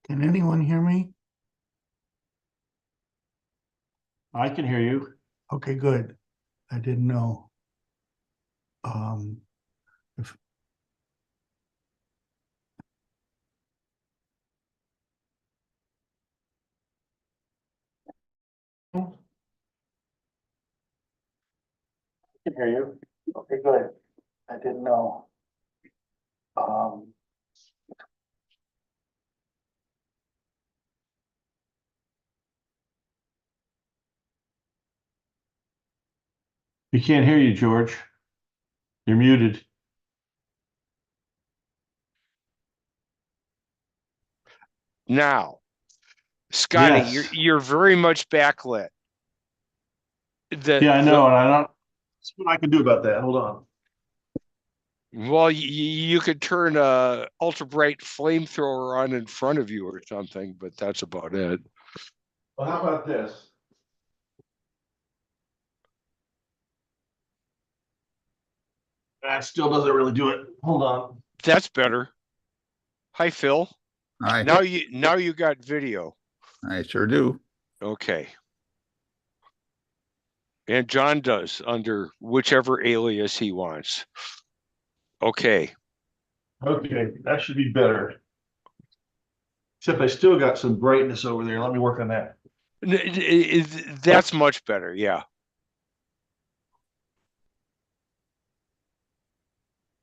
Can anyone hear me? I can hear you. Okay, good. I didn't know. Um, if I can hear you. Okay, good. I didn't know. Um, We can't hear you, George. You're muted. Now, Scotty, you're Yes. you're very much backlit. The Yeah, I the know, and I don't see what I can do about that. Hold on. well, you could turn a ultra bright flamethrower on in front of you or something, but that's about it. Well, how about this? That still doesn't really do it. Hold on. That's better. Hi, Phil. I Now you got video. I sure do. Okay. And John does under whichever alias he wants. Okay. Okay, that should be better. Except I still got some brightness over there. Let me work on that. That's much better. Yeah.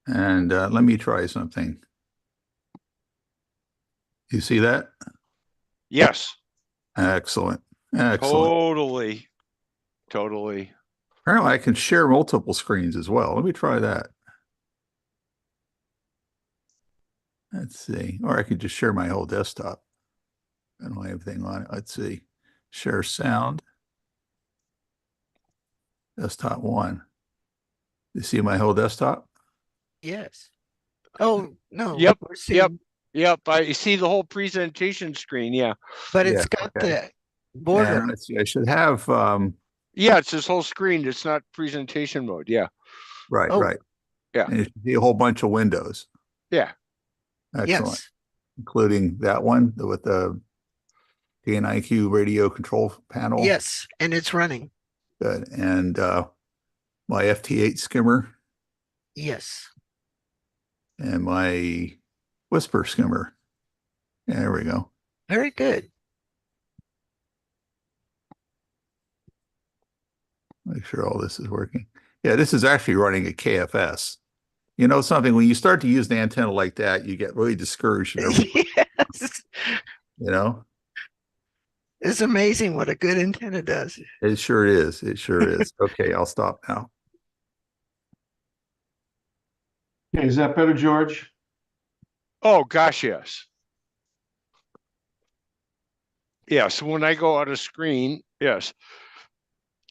And let me try something. You see that? Yes. Excellent. Excellent. Totally. Apparently I can share multiple screens as well. Let me try that. Let's see. Or I could just share my whole desktop. I don't have everything on it. Let's see. Share sound. Desktop one. You see my whole desktop? Yes. Oh, no. Yep. We're seeing, Yep. I see the whole presentation screen. Yeah. but Yeah, it's got okay. the border. And let's see. I should have Yeah, it's this whole screen. It's not presentation mode. Yeah. right, Oh. right. Yeah. And you should see a whole bunch of windows. Yeah. Excellent. Yes. Including that one with the DNIQ radio control panel. Yes. And it's running. Good. And my FT8 skimmer Yes. and my Whisper skimmer. Yeah, there we go. Very good. Make sure all this is working. Yeah, this is actually running a KFS. You know something, when you start to use an antenna like that, you get really discouraged and everything, Yes. you know? It's amazing what a good antenna does. It sure is. It sure is. Okay, I'll stop now. Okay, is that better, George? Oh gosh, yes. Yeah. So when I go out of screen, yes.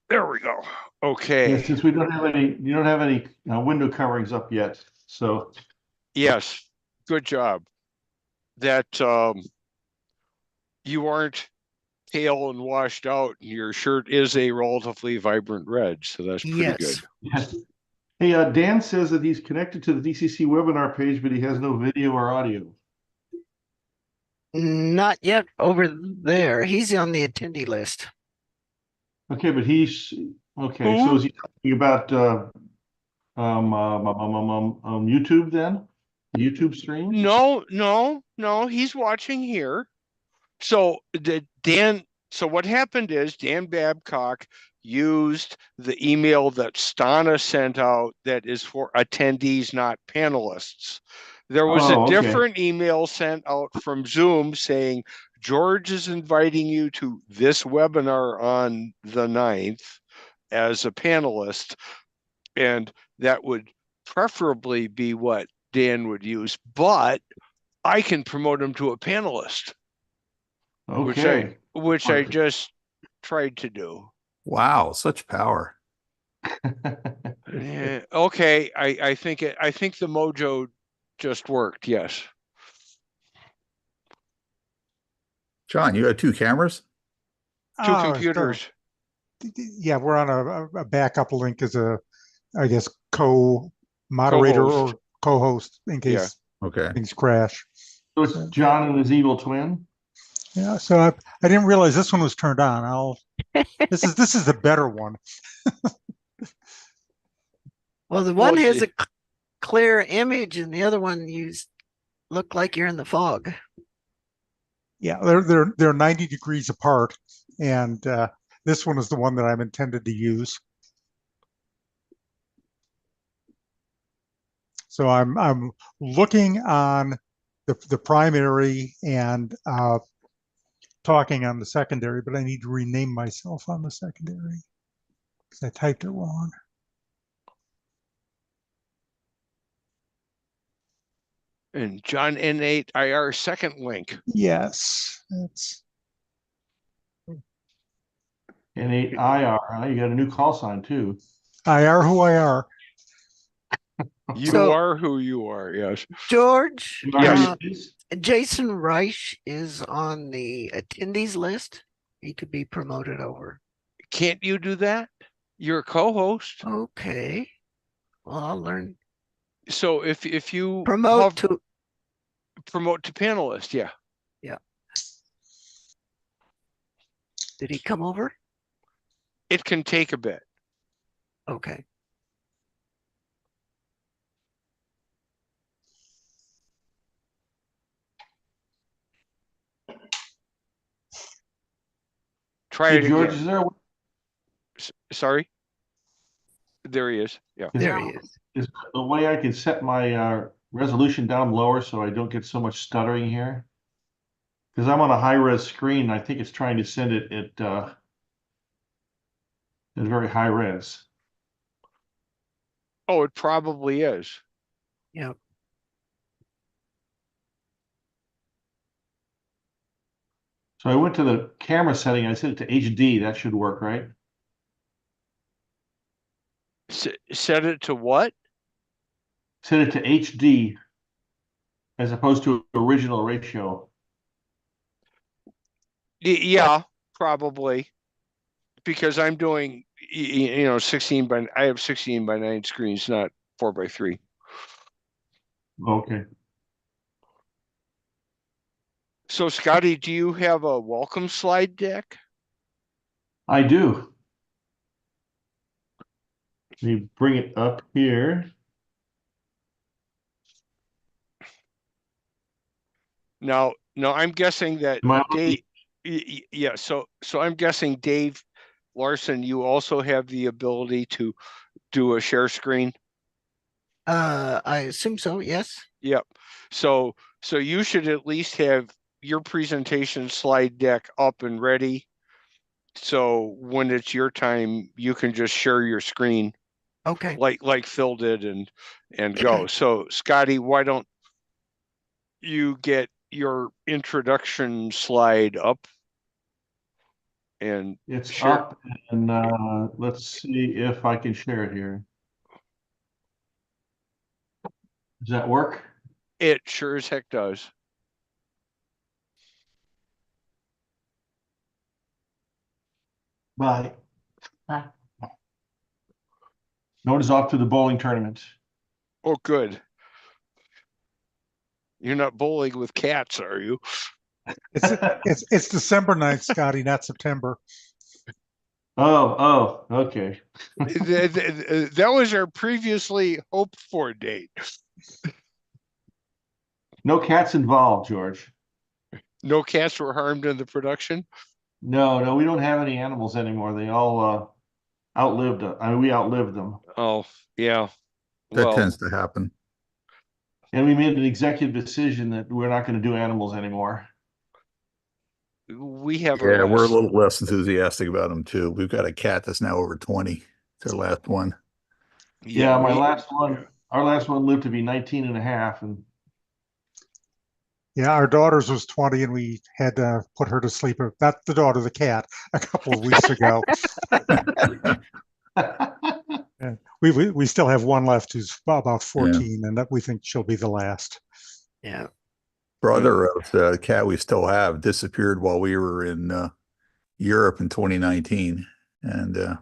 There we go. Okay. Yeah, since we don't have any, you don't have any window coverings up yet. So Yes. Good job. That you aren't pale and washed out, and your shirt is a relatively vibrant red, so that's pretty good. Yes. Hey, Dan says that he's connected to the DCC webinar page, but he has no video or audio. Not yet over there. He's on the attendee list. Okay, but he's okay. Who? So is he talking about YouTube then? The YouTube stream? No. He's watching here. So what happened is Dan Babcock used the email that Stana sent out that is for attendees, not panelists. There was a okay. different email sent out from Zoom saying, George is inviting you to this webinar on the 9th as a panelist. And that would preferably be what Dan would use, but I can promote him to a panelist. Okay. Which I just tried to do. Wow, such power. Yeah, okay, I think the mojo just worked. Yes. John, you have two cameras? Two Oh, computers. yeah, we're on a backup link as a, I guess, co-moderator or Co-host. co-host in case Okay. things crash. So it's John and his evil twin? Yeah, so I didn't realize this one was turned on. This is the better one. Well, the Well, one has see- a clear image and the other one you look like you're in the fog. Yeah, they're 90 degrees apart, and this one is the one that I'm intended to use. So I'm looking on the primary and talking on the secondary, but I need to rename myself on the secondary because I typed it wrong. And John N8IR second link. Yes, that's N8IR, huh? You got a new call sign too. IR who IR. You So- are who you are. Yes. George, You know how it is? Jason Reich is on the attendees list. He could be promoted over. Can't you do that? You're a co-host. Okay. Well, I'll learn. So if you Promote to promote to panelist, yeah. Did he come over? It can take a bit. Okay. Try Hey, it George, again. is there a Sorry. There he is. Yeah. Is There there- he is. Is there a way I can set my resolution down lower so I don't get so much stuttering here? Because I'm on a high-res screen, and I think it's trying to send it at very high res. Oh, it probably is. Yep. So I went to the camera setting, I set it to HD, that should work, right? Set it to what? Set it to HD as opposed to original ratio. Yeah, probably. Because I'm doing, 16 I have 16:9 screens, not 4:3. Okay. So Scotty, do you have a welcome slide deck? I do. Let me bring it up here. Now, I'm guessing that Am I Dave, yeah, so I'm guessing Dave Larson, you also have the ability to do a share screen. I assume so. Yes. Yep. So you should at least have your presentation slide deck up and ready. So when it's your time, you can just share your screen Okay. like Phil did and go. So Scotty, why don't you get your introduction slide up and It's share? up, and let's see if I can share it here. Does that work? It sure as heck does. Bye. Notice off to the bowling tournament. Oh, good. You're not bowling with cats, are you? It's December 9th, Scotty, not September. Oh, okay. That was our previously hoped for date. No cats involved, George. No cats were harmed in the production. No, we don't have any animals anymore. They all outlived. We outlived them, Oh, yeah. That Well, tends to happen. and we made an executive decision that we're not going to do animals anymore. we have our Yeah, we're a last- little less enthusiastic about them too. We've got a cat that's now over 20. It's our last one. Yeah, my we- last one, our last one lived to be 19 and a half, and Yeah, our daughter's was 20, and we had to put her to sleep. Not the daughter, the cat, a couple of weeks ago. And we still have one left who's about 14, and that we think she'll be the last. Yeah. Brother of the cat we still have disappeared while we were in Europe in 2019. And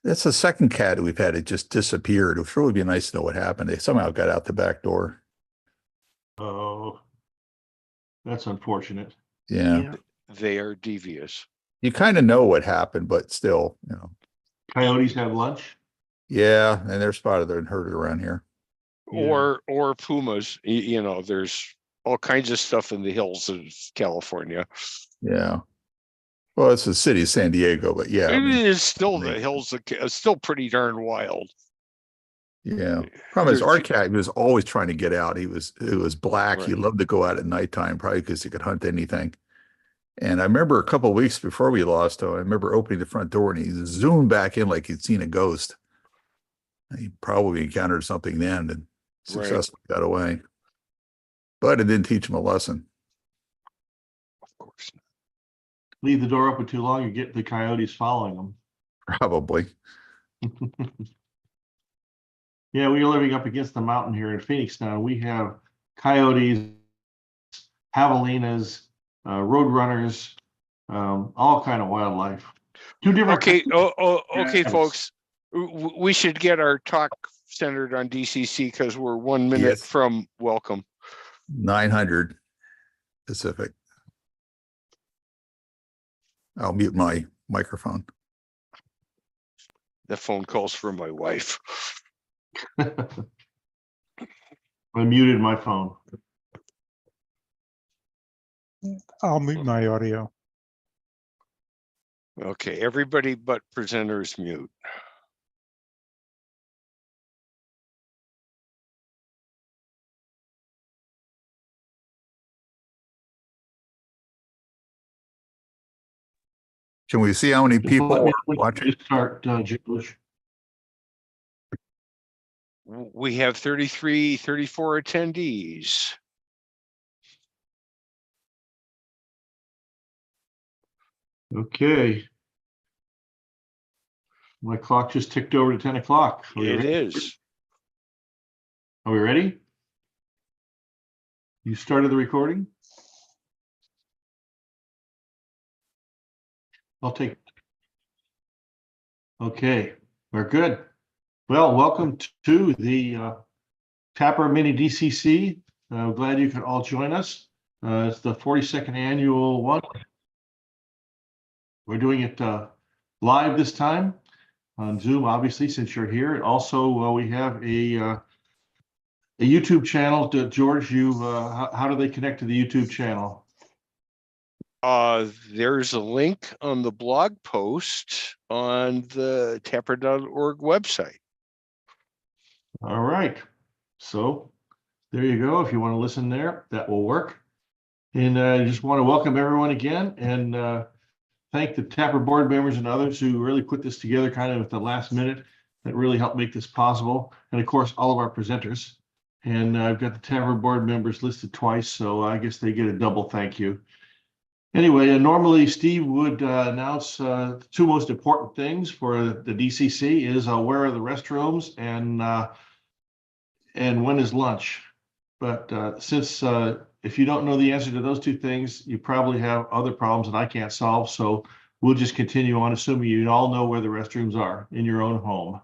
that's the second cat we've had. It just disappeared. It would really be nice to know what happened. They somehow got out the back door. oh, that's unfortunate. Yeah. They are devious. You kind of know what happened, but still, Coyotes have lunch. yeah, and they're spotted there and herded around here. Yeah. Or pumas. You know, there's all kinds of stuff in the hills of California. Yeah. Well, it's the city of San Diego, but yeah, I It mean, is still they- the hills of still pretty darn wild. yeah. Problem is, There's our ju- cat, he was always trying to get out. It was black. He Right. loved to go out at nighttime, probably because he could hunt anything. And I remember a couple of weeks before we lost him, I remember opening the front door and he zoomed back in like he'd seen a ghost. He probably encountered something then and Right. successfully got away. But it didn't teach him a lesson. Of course. Leave the door open too long, you get the coyotes following them. Probably. Yeah, we are living up against the mountain here in Phoenix now. We have coyotes, javelinas, roadrunners, all kind of wildlife. Two different. Okay. Okay, Yes. folks. We should get our talk centered on DCC because we're 1 minute Yes. from welcome. 900 Pacific. I'll mute my microphone. The phone calls for my wife. I muted my phone. I'll mute my audio. Okay, everybody but presenters mute. Can we see how many people Let are me watching? just start, George. We have 33, 34 attendees. Okay. My clock just ticked over to 10 o'clock. It is. Are we ready? You started the recording? I'll take. Okay, we're good. Well, welcome to the Tapr Mini DCC. Glad you could all join us. It's the 42nd annual one. We're doing it live this time on Zoom, obviously, since you're here. And also, we have a YouTube channel. George, how do they connect to the YouTube channel? There's a link on the blog post on the tapr.org website. All right. So there you go. If you want to listen there, that will work. And I just want to welcome everyone again and thank the Tapr board members and others who really put this together kind of at the last minute that really helped make this possible. And of course, all of our presenters. And I've got the Tapr board members listed twice, so I guess they get a double thank you. Anyway, normally Steve would announce the two most important things for the DCC is where are the restrooms and when is lunch. But since if you don't know the answer to those two things, you probably have other problems that I can't solve. So we'll just continue on, assuming you all know where the restrooms are in your own home.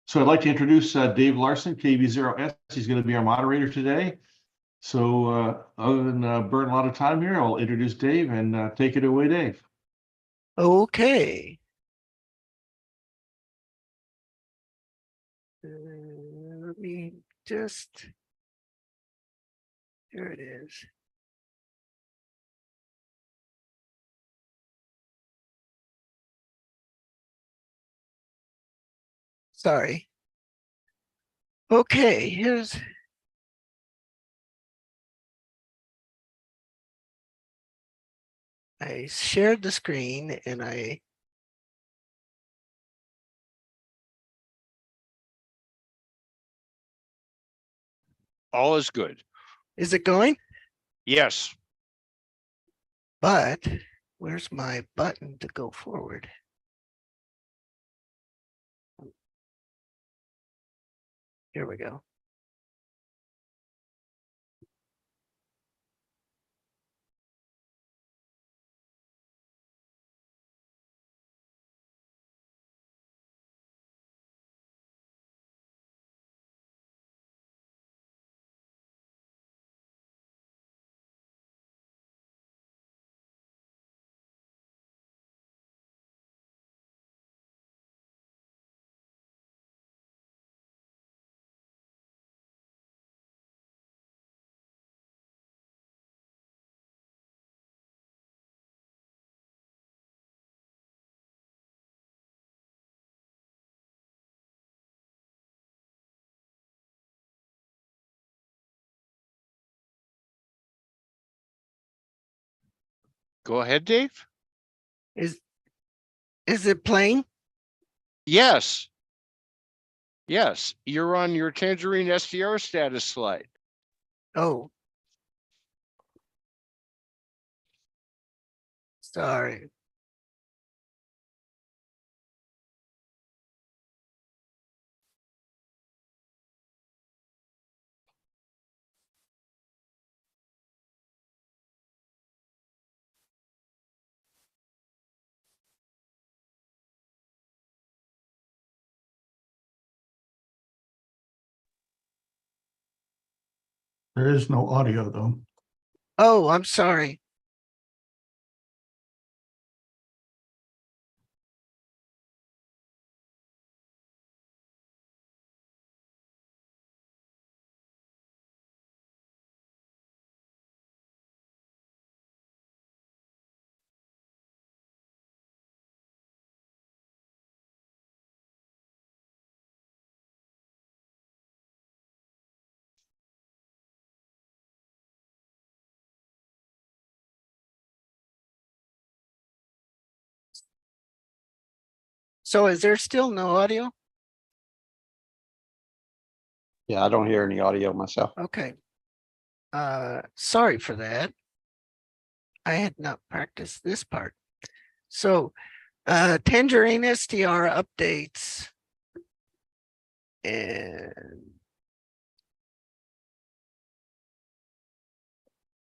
So I'd like to introduce Dave Larson, KV0S. He's going to be our moderator today. So other than burn a lot of time here, I'll introduce Dave and take it away, Dave. Okay. Let me just, there it is. Sorry. Okay, here's. I shared the screen and All is good. is it going? Yes. But where's my button to go forward? Here we go. Go ahead, Dave. Is it playing? Yes. Yes, you're on your Tangerine SDR status slide. Oh. Sorry. There is no audio though. Oh, I'm sorry. So is there still no audio? Yeah, I don't hear any audio myself. Okay. Sorry for that. I had not practiced this part. So, Tangerine STR updates.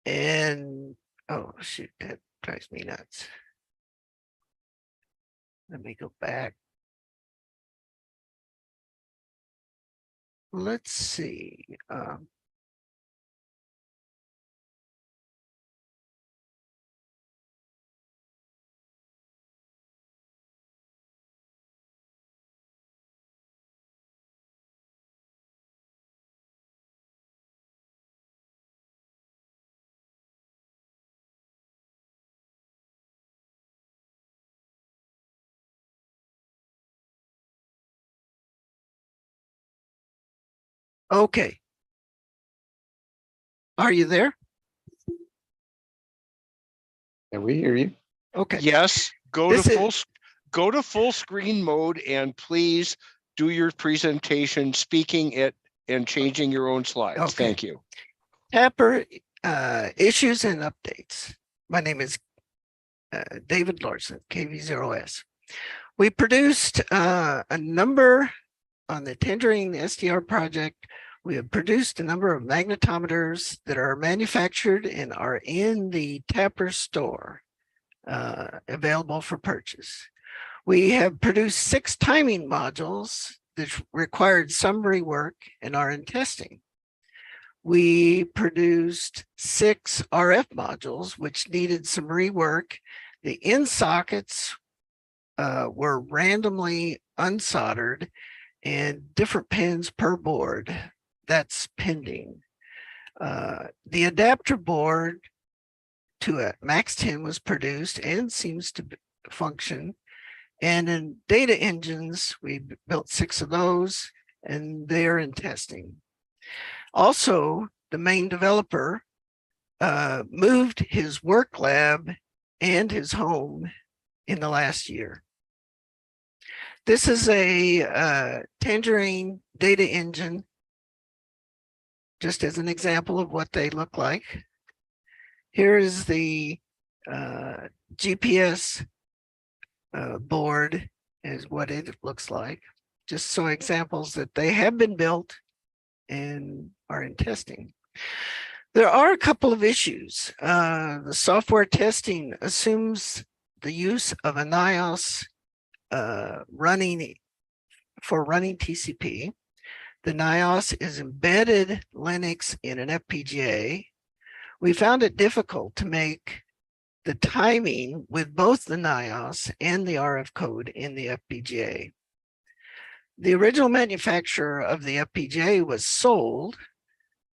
And oh shoot, that drives me nuts. Let me go back. Let's see. Okay. Are you there? Can we hear you? Okay. Yes, go This to is- full screen mode and please do your presentation, speaking it and changing your own slides. Okay. Thank you. Tapr issues and updates. My name is David Larson, KV0S. We produced a number on the Tangerine SDR project. We have produced a number of magnetometers that are manufactured and are in the Tapr store, available for purchase. We have produced 6 timing modules that required some rework and are in testing. We produced 6 RF modules, which needed some rework. The in sockets were randomly unsoldered and different pins per board. That's pending. The adapter board to a Max 10 was produced and seems to function. And in data engines, we built 6 of those and they're in testing. Also, the main developer moved his work lab and his home in the last year. This is a Tangerine data engine, just as an example of what they look like. Here is the GPS board is what it looks like. Just so examples that they have been built and are in testing. There are a couple of issues. The software testing assumes the use of a NIOS running TCP. The NIOS is embedded Linux in an FPGA. We found it difficult to make the timing with both the NIOS and the RF code in the FPGA. The original manufacturer of the FPGA was sold.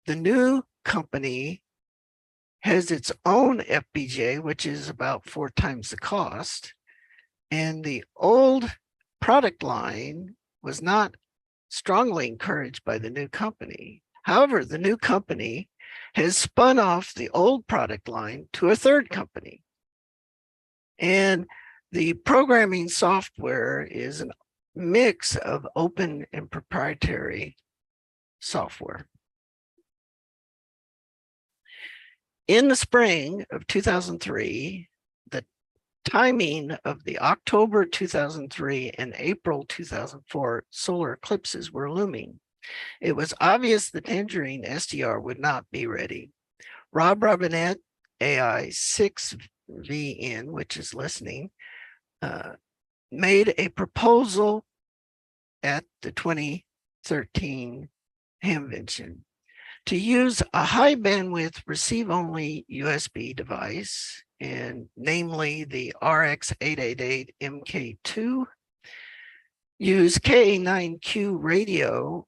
The new company has its own FPGA, which is about 4 times the cost. And the old product line was not strongly encouraged by the new company. However, the new company has spun off the old product line to a third company. And the programming software is a mix of open and proprietary software. In the spring of 2003, the timing of the October 2003 and April 2004 solar eclipses were looming. It was obvious the Tangerine SDR would not be ready. Rob Robinette, AI6VN, which is listening, made a proposal at the 2013 Hamvention to use a high bandwidth receive only USB device, and namely the RX888 MK2, use K9Q radio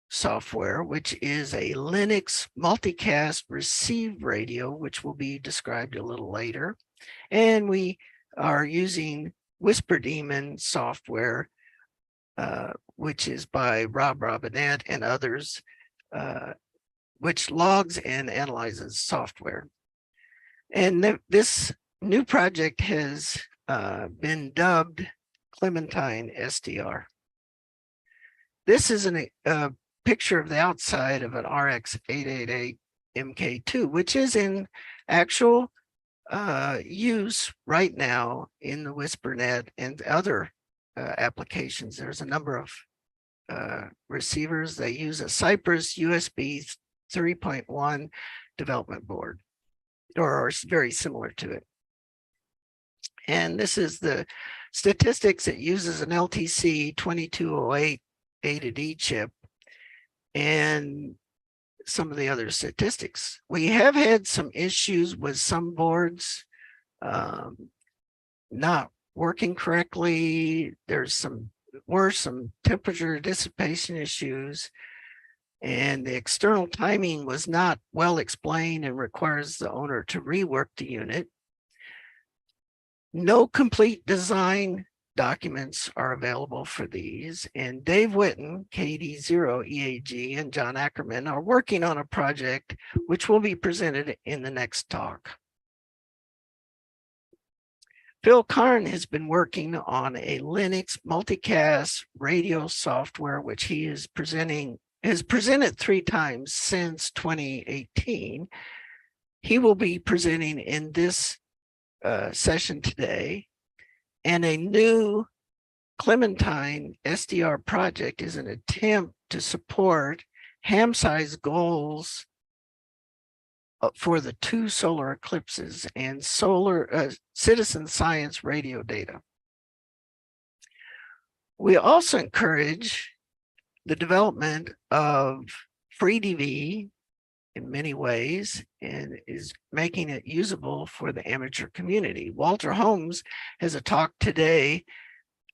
software, which is a Linux multicast receive radio, which will be described a little later. And we are using Whisper Daemon software, which is by Rob Robinette and others, which logs and analyzes software. And this new project has been dubbed Clementine SDR. This is a picture of the outside of an RX888 MK2, which is in actual use right now in the WhisperNet and other applications. There's a number of receivers. They use a Cypress USB 3.1 development board, or very similar to it. And this is the statistics. It uses an LTC 2208 A to D chip and some of the other statistics. We have had some issues with some boards not working correctly. Were some temperature dissipation issues, and the external timing was not well explained and requires the owner to rework the unit. No complete design documents are available for these, and Dave Witten, KD0EAG, and John Ackerman are working on a project which will be presented in the next talk. Phil Karn has been working on a Linux multicast radio software, which he is has presented 3 times since 2018. He will be presenting in this session today. And a new Clementine SDR project is an attempt to support ham size goals for the 2 solar eclipses and solar citizen science radio data. We also encourage the development of FreeDV in many ways and is making it usable for the amateur community. Walter Holmes has a talk today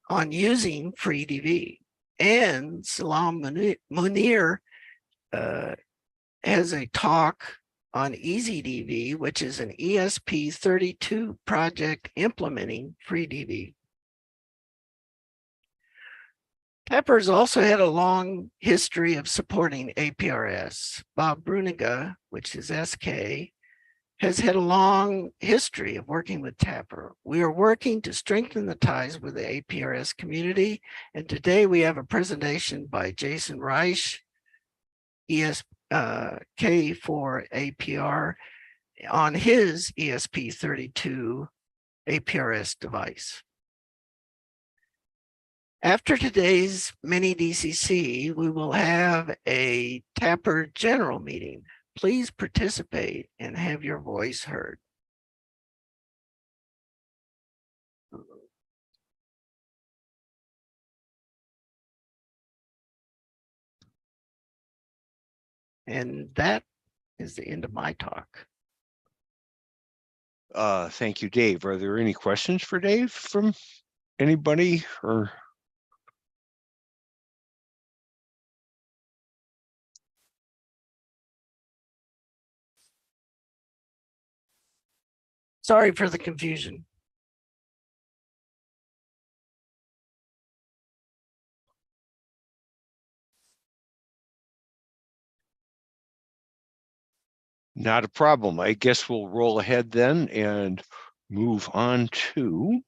on using FreeDV, and Salam Munir has a talk on EasyDV, which is an ESP32 project implementing FreeDV. Tapr has also had a long history of supporting APRS. Bob Bruniga, which is SK, has had a long history of working with Tapr. We are working to strengthen the ties with the APRS community, and today we have a presentation by Jason Reich, ESK for APR, on his ESP32 APRS device. After today's mini DCC, we will have a Tapr general meeting. Please participate and have your voice heard. And that is the end of my talk. Thank you, Dave. Are there any questions for Dave from anybody or? Sorry for the confusion. Not a problem. I guess we'll roll ahead then and move on to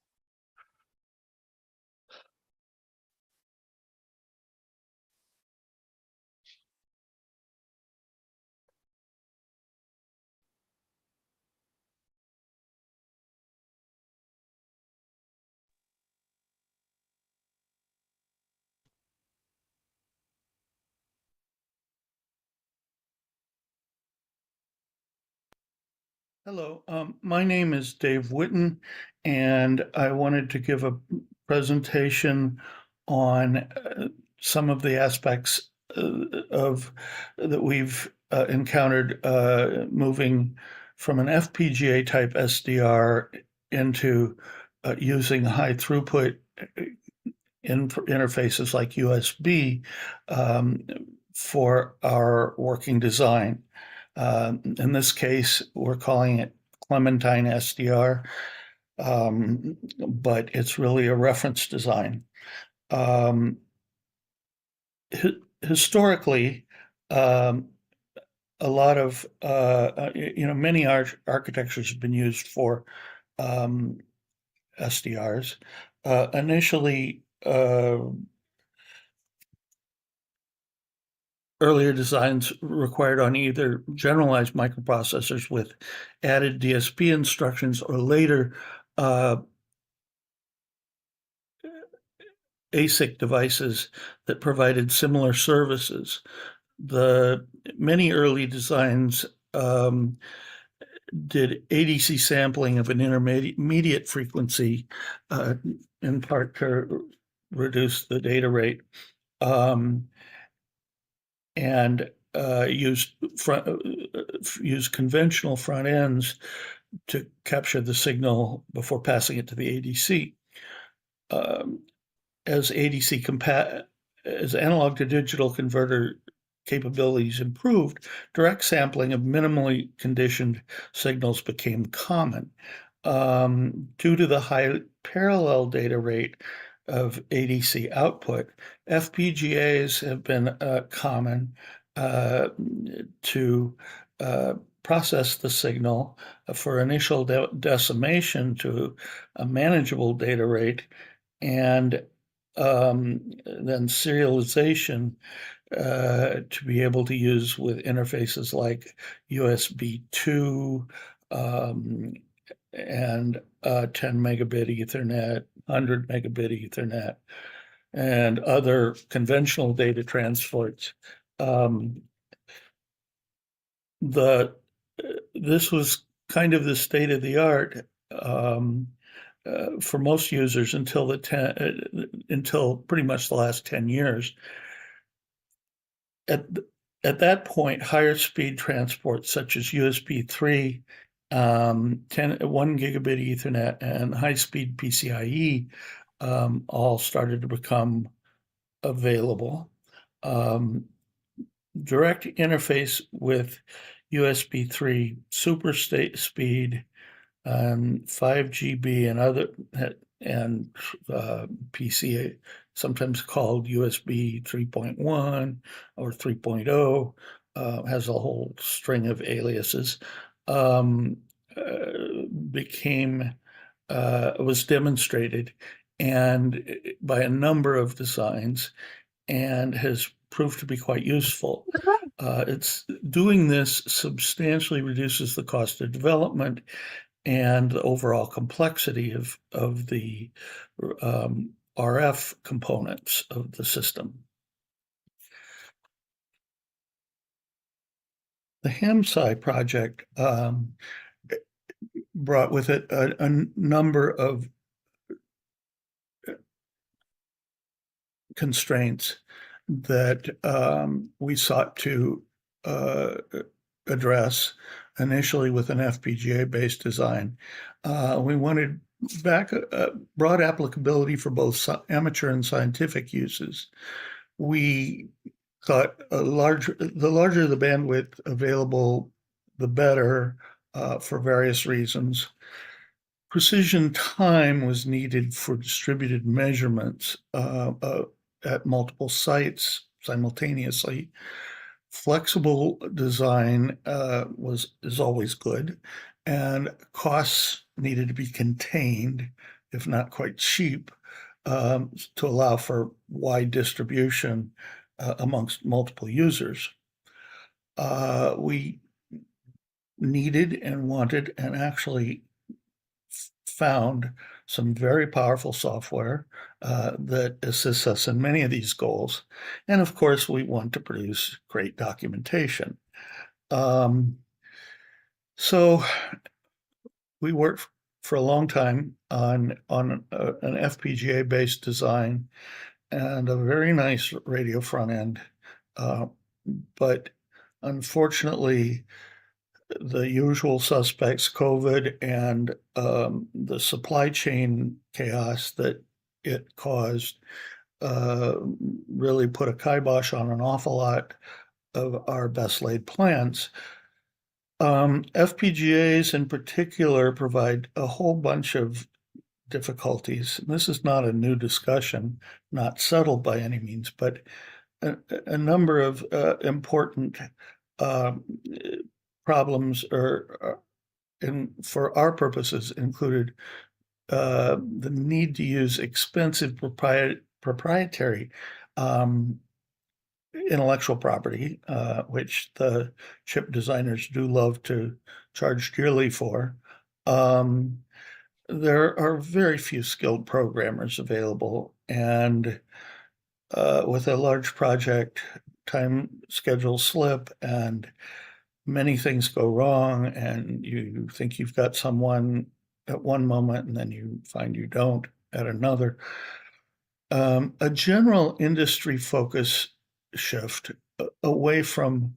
Hello, my name is Dave Witten, and I wanted to give a presentation on some of the aspects of that we've encountered moving from an FPGA type SDR into using high throughput interfaces like USB for our working design. In this case, we're calling it Clementine SDR, but it's really a reference design. Historically, a lot of, many architectures have been used for SDRs. Initially, earlier designs required on either generalized microprocessors with added DSP instructions or later ASIC devices that provided similar services. The many early designs did ADC sampling of an intermediate frequency, in part to reduce the data rate. And use conventional front ends to capture the signal before passing it to the ADC. As analog to digital converter capabilities improved, direct sampling of minimally conditioned signals became common. Due to the high parallel data rate of ADC output, FPGAs have been common to process the signal for initial decimation to a manageable data rate, and then serialization to be able to use with interfaces like USB 2 and 10 megabit Ethernet, 100 megabit Ethernet, and other conventional data transports. This was kind of the state of the art for most users until pretty much the last 10 years. At that point, higher speed transport such as USB 3, 1 gigabit Ethernet, and high speed PCIe all started to become available. Direct interface with USB 3 super speed, 5 GB and other PCA, sometimes called USB 3.1 or 3.0, has a whole string of aliases, was demonstrated and by a number of designs and has proved to be quite useful. It's doing this substantially reduces the cost of development and the overall complexity of the RF components of the system. The HAMSI project brought with it a number of constraints that we sought to address initially with an FPGA-based design. We wanted broad applicability for both amateur and scientific uses. We thought the larger the bandwidth available, the better, for various reasons. Precision time was needed for distributed measurements at multiple sites simultaneously. Flexible design is always good, and costs needed to be contained, if not quite cheap, to allow for wide distribution amongst multiple users. We needed and wanted and actually found some very powerful software that assists us in many of these goals. And of course, we want to produce great documentation. So we worked for a long time on an FPGA-based design and a very nice radio front end. But unfortunately, the usual suspects, COVID and the supply chain chaos that it caused, really put a kibosh on an awful lot of our best laid plans. FPGAs in particular provide a whole bunch of difficulties. This is not a new discussion, not settled by any means, but a number of important problems for our purposes included the need to use expensive proprietary intellectual property, which the chip designers do love to charge dearly for. There are very few skilled programmers available, and with a large project, time schedule slip and many things go wrong, and you think you've got someone at one moment and then you find you don't at another. A general industry focus shift away from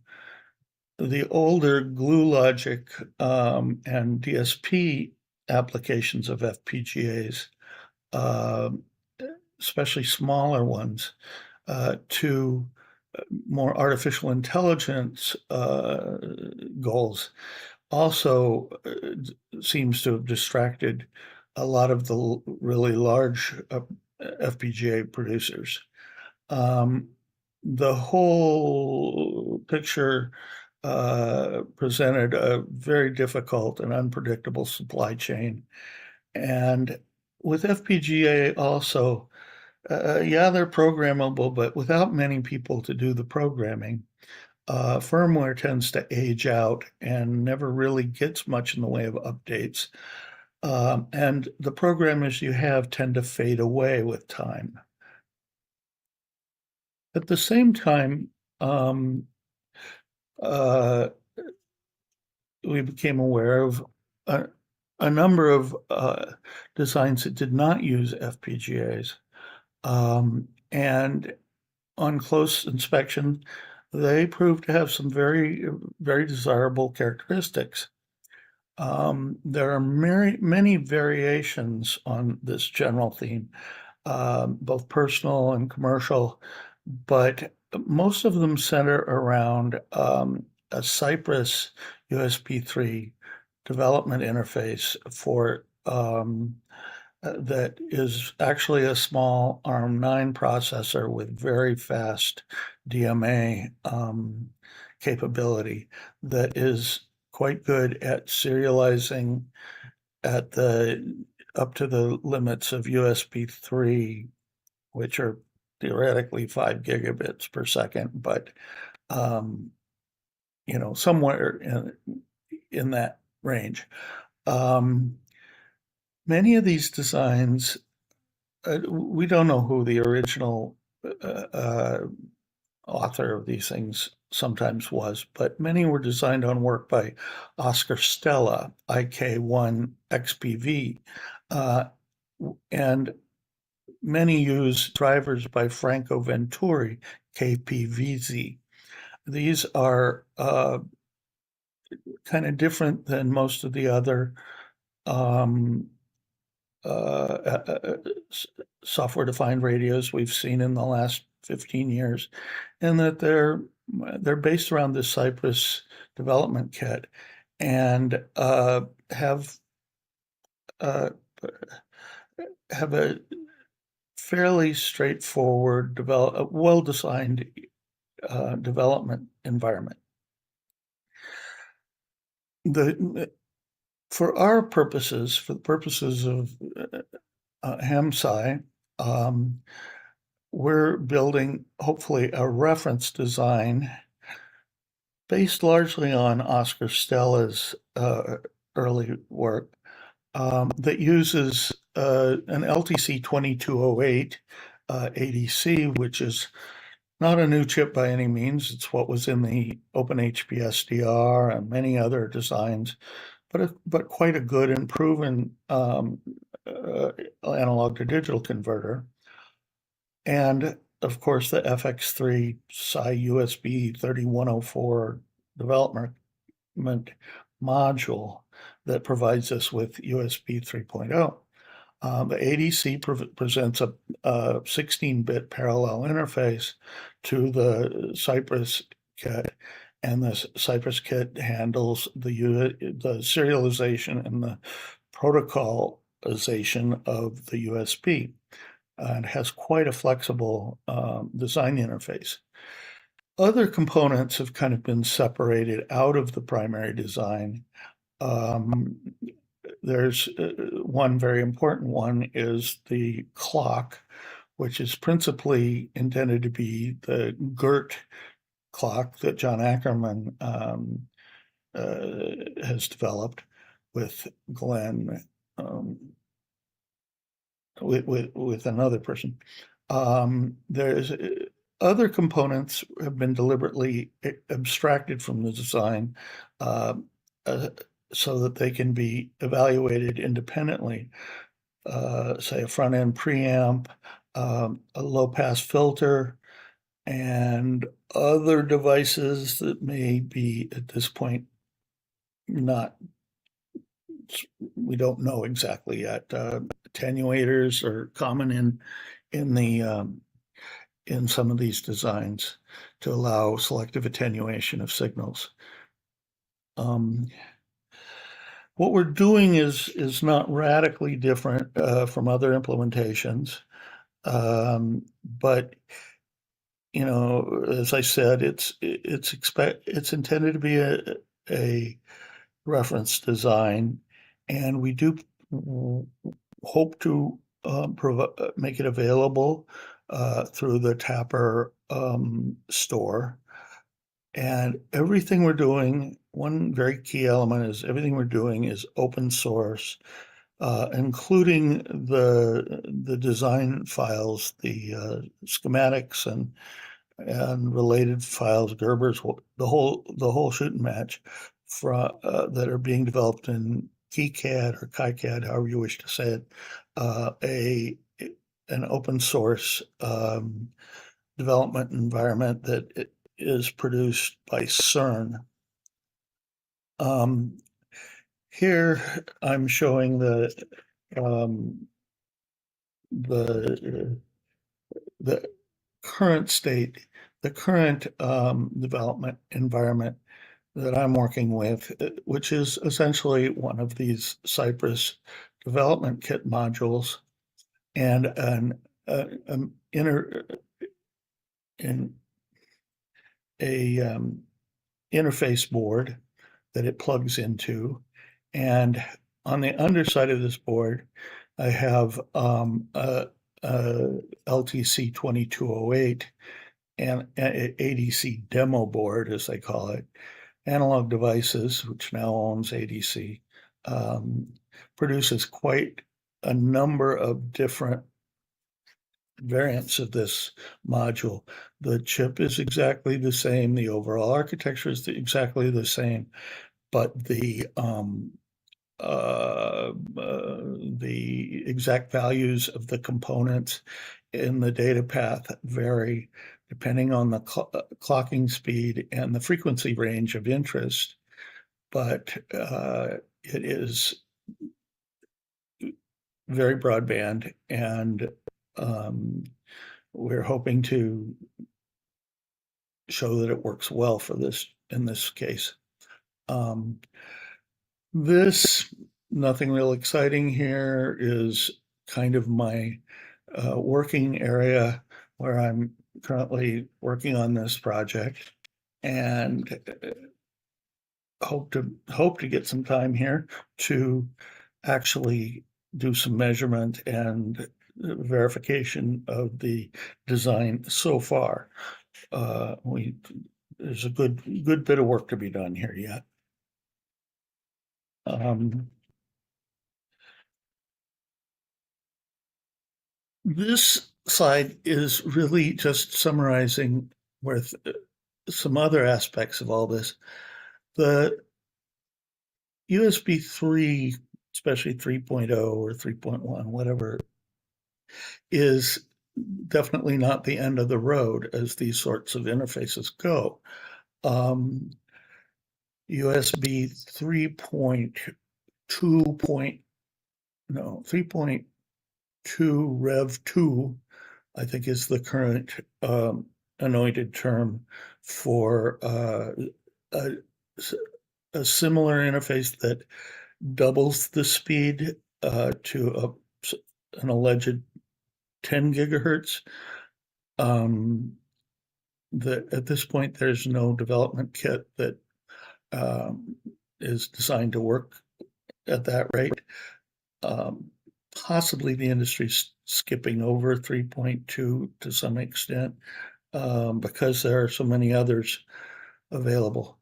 the older glue logic and DSP applications of FPGAs, especially smaller ones, to more artificial intelligence goals also seems to have distracted a lot of the really large FPGA producers. The whole picture presented a very difficult and unpredictable supply chain. And with FPGA also, yeah, they're programmable, but without many people to do the programming, firmware tends to age out and never really gets much in the way of updates. And the programmers you have tend to fade away with time. At the same time, we became aware of a number of designs that did not use FPGAs. And on close inspection, they proved to have some very, very desirable characteristics. There are many variations on this general theme, both personal and commercial, but most of them center around a Cypress USB 3 development interface for that is actually a small ARM9 processor with very fast DMA capability that is quite good at serializing at up to the limits of USB 3, which are theoretically 5 gigabits per second, but somewhere in that range. Many of these designs, we don't know who the original author of these things sometimes was, but many were designed on work by Oscar Stella, IK1XPV, and many use drivers by Franco Venturi, KPVZ. These are kind of different than most of the other software-defined radios we've seen in the last 15 years, and that they're based around this Cypress development kit and have a fairly straightforward, well-designed development environment. For our purposes, for the purposes of HAMSci, we're building hopefully a reference design based largely on Oscar Stella's early work that uses an LTC 2208 ADC, which is not a new chip by any means. It's what was in the OpenHP SDR and many other designs, but quite a good and proven analog to digital converter. And of course, the FX3 SI USB 3104 development module that provides us with USB 3.0. The ADC presents a 16-bit parallel interface to the Cypress kit, and the Cypress kit handles the serialization and the protocolization of the USB. And has quite a flexible design interface. Other components have kind of been separated out of the primary design. There's one very important one is the clock, which is principally intended to be the GERT clock that John Ackerman has developed with Glenn, with another person. There's other components have been deliberately abstracted from the design so that they can be evaluated independently. Say a front-end preamp, a low-pass filter, and other devices that may be at this point we don't know exactly yet. Attenuators are common in some of these designs to allow selective attenuation of signals. What we're doing is not radically different from other implementations, but you know, as I said, it's intended to be a reference design, and we do hope to make it available through the Tapr store. And everything we're doing, one very key element is everything we're doing is open source, including the design files, the schematics and related files, Gerber's, the whole shoot and match that are being developed in KiCad or KiCad, however you wish to say it, an open source development environment that is produced by CERN. Here I'm showing the current state, the current development environment that I'm working with, which is essentially one of these Cypress development kit modules and an interface board that it plugs into. And on the underside of this board, I have a LTC 2208 and ADC demo board, as they call it. Analog Devices, which now owns ADC, produces quite a number of different variants of this module. The chip is exactly the same. The overall architecture is exactly the same, but the exact values of the components in the data path vary depending on the clocking speed and the frequency range of interest, but it is very broadband, and we're hoping to show that it works well for this in this case. This, nothing real exciting here, is kind of my working area where I'm currently working on this project. And hope to get some time here to actually do some measurement and verification of the design so far. There's a good bit of work to be done here yet. This slide is really just summarizing with some other aspects of all this. The USB 3, especially 3.0 or 3.1, whatever, is definitely not the end of the road as these sorts of interfaces go. USB 3.2 Rev 2, I think, is the current anointed term for a similar interface that doubles the speed to an alleged 10 gigahertz. At this point, there's no development kit that is designed to work at that rate. Possibly the industry's skipping over 3.2 to some extent because there are so many others available.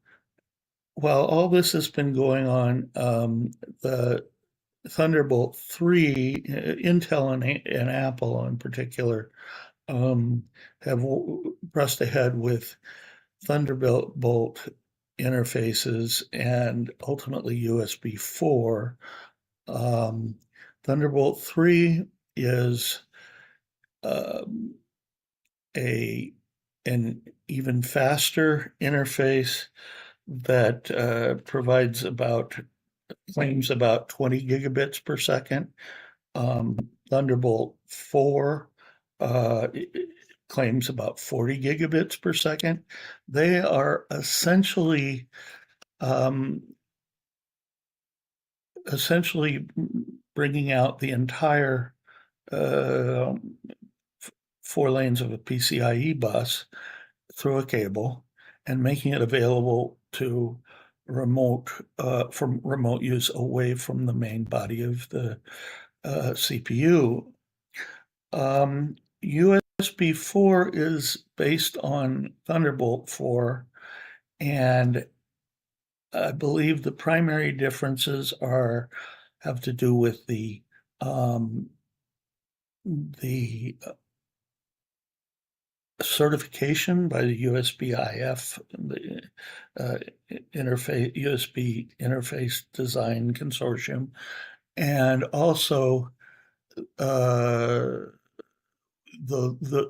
While all this has been going on, the Thunderbolt 3, Intel and Apple in particular, have pressed ahead with Thunderbolt interfaces and ultimately USB 4. Thunderbolt 3 is an even faster interface that claims about 20 gigabits per second. Thunderbolt 4 claims about 40 gigabits per second. They are essentially bringing out the entire 4 lanes of a PCIe bus through a cable and making it available to from remote use away from the main body of the CPU. USB 4 is based on Thunderbolt 4, and I believe the primary differences have to do with the certification by the USB-IF, the USB Interface Design Consortium, and also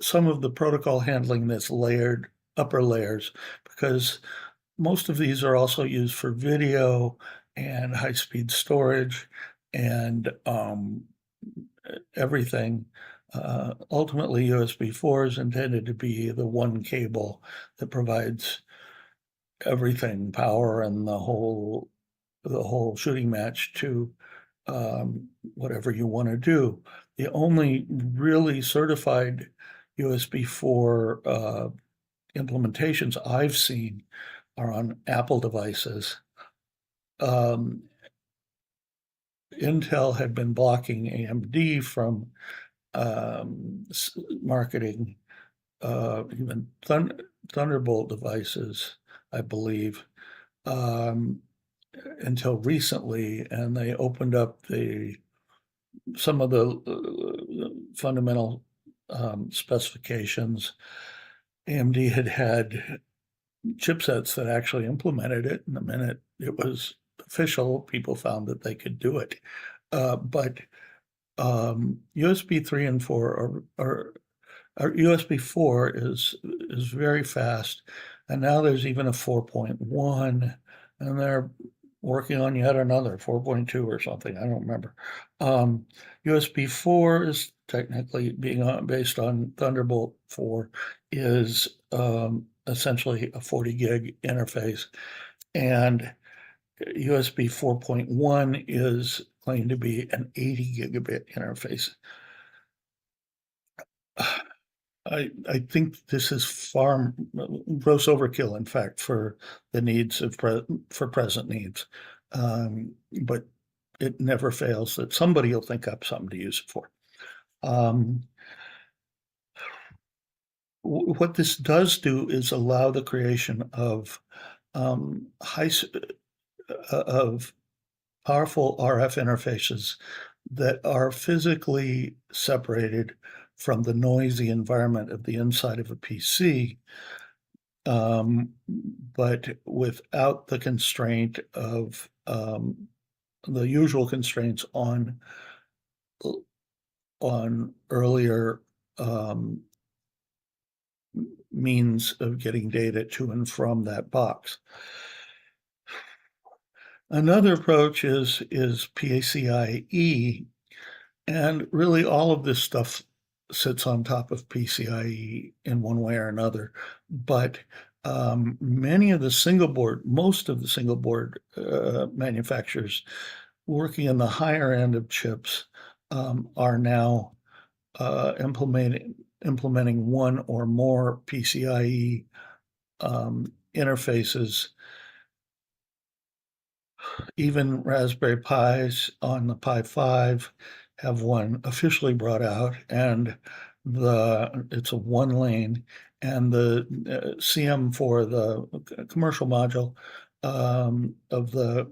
some of the protocol handling that's layered upper layers, because most of these are also used for video and high-speed storage and everything. Ultimately, USB 4 is intended to be the one cable that provides everything, power and the whole shooting match to whatever you want to do. The only really certified USB 4 implementations I've seen are on Apple devices. Intel had been blocking AMD from marketing even Thunderbolt devices, I believe, until recently, and they opened up some of the fundamental specifications. AMD had chipsets that actually implemented it, and the minute it was official, people found that they could do it. But USB 3 and 4 USB 4 is very fast, and now there's even a 4.1, and they're working on yet another 4.2 or something. I don't remember. USB 4 is technically being based on Thunderbolt 4 is essentially a 40 gig interface, and USB 4.1 is claimed to be an 80 gigabit interface. I think this is far gross overkill, in fact, for the needs of for present needs. But it never fails that somebody will think up something to use it for. What this does do is allow the creation of of powerful RF interfaces that are physically separated from the noisy environment of the inside of a PC, but without the constraint of the usual constraints on earlier means of getting data to and from that box. Another approach is PCIe, and really all of this stuff sits on top of PCIe in one way or another. But most of the single board manufacturers working in the higher end of chips are now implementing one or more PCIe interfaces. Even Raspberry Pis on the Pi 5 have one officially brought out, and it's a one lane, and the CM for the commercial module of the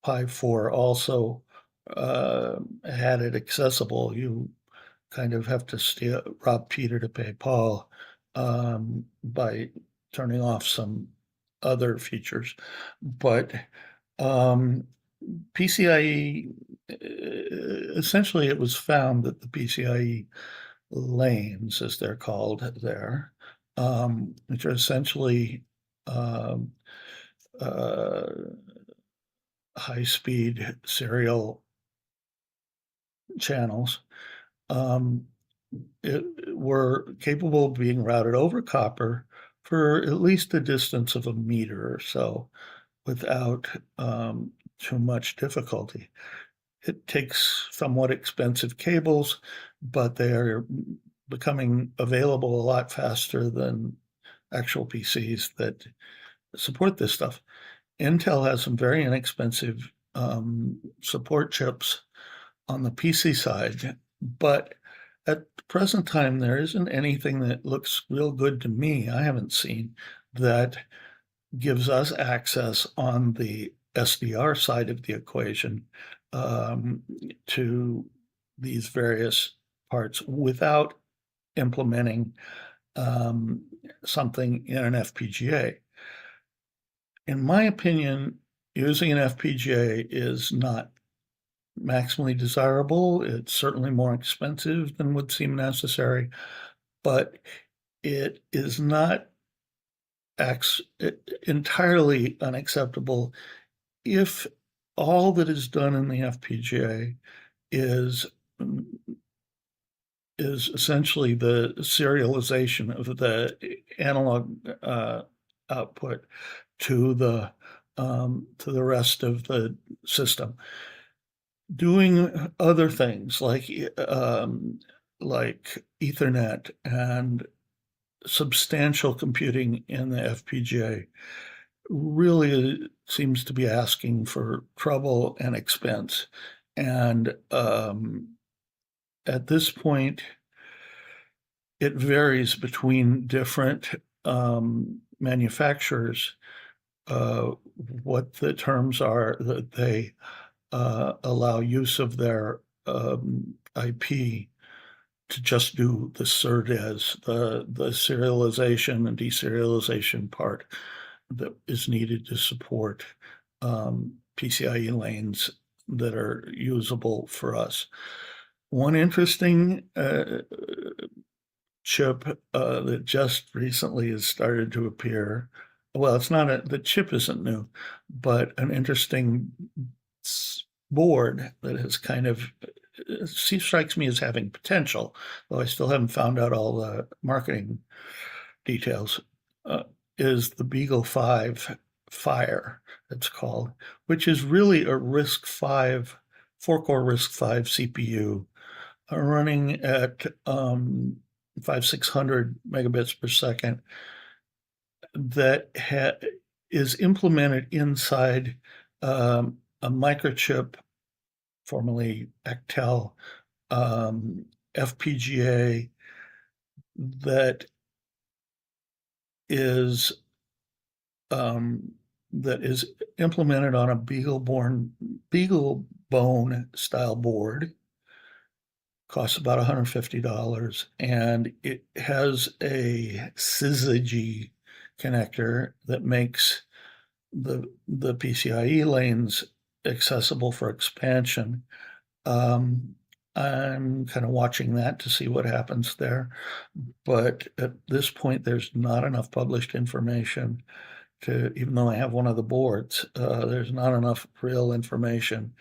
Pi 4 also had it accessible. You kind of have to rob Peter to pay Paul by turning off some other features. But PCIe, essentially it was found that the PCIe lanes, as they're called there, which are essentially high-speed serial channels, were capable of being routed over copper for at least a distance of a meter or so without too much difficulty. It takes somewhat expensive cables, but they are becoming available a lot faster than actual PCs that support this stuff. Intel has some very inexpensive support chips on the PC side, but at the present time, there isn't anything that looks real good to me. I haven't seen that gives us access on the SDR side of the equation to these various parts without implementing something in an FPGA. In my opinion, using an FPGA is not maximally desirable. It's certainly more expensive than would seem necessary, but it is not entirely unacceptable if all that is done in the FPGA is essentially the serialization of the analog output to the rest of the system. Doing other things like Ethernet and substantial computing in the FPGA really seems to be asking for trouble and expense. And at this point, it varies between different manufacturers what the terms are that they allow use of their IP to just do the SERDES, the serialization and deserialization part that is needed to support PCIe lanes that are usable for us. One interesting chip that just recently has started to appear, well, it's not the chip isn't new, but an interesting board that has kind of strikes me as having potential, though I still haven't found out all the marketing details, is the Beagle 5 Fire, it's called, which is really a RISC-V, 4-core RISC-V CPU running at 600 megabits per second that is implemented inside a microchip, formerly Actel, FPGA, that is implemented on a BeagleBone style board. Costs about $150, and it has a syzygy connector that makes the PCIe lanes accessible for expansion. I'm kind of watching that to see what happens there, but at this point, there's not enough published information to, even though I have one of the boards, there's not enough real information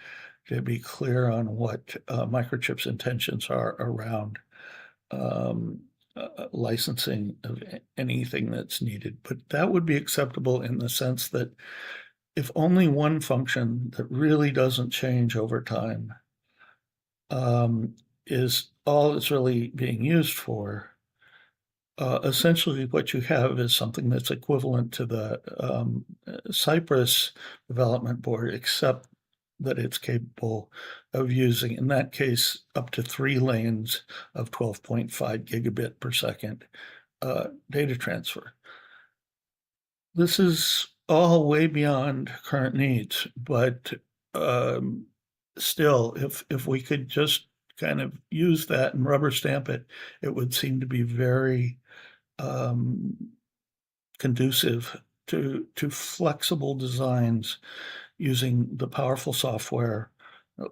to be clear on what Microchip's intentions are around licensing of anything that's needed. But that would be acceptable in the sense that if only one function that really doesn't change over time is all it's really being used for, essentially what you have is something that's equivalent to the Cypress development board, except that it's capable of using, in that case, up to 3 lanes of 12.5 gigabit per second data transfer. This is all way beyond current needs, but still, if we could just kind of use that and rubber stamp it, it would seem to be very conducive to flexible designs using the powerful software that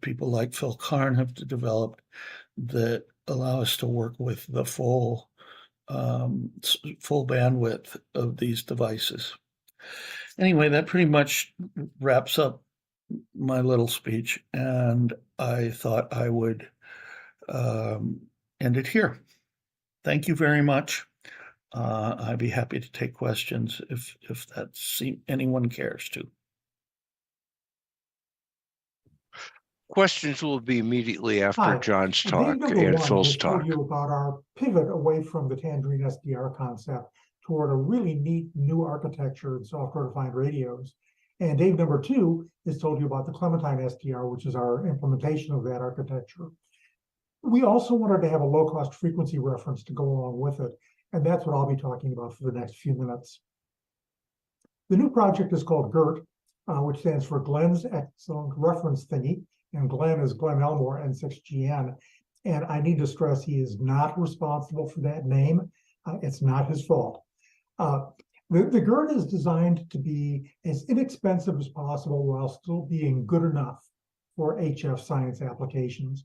people like Phil Karn have developed that allow us to work with the full bandwidth of these devices. Anyway, that pretty much wraps up my little speech, and I thought I would end it here. Thank you very much. I'd be happy to take questions if anyone cares to. Questions will be immediately after Hi. John's Dave talk number and one Phil's has told talk. you about our pivot away from the Tangerine SDR concept toward a really neat new architecture and software-defined radios. And Dave number two has told you about the Clementine SDR, which is our implementation of that architecture. We also wanted to have a low-cost frequency reference to go along with it, and that's what I'll be talking about for the next few minutes. The new project is called GERT, which stands for Glenn's Excellent Reference Thingy, and Glenn is Glenn Elmore, N6GN. And I need to stress he is not responsible for that name. It's not his fault. The GERT is designed to be as inexpensive as possible while still being good enough for HF science applications.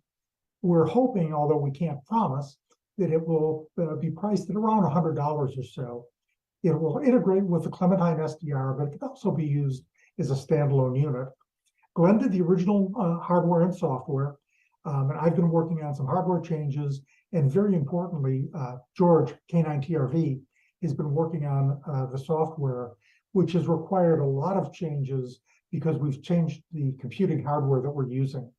We're hoping, although we can't promise, that it will be priced at around $100 or so. It will integrate with the Clementine SDR, but it can also be used as a standalone unit. Glenn did the original hardware and software, and I've been working on some hardware changes, and very importantly, George, K9TRV, has been working on the software, which has required a lot of changes because we've changed the computing hardware that we're using.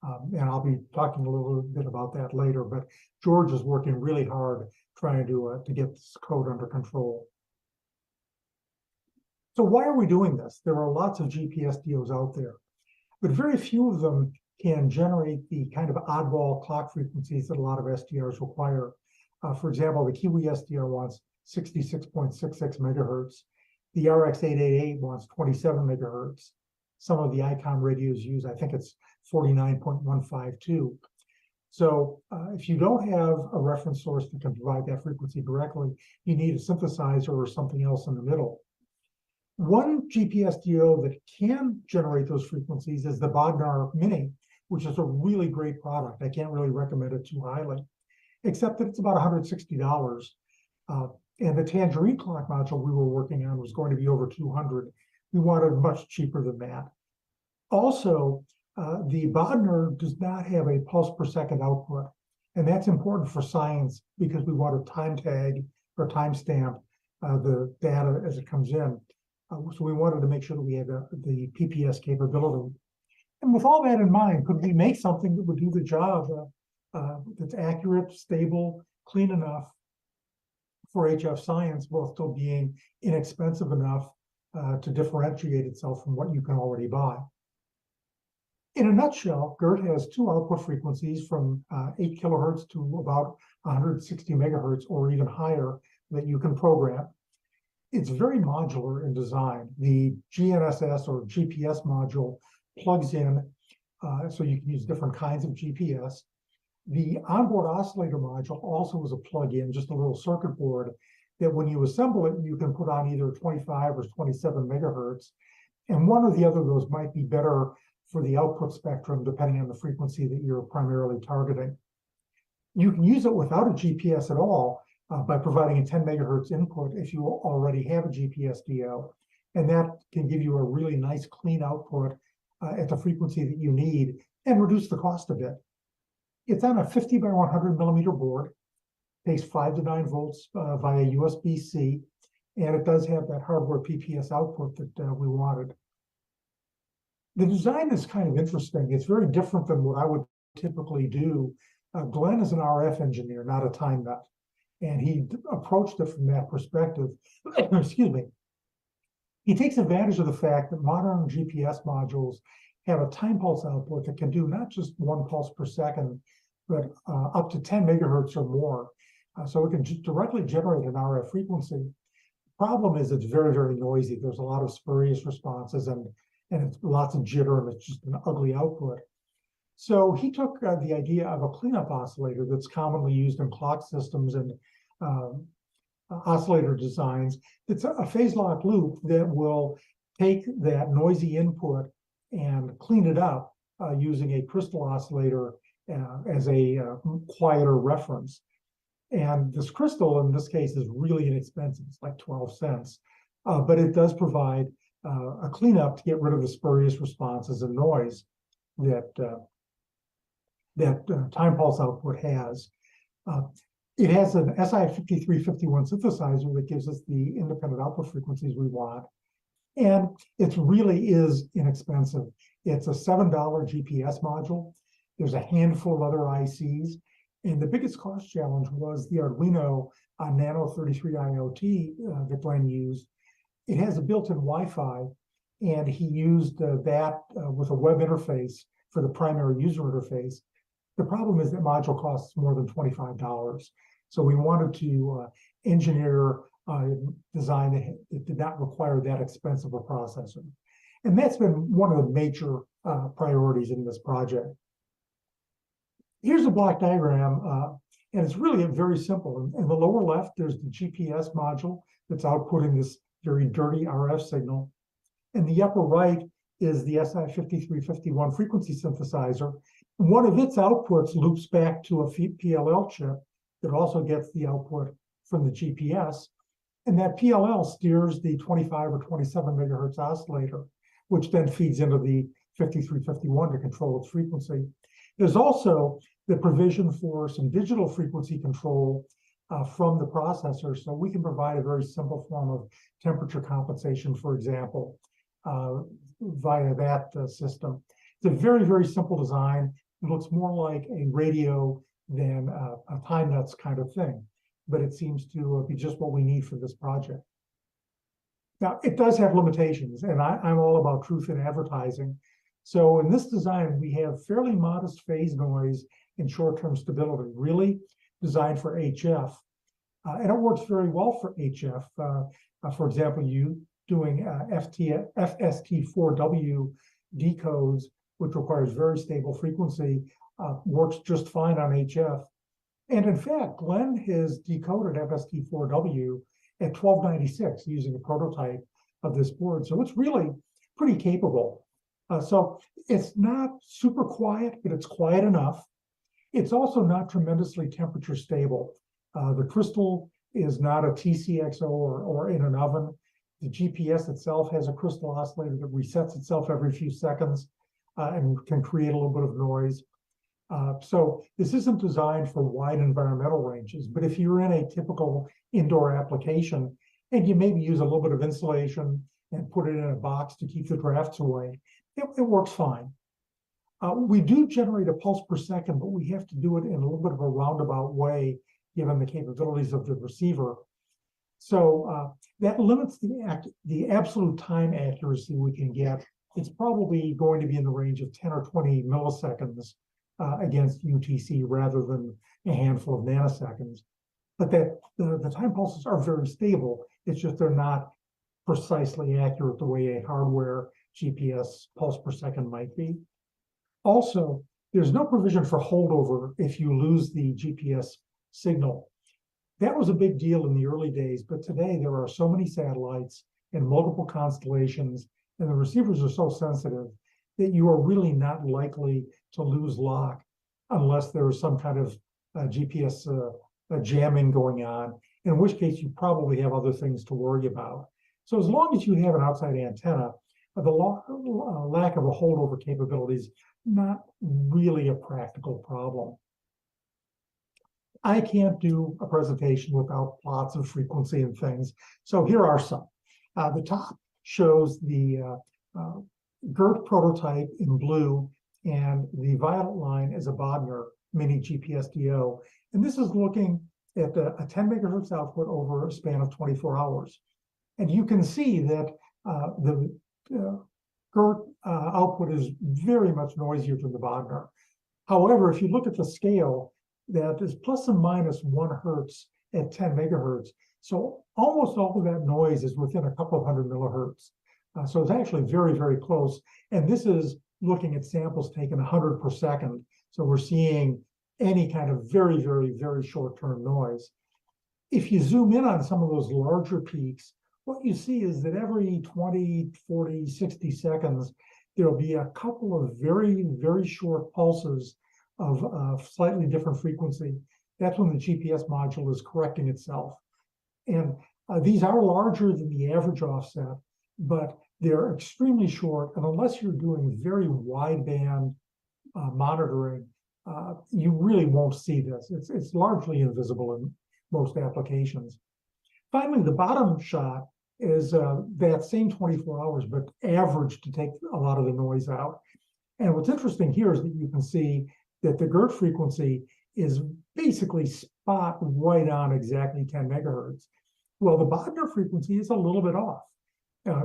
And I'll be talking a little bit about that later, but George is working really hard trying to get this code under control. So why are we doing this? There are lots of GPSDOs out there, but very few of them can generate the kind of oddball clock frequencies that a lot of SDRs require. For example, the Kiwi SDR wants 66.66 megahertz. The RX888 wants 27 megahertz. Some of the ICOM radios use, I think it's 49.152. So if you don't have a reference source that can provide that frequency directly, you need a synthesizer or something else in the middle. One GPSDO that can generate those frequencies is the Bodnar Mini, which is a really great product. I can't really recommend it too highly, except that it's about $160. And the Tangerine clock module we were working on was going to be over $200. We wanted much cheaper than that. Also, the Bodnar does not have a pulse per second output, and that's important for science because we want to time tag or timestamp the data as it comes in. So we wanted to make sure that we had the PPS capability. And with all that in mind, could we make something that would do the job that's accurate, stable, clean enough for HF science, while still being inexpensive enough to differentiate itself from what you can already buy. In a nutshell, GERT has two output frequencies from 8 kilohertz to about 160 megahertz or even higher that you can program. It's very modular in design. The GNSS or GPS module plugs in, so you can use different kinds of GPS. The onboard oscillator module also is a plug-in, just a little circuit board that when you assemble it, you can put on either 25 or 27 megahertz. And one or the other of those might be better for the output spectrum, depending on the frequency that you're primarily targeting. You can use it without a GPS at all by providing a 10 megahertz input if you already have a GPS DO. And that can give you a really nice clean output at the frequency that you need and reduce the cost a bit. It's on a 50 by 100 millimeter board, takes 5 to 9 volts via USB-C, and it does have that hardware PPS output that we wanted. The design is kind of interesting. It's very different than what I would typically do. Glenn is an RF engineer, not a time nut, and he approached it from that perspective. Excuse me. He takes advantage of the fact that modern GPS modules have a time pulse output that can do not just 1 pulse per second, but up to 10 megahertz or more. So it can directly generate an RF frequency. Problem is it's very, very noisy. There's a lot of spurious responses and it's lots of jitter, and it's just an ugly output. So he took the idea of a cleanup oscillator that's commonly used in clock systems and oscillator designs. It's a phase lock loop that will take that noisy input and clean it up using a crystal oscillator as a quieter reference. And this crystal, in this case, is really inexpensive. It's like 12 cents, but it does provide a cleanup to get rid of the spurious responses and noise that time pulse output has. It has an SI5351 synthesizer that gives us the independent output frequencies we want. And it really is inexpensive. It's a $7 GPS module. There's a handful of other ICs. And the biggest cost challenge was the Arduino Nano 33 IoT that Glenn used. It has a built-in Wi-Fi, and he used that with a web interface for the primary user interface. The problem is that module costs more than $25. So we wanted to engineer a design that did not require that expensive a processor. And that's been one of the major priorities in this project. Here's a block diagram, and it's really very simple. In the lower left, there's the GPS module that's outputting this very dirty RF signal. In the upper right is the SI5351 frequency synthesizer. One of its outputs loops back to a PLL chip that also gets the output from the GPS. And that PLL steers the 25 or 27 megahertz oscillator, which then feeds into the 5351 to control its frequency. There's also the provision for some digital frequency control from the processor, so we can provide a very simple form of temperature compensation, for example, via that system. It's a very, very simple design. It looks more like a radio than a time nuts kind of thing, but it seems to be just what we need for this project. Now, it does have limitations, and I'm all about truth in advertising. So in this design, we have fairly modest phase noise and short-term stability, really designed for HF. And it works very well for HF. For example, you doing FST4W decodes, which requires very stable frequency, works just fine on HF. And in fact, Glenn has decoded FST4W at 1296 using a prototype of this board. So it's really pretty capable. So it's not super quiet, but it's quiet enough. It's also not tremendously temperature stable. The crystal is not a TCXO or in an oven. The GPS itself has a crystal oscillator that resets itself every few seconds and can create a little bit of noise. So this isn't designed for wide environmental ranges, but if you're in a typical indoor application and you maybe use a little bit of insulation and put it in a box to keep the drafts away, it works fine. We do generate a pulse per second, but we have to do it in a little bit of a roundabout way, given the capabilities of the receiver. So that limits the absolute time accuracy we can get. It's probably going to be in the range of 10 or 20 milliseconds against UTC rather than a handful of nanoseconds. But that the time pulses are very stable. It's just they're not precisely accurate the way a hardware GPS pulse per second might be. Also, there's no provision for holdover if you lose the GPS signal. That was a big deal in the early days, but today there are so many satellites and multiple constellations, and the receivers are so sensitive that you are really not likely to lose lock unless there is some kind of GPS jamming going on, in which case you probably have other things to worry about. So as long as you have an outside antenna, the lack of a holdover capabilities not really a practical problem. I can't do a presentation without plots of frequency and things. So here are some. The top shows the GERT prototype in blue, and the violet line is a Bodmer mini GPSDO. And this is looking at a 10 megahertz output over a span of 24 hours. And you can see that the GERT output is very much noisier than the Bodmer. However, if you look at the scale, that is plus and minus 1 hertz at 10 megahertz. So almost all of that noise is within a couple of hundred millihertz. So it's actually very, very close. And this is looking at samples taken 100 per second. So we're seeing any kind of very, very, very short-term noise. If you zoom in on some of those larger peaks, what you see is that every 20, 40, 60 seconds, there'll be a couple of very, very short pulses of slightly different frequency. That's when the GPS module is correcting itself. And these are larger than the average offset, but they're extremely short. And unless you're doing very wideband monitoring, you really won't see this. It's largely invisible in most applications. Finally, the bottom shot is that same 24 hours, but averaged to take a lot of the noise out. And what's interesting here is that you can see that the GERT frequency is basically spot right on exactly 10 megahertz. Well, the Bodmer frequency is a little bit off.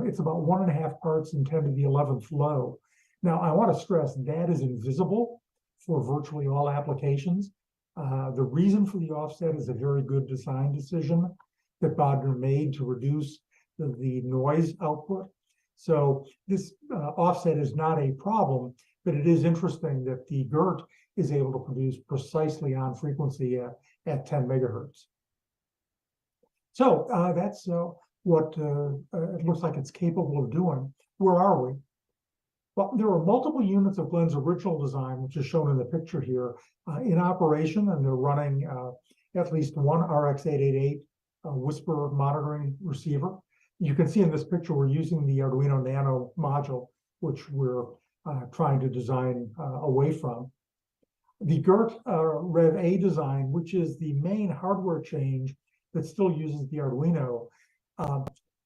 It's about 1.5 parts in 10 to the 11th low. Now, I want to stress that is invisible for virtually all applications. The reason for the offset is a very good design decision that Bodmer made to reduce the noise output. So this offset is not a problem, but it is interesting that the GERT is able to produce precisely on frequency at 10 megahertz. So that's what it looks like it's capable of doing. Where are we? Well, there are multiple units of Glen's original design, which is shown in the picture here, in operation, and they're running at least one RX-888 whisper monitoring receiver. You can see in this picture, we're using the Arduino Nano module, which we're trying to design away from. The GERT Rev A design, which is the main hardware change that still uses the Arduino,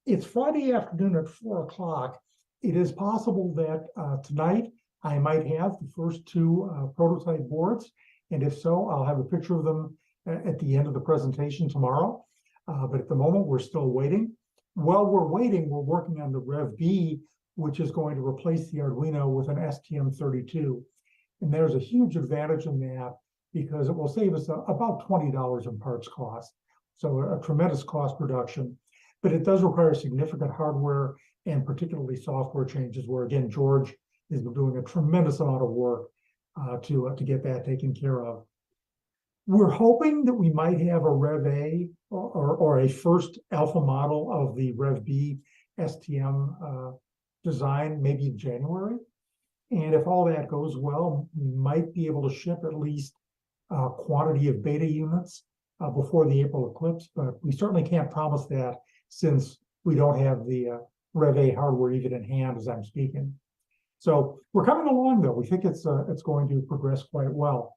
it's Friday afternoon at 4 o'clock. It is possible that tonight I might have the first 2 prototype boards, and if so, I'll have a picture of them at the end of the presentation tomorrow. But at the moment, we're still waiting. While we're waiting, we're working on the Rev B, which is going to replace the Arduino with an STM32. And there's a huge advantage in that because it will save us about $20 in parts cost. So a tremendous cost reduction, but it does require significant hardware and particularly software changes where, again, George has been doing a tremendous amount of work to get that taken care of. We're hoping that we might have a Rev A or a first alpha model of the Rev B STM design, maybe in January. And if all that goes well, we might be able to ship at least a quantity of beta units before the April eclipse, but we certainly can't promise that since we don't have the Rev A hardware even in hand as I'm speaking. So we're coming along though. We think it's going to progress quite well.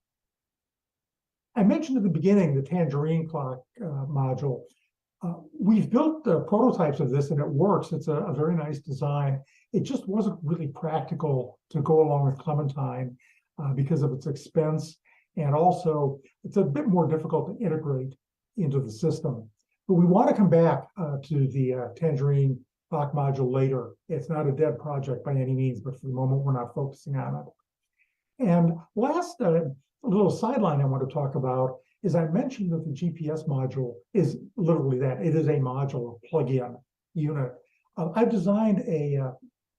I mentioned at the beginning the Tangerine clock module. We've built prototypes of this and it works. It's a very nice design. it just wasn't really practical to go along with Clementine because of its expense. And also, it's a bit more difficult to integrate into the system. But we want to come back to the Tangerine Bach module later. It's not a dead project by any means, but for the moment, we're not focusing on it. And last little sideline I want to talk about is I mentioned that the GPS module is literally that. It is a module, a plug-in unit. I've designed a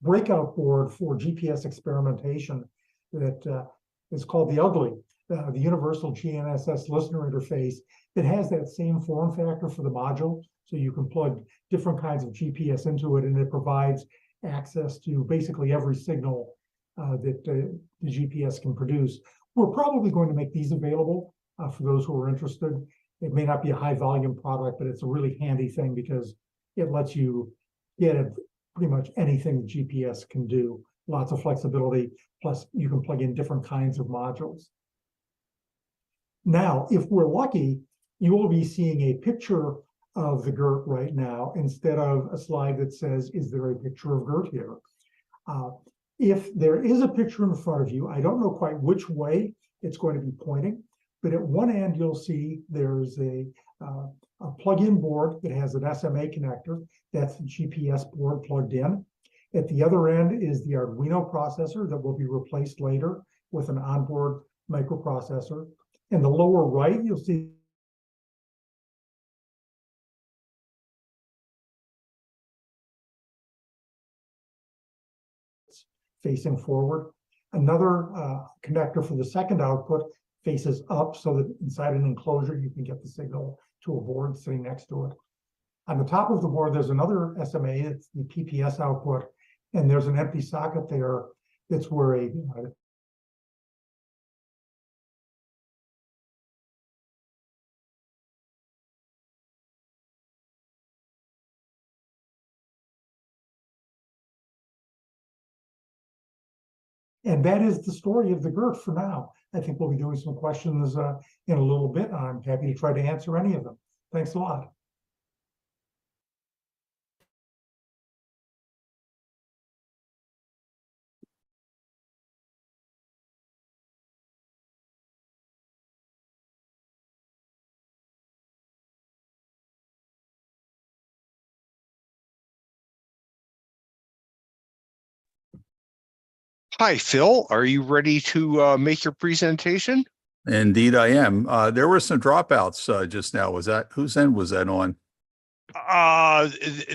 breakout board for GPS experimentation that is called the UGLY, the Universal GNSS Listener Interface. It has that same form factor for the module, so you can plug different kinds of GPS into it, and it provides access to basically every signal that the GPS can produce. We're probably going to make these available for those who are interested. It may not be a high volume product, but it's a really handy thing because it lets you get at pretty much anything the GPS can do. Lots of flexibility, plus you can plug in different kinds of modules. Now, if we're lucky, you will be seeing a picture of the GERT right now instead of a slide that says, is there a picture of GERT here? If there is a picture in front of you, I don't know quite which way it's going to be pointing, but at one end you'll see there's a plug-in board that has an SMA connector. That's the GPS board plugged in. At the other end is the Arduino processor that will be replaced later with an onboard microprocessor. In the lower right, you'll see facing forward. Another connector for the second output faces up so that inside an enclosure you can get the signal to a board sitting next to it. On the top of the board, there's another SMA, it's the PPS output, and there's an empty socket there that's where a and that is the story of the GERT for now. I think we'll be doing some questions in a little bit. I'm happy to try to answer any of them. Thanks a lot. Hi, Phil. Are you ready to make your presentation? Indeed, I am. There were some dropouts just now. Was that whose end was that on?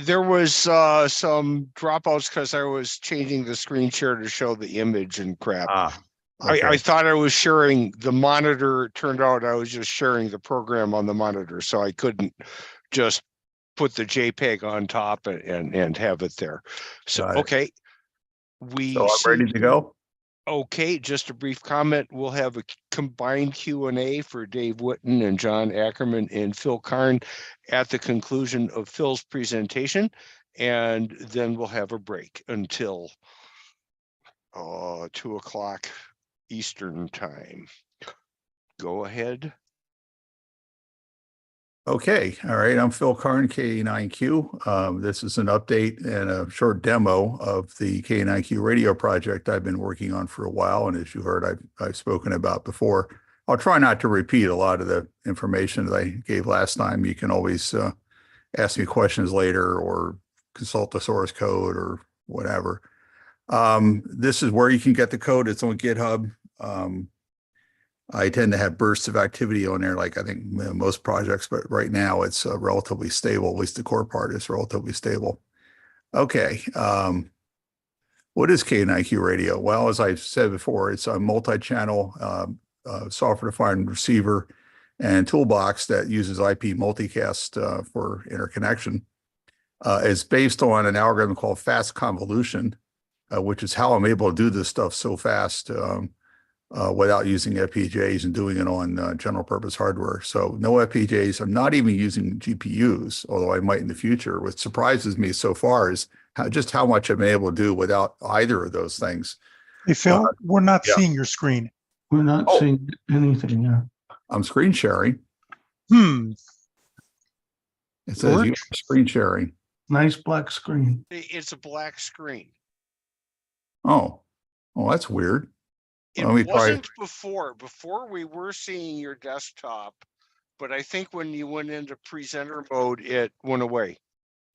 There was some dropouts because I was changing the screen share to show the image and crap. Okay. I thought I was sharing the monitor. It turned out I was just sharing the program on the monitor, so I couldn't just put the JPEG on top and have it there. So, Got it. okay. So I'm ready to go. Okay, just a brief comment. We'll have a combined Q&A for Dave Witten and John Ackerman and Phil Karn at the conclusion of Phil's presentation, and then we'll have a break until 2 o'clock Eastern time. Go ahead. Okay. All right. I'm Phil Karn, K9Q. This is an update and a short demo of the K9Q radio project I've been working on for a while. And as you heard, I've spoken about before. I'll try not to repeat a lot of the information that I gave last time. You can always ask me questions later or consult the source code or whatever. This is where you can get the code. It's on GitHub. I tend to have bursts of activity on there, like I think most projects, but right now it's relatively stable. At least the core part is relatively stable. Okay. What is K9Q radio? Well, as I said before, it's a multi-channel software-defined receiver and toolbox that uses IP multicast for interconnection. It's based on an algorithm called fast convolution, which is how I'm able to do this stuff so fast without using FPGAs and doing it on general purpose hardware. So no FPGAs. I'm not even using GPUs, although I might in the future. What surprises me so far is just how much I'm able to do without either of those things. Hey, Phil, we're not yeah. seeing your screen. We're not seeing anything. Yeah. I'm screen sharing. Hmm. It says you George? are screen sharing. Nice black screen. It's a black screen. Oh, that's weird. It Let me try. wasn't before. Before we were seeing your desktop, but I think when you went into presenter mode, it went away.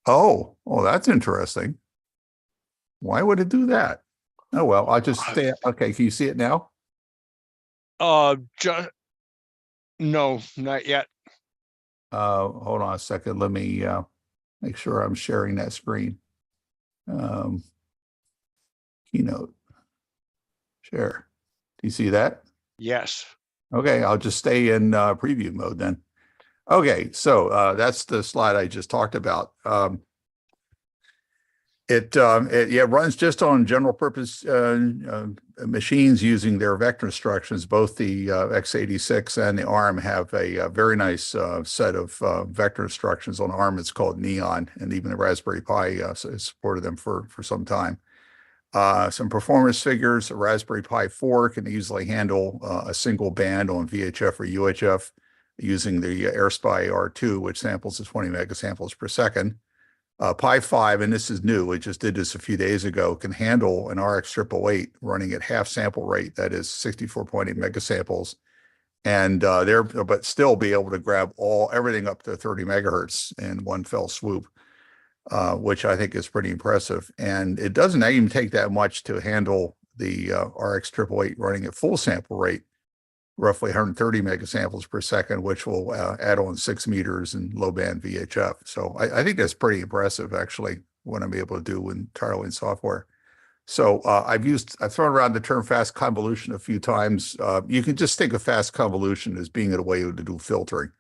Oh, that's interesting. Why would it do that? Oh, well, I'll just stay. Okay, can you see it now? Just no, not yet. Hold on a second. Let me make sure I'm sharing that screen. Keynote. Share. Do you see that? Yes. Okay, I'll just stay in preview mode then. Okay, so that's the slide I just talked about. It runs just on general purpose machines using their vector instructions. Both the x86 and the ARM have a very nice set of vector instructions. On ARM, it's called Neon, and even the Raspberry Pi supported them for some time. Some performance figures. A Raspberry Pi 4 can easily handle a single band on VHF or UHF using the AirSpy R2, which samples at 20 megasamples per second. Pi 5, and this is new, it just did this a few days ago, can handle an RX 888 running at half sample rate, that is 64.8 megasamples, and but still be able to grab everything up to 30 megahertz in one fell swoop, which I think is pretty impressive. And it doesn't even take that much to handle the RX 888 running at full sample rate, roughly 130 megasamples per second, which will add on 6 meters in low band VHF. So I think that's pretty impressive, actually, what I'm able to do entirely in software. So I've thrown around the term fast convolution a few times. You can just think of fast convolution as being a way to do filtering.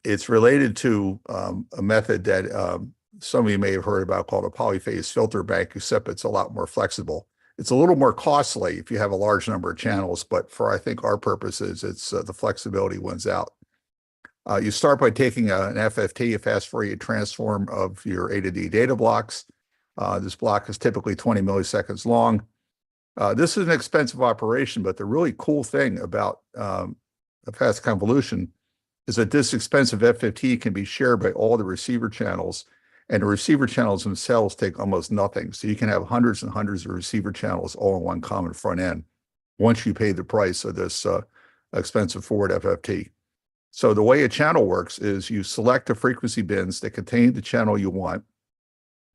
It's related to a method that some of you may have heard about called a polyphase filter bank, except it's a lot more flexible. It's a little more costly if you have a large number of channels, but for, I think, our purposes, it's the flexibility wins out. You start by taking an FFT, a fast Fourier transform of your A to D data blocks. This block is typically 20 milliseconds long. This is an expensive operation, but the really cool thing about a fast convolution is that this expensive FFT can be shared by all the receiver channels, and the receiver channels themselves take almost nothing. So you can have hundreds and hundreds of receiver channels all in one common front end once you pay the price of this expensive forward FFT. So the way a channel works is you select the frequency bins that contain the channel you want.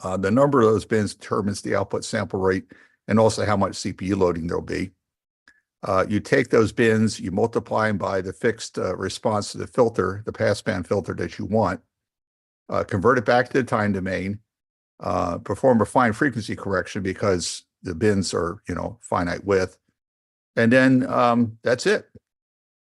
The number of those bins determines the output sample rate and also how much CPU loading there'll be. You take those bins, you multiply them by the fixed response to the filter, the passband filter that you want, convert it back to the time domain, perform a fine frequency correction because the bins are, finite width. And then that's it.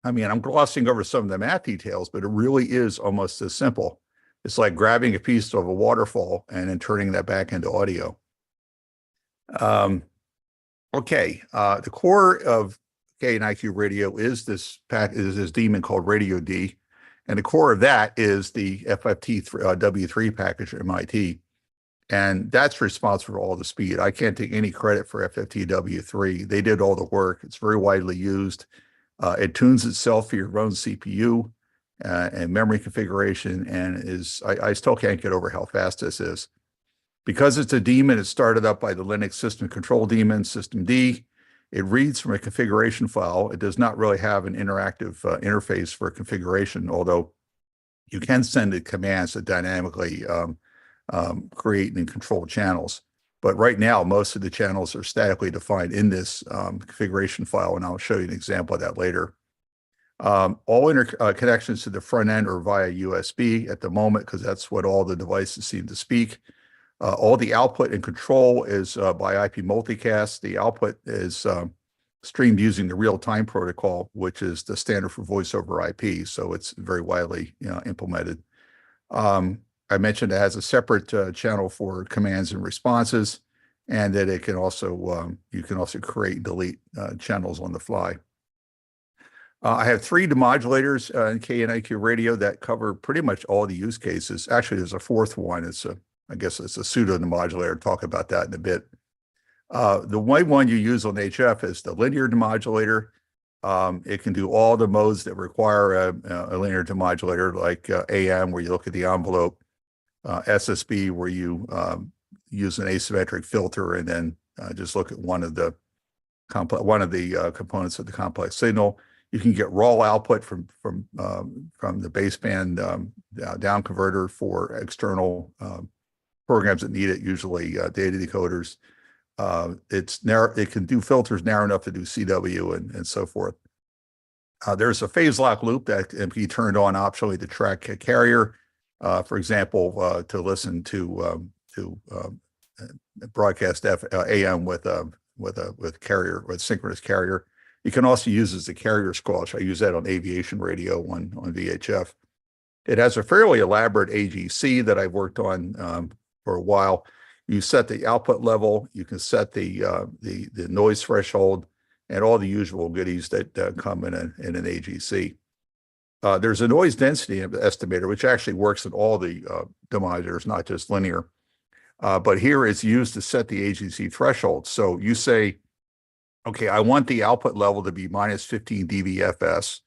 I mean, I'm glossing over some of the math details, but it really is almost as simple. It's like grabbing a piece of a waterfall and then turning that back into audio. Okay, the core of K&IQ radio is this daemon called Radio D, and the core of that is the FFT W3 package at MIT, and that's responsible for all the speed. I can't take any credit for FFT W3. They did all the work. It's very widely used. It tunes itself for your own CPU and memory configuration, and I still can't get over how fast this is. Because it's a daemon, it's started up by the Linux system control daemon, systemd. It reads from a configuration file. It does not really have an interactive interface for configuration, although you can send it commands to dynamically create and control channels. But right now, most of the channels are statically defined in this configuration file, and I'll show you an example of that later. All connections to the front end are via USB at the moment, because that's what all the devices seem to speak. All the output and control is by IP multicast. The output is streamed using the real-time protocol, which is the standard for voice over IP. So it's very widely implemented. I mentioned it has a separate channel for commands and responses, and that it can also you can also create and delete channels on the fly. I have 3 demodulators in K&IQ radio that cover pretty much all the use cases. Actually, there's a 4th one. I guess it's a pseudo demodulator. Talk about that in a bit. The one you use on HF is the linear demodulator. It can do all the modes that require a linear demodulator, like AM, where you look at the envelope, SSB, where you use an asymmetric filter and then just look at one of the components of the complex signal. You can get raw output from the baseband down converter for external programs that need it, usually data decoders. It's narrow. It can do filters narrow enough to do CW and so forth. There's a phase lock loop that can be turned on optionally to track a carrier, for example, to listen to broadcast AM with carrier, with synchronous carrier. You can also use as the carrier squelch. I use that on aviation radio on VHF. It has a fairly elaborate AGC that I've worked on for a while. You set the output level, you can set the noise threshold, and all the usual goodies that come in an AGC. There's a noise density estimator, which actually works in all the demodulators, not just linear. But here it's used to set the AGC threshold. So you say, okay, I want the output level to be minus 15 dBFS,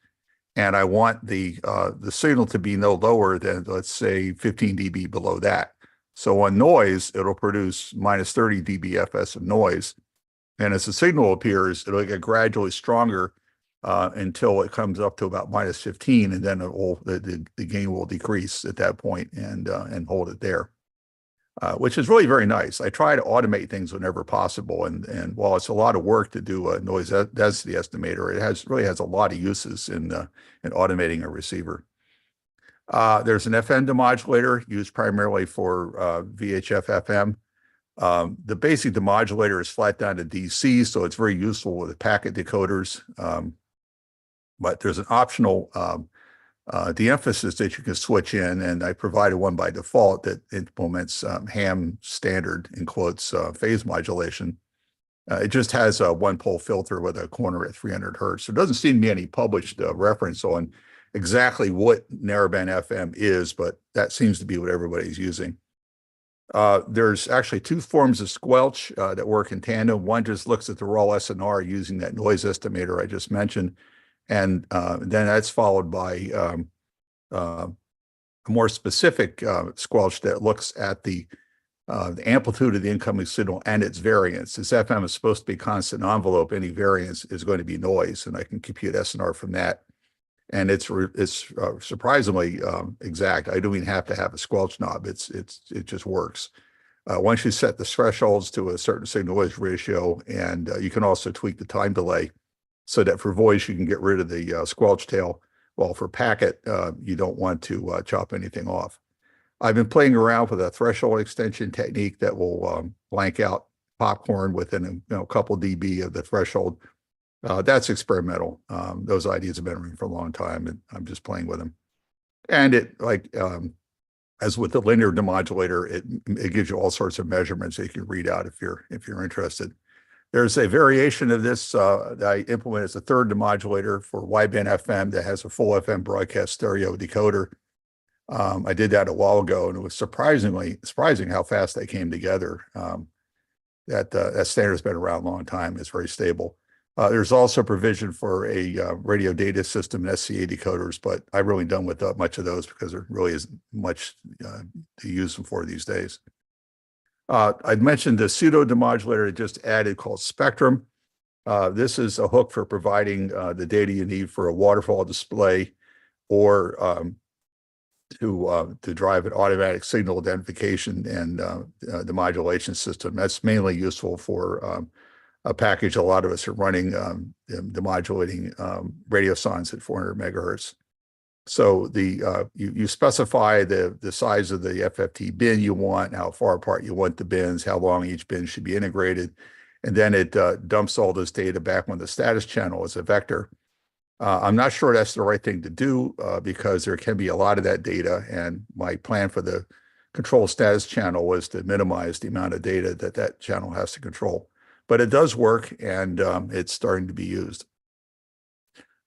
and I want the signal to be no lower than, let's say, 15 dB below that. So on noise, it'll produce minus 30 dBFS of noise. And as the signal appears, it'll get gradually stronger until it comes up to about minus 15, and then the gain will decrease at that point and hold it there. Which is really very nice. I try to automate things whenever possible, and while it's a lot of work to do a noise density estimator, it really has a lot of uses in automating a receiver. There's an FM demodulator used primarily for VHF FM. The basic demodulator is flat down to DC, so it's very useful with packet decoders. But there's an optional de-emphasis that you can switch in, and I provided one by default that implements ham standard, in quotes, phase modulation. It just has a one-pole filter with a corner at 300 hertz. There doesn't seem to be any published reference on exactly what narrowband FM is, but that seems to be what everybody's using. There's actually two forms of squelch that work in tandem. One just looks at the raw SNR using that noise estimator I just mentioned. And then that's followed by a more specific squelch that looks at the amplitude of the incoming signal and its variance. Since FM is supposed to be constant envelope, any variance is going to be noise, and I can compute SNR from that. And it's surprisingly exact. I don't even have to have a squelch knob. It just works. Once you set the thresholds to a certain signal-noise ratio, and you can also tweak the time delay, so that for voice, you can get rid of the squelch tail, while for packet, you don't want to chop anything off. I've been playing around with a threshold extension technique that will blank out popcorn within a couple dB of the threshold. That's experimental. Those ideas have been around for a long time, and I'm just playing with them. And it, like, as with the linear demodulator, it gives you all sorts of measurements that you can read out if you're interested. There's a variation of this that I implement as a third demodulator for wideband FM that has a full FM broadcast stereo decoder. I did that a while ago, and it was surprising how fast they came together. That standard has been around a long time. It's very stable. There's also provision for a radio data system and SCA decoders, but I've really done with much of those because there really isn't much to use them for these days. I'd mentioned the pseudo demodulator I just added called Spectrum. This is a hook for providing the data you need for a waterfall display, or to drive an automatic signal identification and the modulation system. That's mainly useful for a package a lot of us are running, demodulating radio signs at 400 megahertz. So you specify the size of the FFT bin you want, how far apart you want the bins, how long each bin should be integrated, and then it dumps all this data back on the status channel as a vector. I'm not sure that's the right thing to do because there can be a lot of that data, and my plan for the control status channel was to minimize the amount of data that channel has to control. But it does work, and it's starting to be used.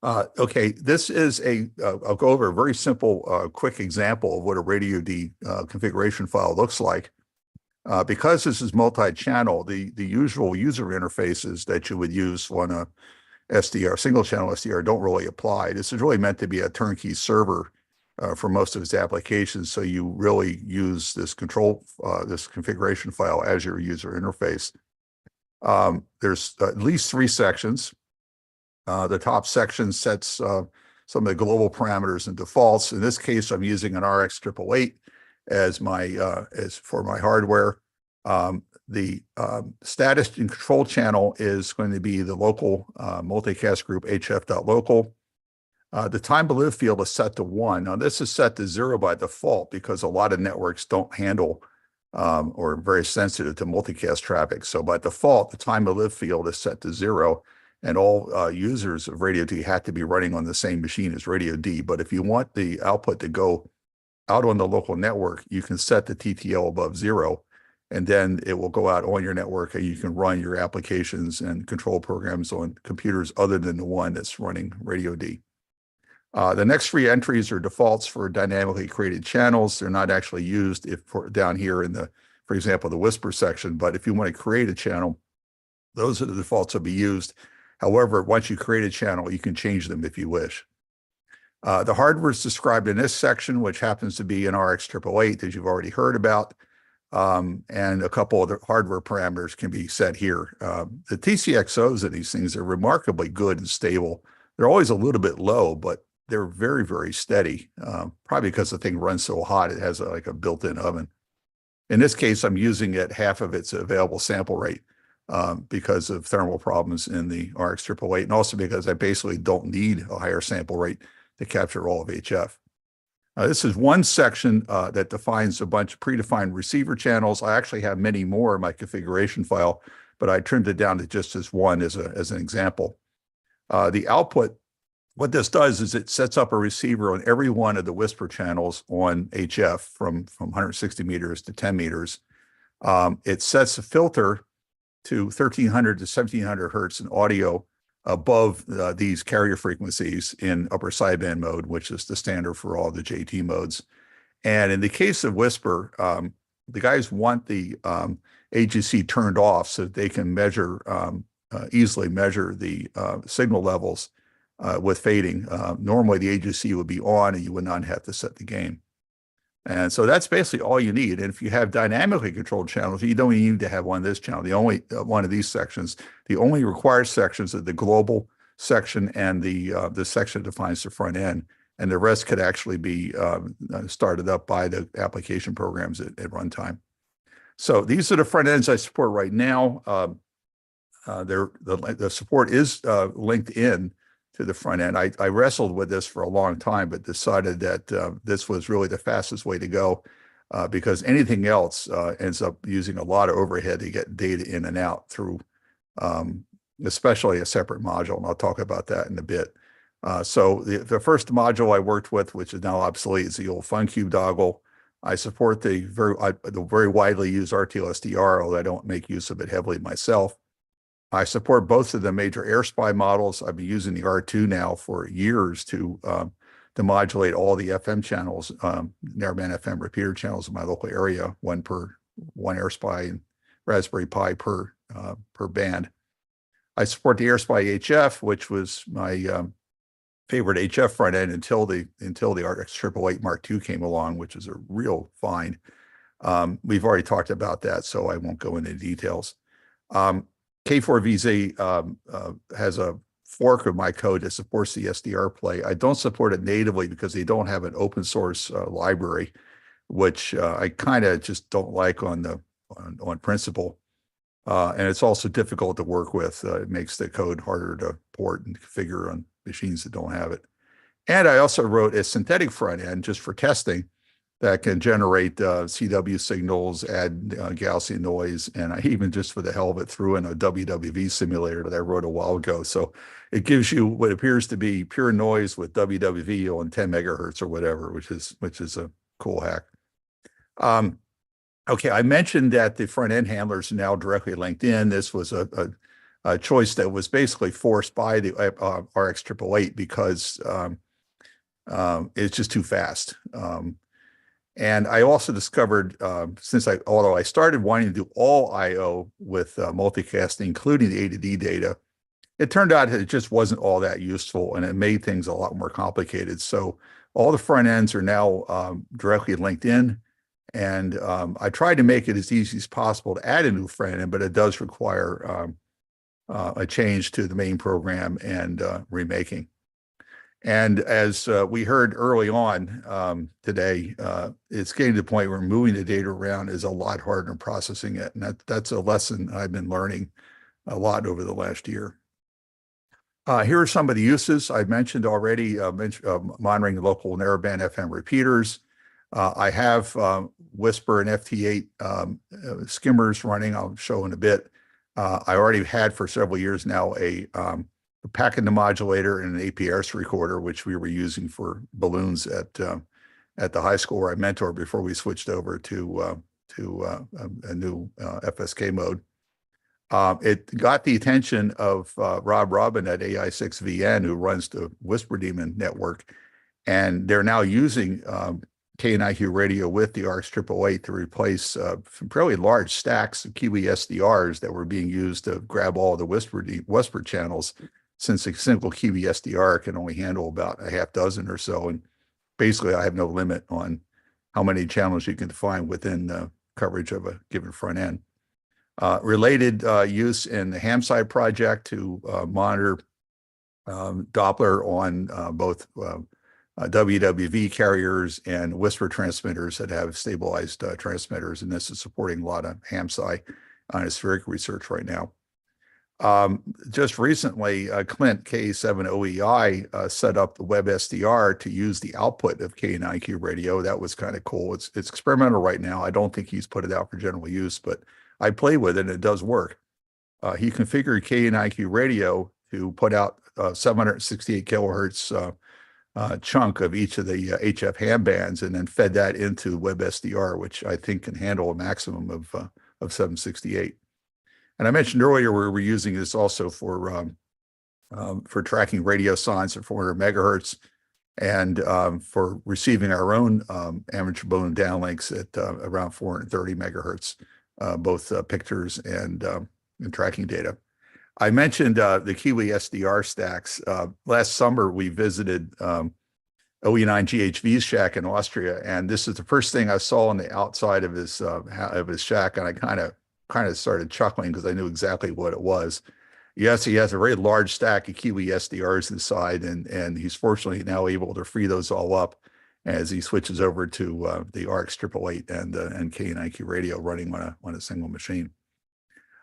Okay, this is I'll go over a very simple, quick example of what a radio D configuration file looks like. Because this is multi-channel, the usual user interfaces that you would use on a SDR, single channel SDR, don't really apply. This is really meant to be a turnkey server for most of its applications. So you really use this this configuration file as your user interface. There's at least 3 sections. The top section sets some of the global parameters and defaults. In this case, I'm using an RX 888 as for my hardware. The status and control channel is going to be the local multicast group hf.local. The time to live field is set to 1. Now, this is set to 0 by default because a lot of networks don't handle or are very sensitive to multicast traffic. So by default, the time to live field is set to 0, and all users of Radio D have to be running on the same machine as Radio D. But if you want the output to go out on the local network, you can set the TTL above 0, and then it will go out on your network, and you can run your applications and control programs on computers other than the one that's running Radio D. The next 3 entries are defaults for dynamically created channels. They're not actually used down here in the, for example, the Whisper section. But if you want to create a channel, those are the defaults that will be used. However, once you create a channel, you can change them if you wish. The hardware is described in this section, which happens to be an RX 888 that you've already heard about. And a couple of the hardware parameters can be set here. The TCXOs of these things are remarkably good and stable. They're always a little bit low, but they're very, very steady, probably because the thing runs so hot, it has like a built-in oven. In this case, I'm using it half of its available sample rate because of thermal problems in the RX 888, and also because I basically don't need a higher sample rate to capture all of HF. This is one section that defines a bunch of predefined receiver channels. I actually have many more in my configuration file, but I trimmed it down to just as one as an example. The output, what this does is it sets up a receiver on every one of the Whisper channels on HF from 160 meters to 10 meters. It sets a filter to 1300 to 1700 hertz in audio above these carrier frequencies in upper sideband mode, which is the standard for all the JT modes. And in the case of Whisper, the guys want the AGC turned off so that they can easily measure the signal levels with fading. Normally the AGC would be on and you would not have to set the gain. And so that's basically all you need. And if you have dynamically controlled channels, you don't need to have one of this channel. The only one of these sections, the only required sections are the global section and the section that defines the front end. And the rest could actually be started up by the application programs at runtime. So these are the front ends I support right now. The support is linked in to the front end. I wrestled with this for a long time, but decided that this was really the fastest way to go because anything else ends up using a lot of overhead to get data in and out through especially a separate module. And I'll talk about that in a bit. So the first module I worked with, which is now obsolete, is the old FunCube dongle. I support the very widely used RTL-SDR, although I don't make use of it heavily myself. I support both of the major AirSpy models. I've been using the R2 now for years to modulate all the FM channels, narrowband FM repeater channels in my local area, one AirSpy and Raspberry Pi per band. I support the AirSpy HF, which was my favorite HF front end until the RX 888 Mark II came along, which is a real find. We've already talked about that, so I won't go into details. K4VZ has a fork of my code that supports the SDR play. I don't support it natively because they don't have an open source library, which I kind of just don't like on principle. And it's also difficult to work with. It makes the code harder to port and configure on machines that don't have it. And I also wrote a synthetic front end just for testing that can generate CW signals, add Gaussian noise, and I even just for the hell of it threw in a WWV simulator that I wrote a while ago. So it gives you what appears to be pure noise with WWV on 10 megahertz or whatever, which is a cool hack. Okay, I mentioned that the front end handlers are now directly linked in. This was a choice that was basically forced by the RX 888 because it's just too fast. And I also discovered, although I started wanting to do all I/O with multicasting, including the A to D data, it turned out it just wasn't all that useful, and it made things a lot more complicated. So all the front ends are now directly linked in, And I tried to make it as easy as possible to add a new front end, but it does require a change to the main program and remaking. And as we heard early on today, it's getting to the point where moving the data around is a lot harder than processing it. And that's a lesson I've been learning a lot over the last year. Here are some of the uses I mentioned already, monitoring the local narrowband FM repeaters. I have Whisper and FT8 skimmers running. I'll show in a bit. I already had for several years now a packet demodulator and an APRS recorder, which we were using for balloons at the high school where I mentored before we switched over to a new FSK mode. It got the attention of Rob Robin at AI6VN, who runs the Whisper Demon network, and they're now using KNIQ radio with the RX888 to replace some fairly large stacks of Kiwi SDRs that were being used to grab all the Whisper channels, since a single Kiwi SDR can only handle about a half dozen or so. And basically, I have no limit on how many channels you can define within the coverage of a given front end. Related use in the Hamside project to monitor Doppler on both WWV carriers and Whisper transmitters that have stabilized transmitters. And this is supporting a lot of HamSci ionospheric research right now. Just recently, Clint K7OEI set up the WebSDR to use the output of KNIQ radio. That was kind of cool. It's experimental right now. I don't think he's put it out for general use, but I play with it and it does work. He configured KNIQ radio to put out 768 kilohertz chunk of each of the HF ham bands, and then fed that into WebSDR, which I think can handle a maximum of 768. And I mentioned earlier we were using this also for tracking radio signs at 400 megahertz and for receiving our own amateur balloon downlinks at around 430 megahertz, both pictures and tracking data. I mentioned the Kiwi SDR stacks. Last summer, we visited OE9GHV's shack in Austria, and this is the first thing I saw on the outside of his shack, and I kind of started chuckling because I knew exactly what it was. Yes, he has a very large stack of Kiwi SDRs inside, and he's fortunately now able to free those all up as he switches over to the RX888 and KNIQ radio running on a single machine.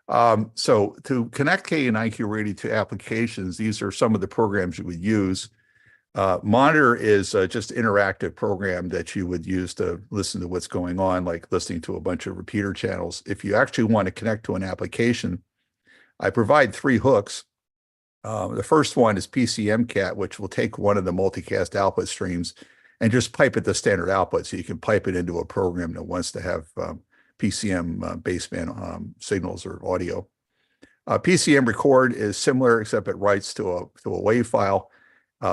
So to connect KNIQ radio to applications, these are some of the programs you would use. Monitor is just an interactive program that you would use to listen to what's going on, like listening to a bunch of repeater channels. If you actually want to connect to an application, I provide 3 hooks. The first one is PCMCAT, which will take one of the multicast output streams and just pipe it to standard output. So you can pipe it into a program that wants to have PCM baseband signals or audio. PCM record is similar, except it writes to a WAV file.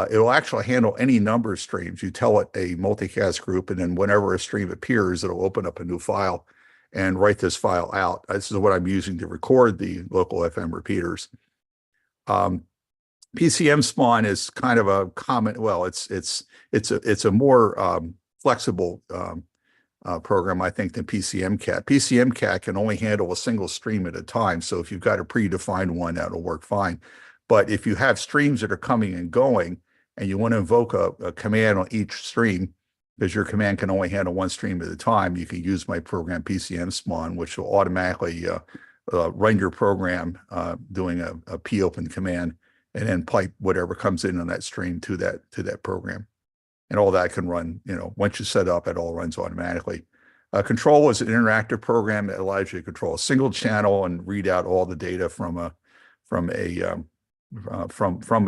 It'll actually handle any number of streams. You tell it a multicast group, and then whenever a stream appears, it'll open up a new file and write this file out. This is what I'm using to record the local FM repeaters. PCM spawn is kind of a common. Well, it's a more flexible program, I think, than PCMCAT. PCMCAT can only handle a single stream at a time. So if you've got a predefined one, that'll work fine. But if you have streams that are coming and going, and you want to invoke a command on each stream, because your command can only handle one stream at a time, you can use my program PCM spawn, which will automatically run your program doing a popen command, and then pipe whatever comes in on that stream to that program. And all that can run, once you set up, it all runs automatically. Control is an interactive program that allows you to control a single channel and read out all the data from a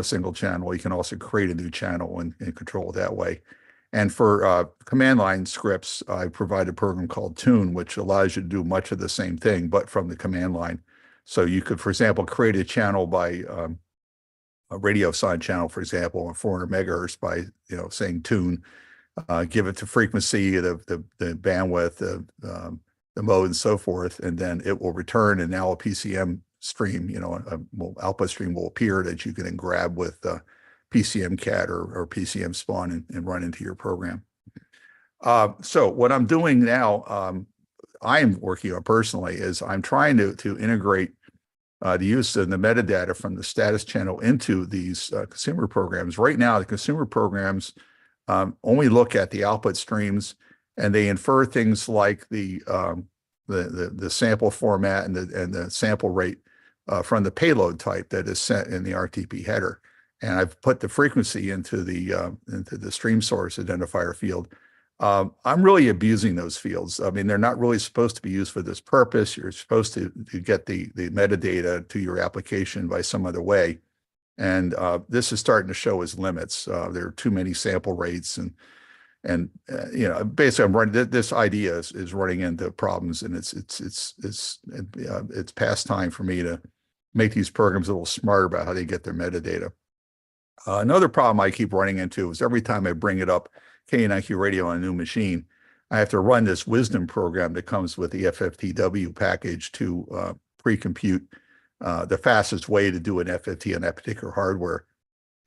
single channel. You can also create a new channel and control it that way. And for command line scripts, I provide a program called Tune, which allows you to do much of the same thing, but from the command line. So you could, for example, create a channel by a radio sign channel, for example, on 400 megahertz by saying Tune, give it the frequency, the bandwidth, the mode, and so forth, and then it will return. And now a PCM stream, output stream will appear that you can then grab with PCMCAT or PCM spawn and run into your program. So what I'm doing now, I am working on personally is I'm trying to integrate the use of the metadata from the status channel into these consumer programs. Right now, the consumer programs only look at the output streams, and they infer things like the sample format and the sample rate from the payload type that is sent in the RTP header. And I've put the frequency into the stream source identifier field. I'm really abusing those fields. I mean, they're not really supposed to be used for this purpose. You're supposed to get the metadata to your application by some other way. And this is starting to show its limits. There are too many sample rates, and you know, basically, I'm running this idea is running into problems, and it's past time for me to make these programs a little smarter about how they get their metadata. Another problem I keep running into is every time I bring it up, KNIQ radio on a new machine, I have to run this wisdom program that comes with the FFTW package to pre-compute the fastest way to do an FFT on that particular hardware.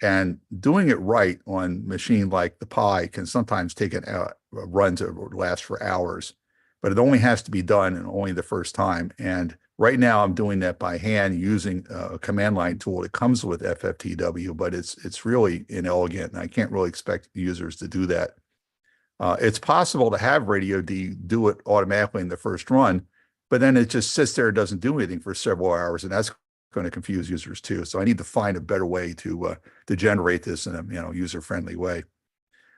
And doing it right on a machine like the Pi can sometimes take a run to last for hours, but it only has to be done and only the first time. And right now I'm doing that by hand using a command line tool that comes with FFTW, but it's really inelegant, and I can't really expect users to do that. It's possible to have Radio D do it automatically in the first run, but then it just sits there and doesn't do anything for several hours, and that's going to confuse users too. So I need to find a better way to generate this in a user-friendly way.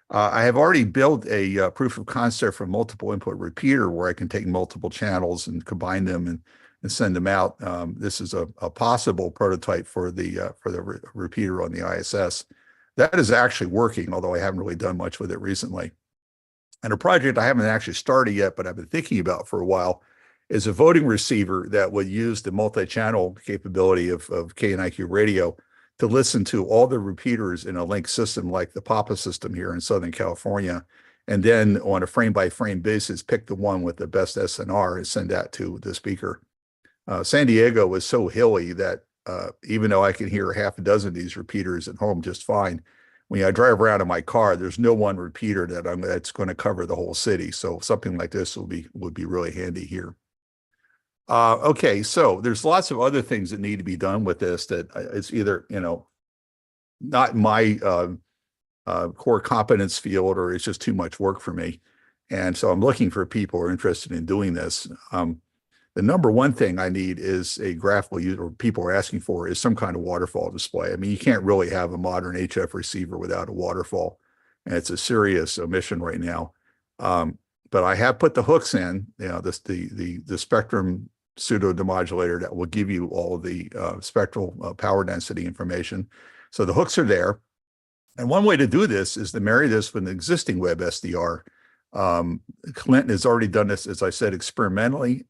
I have already built a proof of concept for multiple input repeater where I can take multiple channels and combine them and send them out. This is a possible prototype for the repeater on the ISS. That is actually working, although I haven't really done much with it recently. And a project I haven't actually started yet, but I've been thinking about for a while, is a voting receiver that would use the multi-channel capability of KNIQ radio to listen to all the repeaters in a link system like the PAPA system here in Southern California, and then on a frame-by-frame basis, pick the one with the best SNR and send that to the speaker. San Diego was so hilly that even though I can hear half a dozen of these repeaters at home just fine, when I drive around in my car, there's no one repeater that's going to cover the whole city. So something like this would be really handy here. Okay, so there's lots of other things that need to be done with this that it's either, not my core competence field, or it's just too much work for me. And so I'm looking for people who are interested in doing this. The number one thing I need is a graphical user, or people are asking for, is some kind of waterfall display. I mean, you can't really have a modern HF receiver without a waterfall, and it's a serious omission right now. But I have put the hooks in, the spectrum pseudo demodulator that will give you all of the spectral power density information. So the hooks are there. And one way to do this is to marry this with an existing web SDR. Clinton has already done this, as I said, experimentally,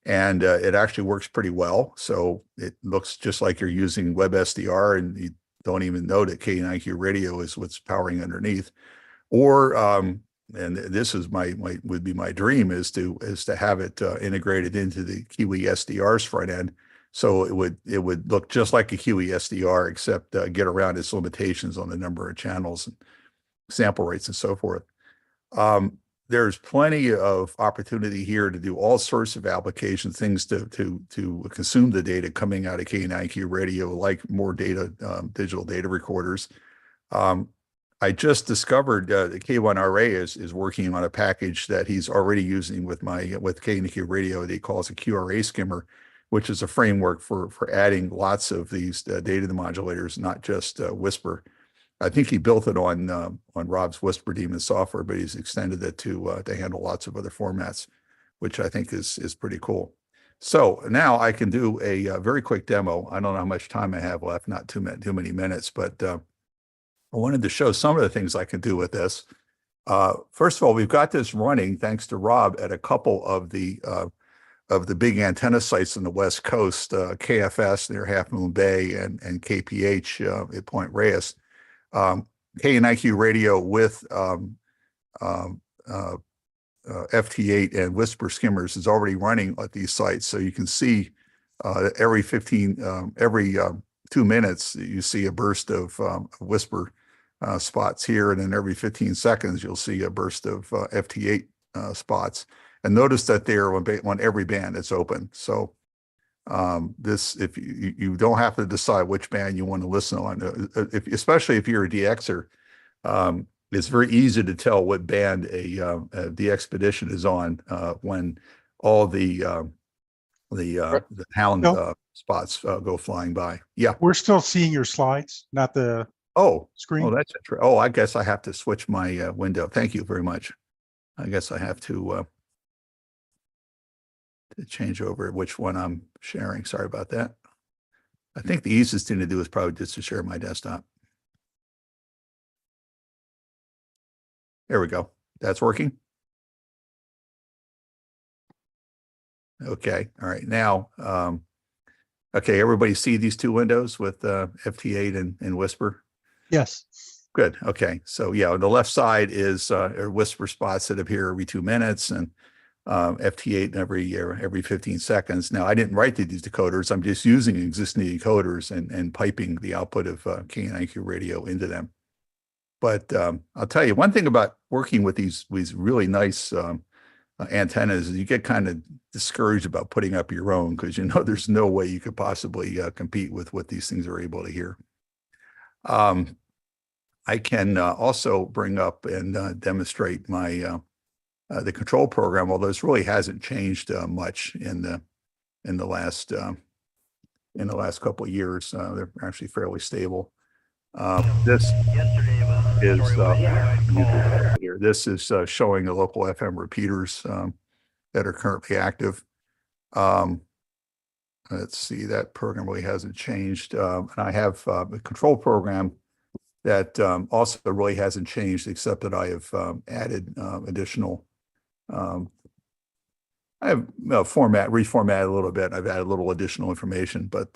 and it actually works pretty well. So it looks just like you're using web SDR, and you don't even know that KNIQ radio is what's powering underneath. Or and this is would be my dream, is to have it integrated into the Kiwi SDR's front end, so it would look just like a Kiwi SDR, except get around its limitations on the number of channels and sample rates and so forth. There's plenty of opportunity here to do all sorts of application things to consume the data coming out of KNIQ radio, like more data, digital data recorders. I just discovered the K1RA is working on a package that he's already using with KNIQ radio that he calls a QRA skimmer, which is a framework for adding lots of these data modulators, not just Whisper. I think he built it on Rob's Whisper Daemon software, but he's extended it to handle lots of other formats, which I think is pretty cool. So now I can do a very quick demo. I don't know how much time I have left, not too many minutes, but I wanted to show some of the things I can do with this. First of all, we've got this running, thanks to Rob, at a couple of the big antenna sites on the West Coast, KFS near Half Moon Bay and KPH at Point Reyes. KNIQ radio with FT8 and Whisper skimmers is already running at these sites. So you can see every 2 minutes, you see a burst of Whisper spots here, and then every 15 seconds you'll see a burst of FT8 spots. And notice that they're on every band that's open. So this, if you don't have to decide which band you want to listen on, especially if you're a DXer, it's very easy to tell what band the expedition is on when all the hound spots go flying by. Yeah. We're still seeing your slides, not the screen. Oh, that's interesting. Oh, I guess I have to switch my window. Thank you very much. I guess I have to change over which one I'm sharing. Sorry about that. I think the easiest thing to do is probably just to share my desktop. There we go. That's working. Okay. All right. Now, okay, everybody see these two windows with FT8 and Whisper? Yes. Good. Okay. So yeah, on the left side is Whisper spots that appear every 2 minutes, and FT8 every 15 seconds. Now, I didn't write these decoders. I'm just using existing decoders and piping the output of KNIQ radio into them. But I'll tell you one thing about working with these really nice antennas is you get kind of discouraged about putting up your own, because you know there's no way you could possibly compete with what these things are able to hear. I can also bring up and demonstrate my the control program, although this really hasn't changed much in the last couple of years. They're actually fairly stable. This is here. This is showing the local FM repeaters that are currently active. Let's see, that program really hasn't changed. And I have a control program that also really hasn't changed, except that I have added additional. I have reformatted a little bit. I've added a little additional information, but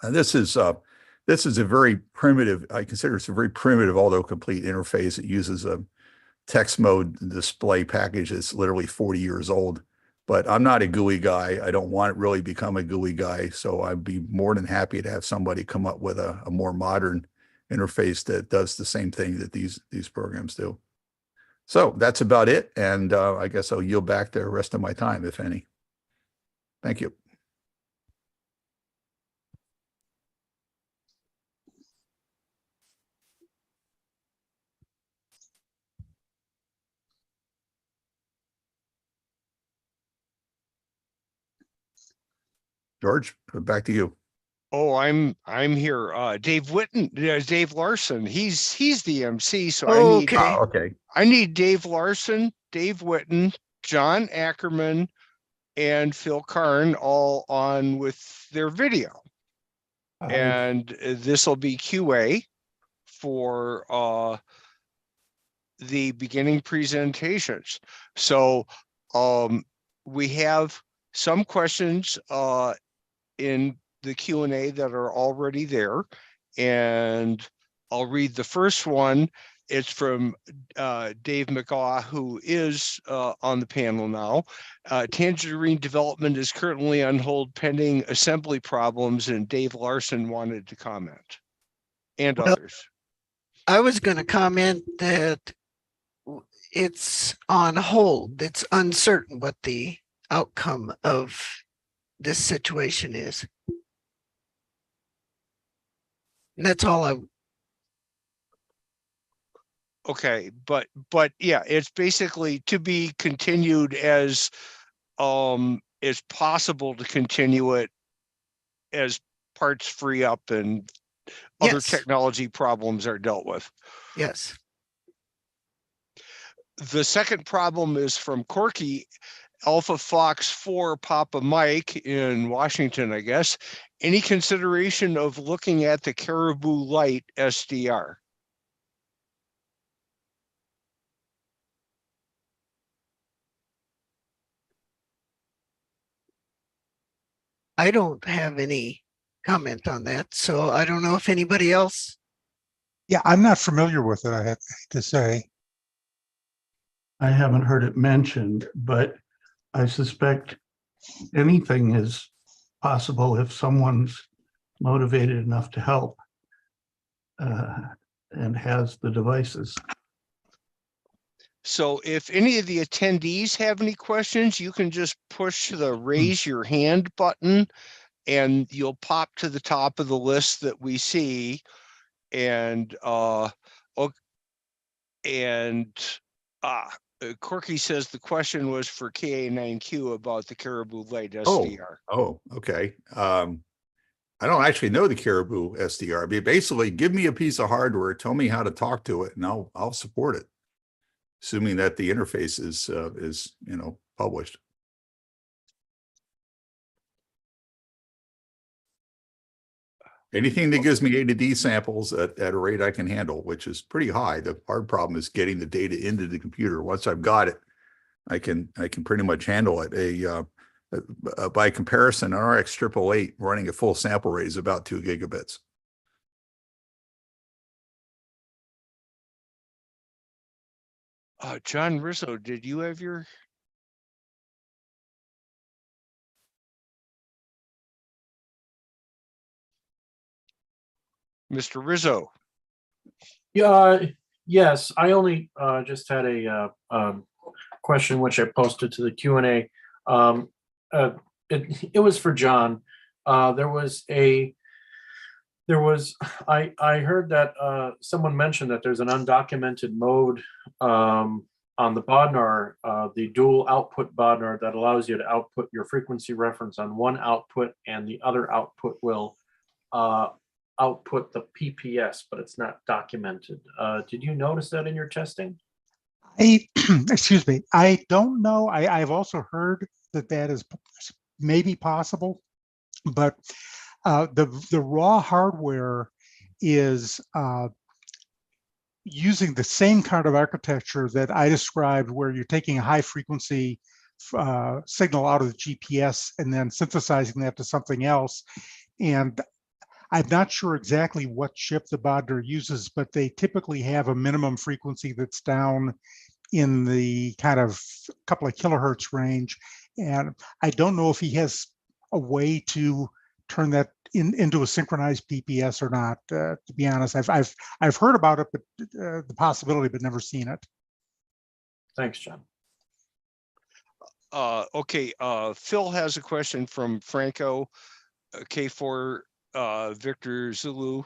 this is a very primitive. I consider it's a very primitive, although complete interface. It uses a text mode display package that's literally 40 years old. But I'm not a GUI guy. I don't want to really become a GUI guy. So I'd be more than happy to have somebody come up with a more modern interface that does the same thing that these programs do. So that's about it. And I guess I'll yield back the rest of my time, if any. Thank you. George, back to you. Oh, I'm here. Dave Witten, Dave Larson. He's the MC. So Okay. Okay. I need Dave Larson, Dave Witten, John Ackerman, and Phil Karn all on with their video. And this will be QA for the beginning presentations. So we have some questions in the Q&A that are already there, and I'll read the first one. It's from Dave McGaw, who is on the panel now. Tangerine development is currently on hold pending assembly problems, and Dave Larson wanted to comment, and others. I was going to comment that it's on hold. It's uncertain what the outcome of this situation is. And that's all I. Okay, but yeah, it's basically to be continued as possible to continue it as parts free up and other technology problems are dealt with. Yes. The second problem is from Corky, Alpha Fox 4 Papa Mike in Washington, I guess. Any consideration of looking at the Caribou Light SDR? I don't have any comment on that, so I don't know if anybody else. Yeah, I'm not familiar with it, I have to say. I haven't heard it mentioned, but I suspect anything is possible if someone's motivated enough to help. and has the devices. So if any of the attendees have any questions, you can just push the raise your hand button and you'll pop to the top of the list that we see. And Corky says the question was for KA9Q about the Caribou Light SDR. Oh, okay. I don't actually know the Caribou SDR. But basically, give me a piece of hardware, tell me how to talk to it, and I'll support it, assuming that the interface is published. Anything that gives me A to D samples at a rate I can handle, which is pretty high. The hard problem is getting the data into the computer. Once I've got it, I can pretty much handle it. By comparison, an RX 888 running a full sample rate is about 2 gigabits. John Rizzo, did you have your? Mr. Rizzo. Yeah, yes, I only just had a question which I posted to the Q&A. It was for John. I heard that someone mentioned that there's an undocumented mode on the Bodnar, the dual output Bodnar, that allows you to output your frequency reference on one output and the other output will output the PPS, but it's not documented. Did you notice that in your testing? Excuse me, I don't know. I've also heard that is maybe possible, but the raw hardware is using the same kind of architecture that I described, where you're taking a high frequency signal out of the GPS and then synthesizing that to something else. And I'm not sure exactly what chip the Bodnar uses, but they typically have a minimum frequency that's down in the kind of couple of kilohertz range. And I don't know if he has a way to turn that into a synchronized PPS or not. To be honest, I've heard about it, but the possibility, but never seen it. Thanks, John. Okay, Phil has a question from Franco, K4 Victor Zulu.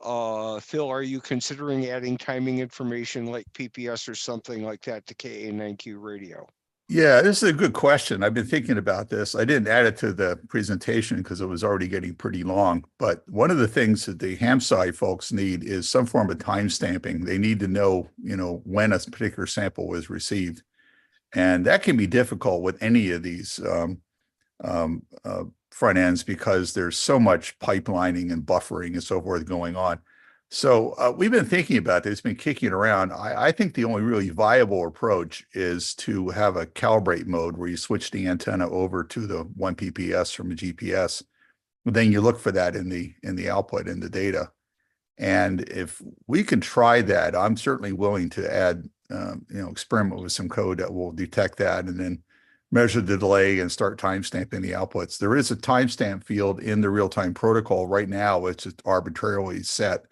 Phil, are you considering adding timing information like PPS or something like that to KA9Q radio? Yeah, this is a good question. I've been thinking about this. I didn't add it to the presentation because it was already getting pretty long. But one of the things that the ham side folks need is some form of time stamping. They need to know, when a particular sample was received. And that can be difficult with any of these front ends because there's so much pipelining and buffering and so forth going on. So we've been thinking about this, been kicking around. I think the only really viable approach is to have a calibrate mode where you switch the antenna over to the 1 PPS from a GPS. Then you look for that in the output in the data. And if we can try that, I'm certainly willing to add, experiment with some code that will detect that and then measure the delay and start timestamping the outputs. There is a timestamp field in the real-time protocol right now. It's just arbitrarily set.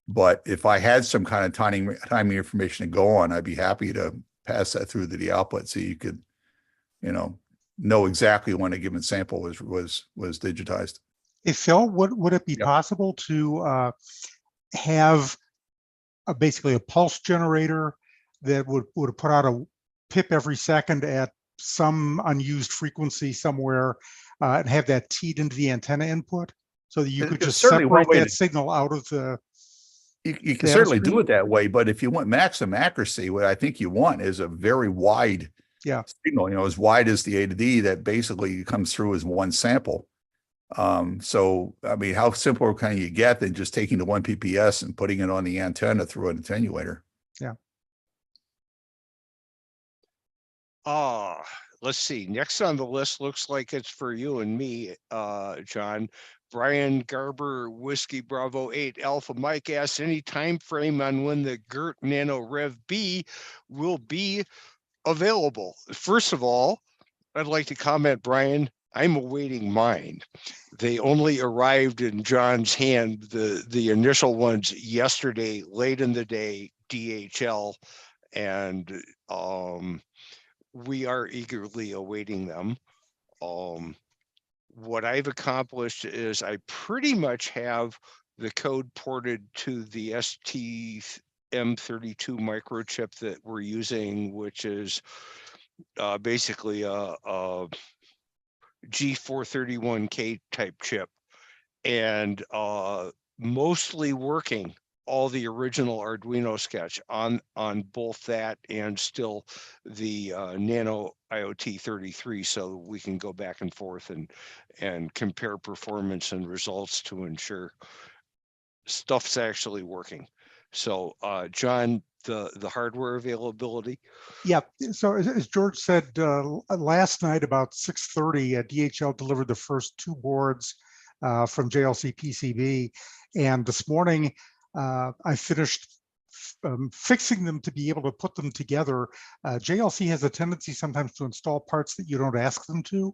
But if I had some kind of timing information to go on, I'd be happy to pass that through to the output so you could, know exactly when a given sample was digitized. Hey, Phil, would it be possible to have basically a pulse generator that would put out a pip every second at some unused frequency somewhere and have that teed into the antenna input so that you could just separate that signal out of the. You can certainly do it that way, but if you want maximum accuracy, what I think you want is a very wide signal, as wide as the A to D that basically comes through as one sample. So, I mean, how simple can you get than just taking the 1 PPS and putting it on the antenna through an attenuator? Yeah. Let's see. Next on the list looks like it's for you and me, John. Brian Garber, Whiskey Bravo 8 Alpha Mike asks any time frame on when the GERT Nano Rev B will be available. First of all, I'd like to comment, Brian, I'm awaiting mine. They only arrived in John's hand, the initial ones yesterday, late in the day, DHL, and we are eagerly awaiting them. What I've accomplished is I pretty much have the code ported to the STM32 microchip that we're using, which is basically a G431K type chip, and mostly working all the original Arduino sketch on both that and still the Nano IoT 33, so we can go back and forth and compare performance and results to ensure stuff's actually working. So John, the hardware availability. Yeah, so as George said, last night about 6:30, DHL delivered the first 2 boards from JLC PCB. And this morning, I finished fixing them to be able to put them together. JLC has a tendency sometimes to install parts that you don't ask them to.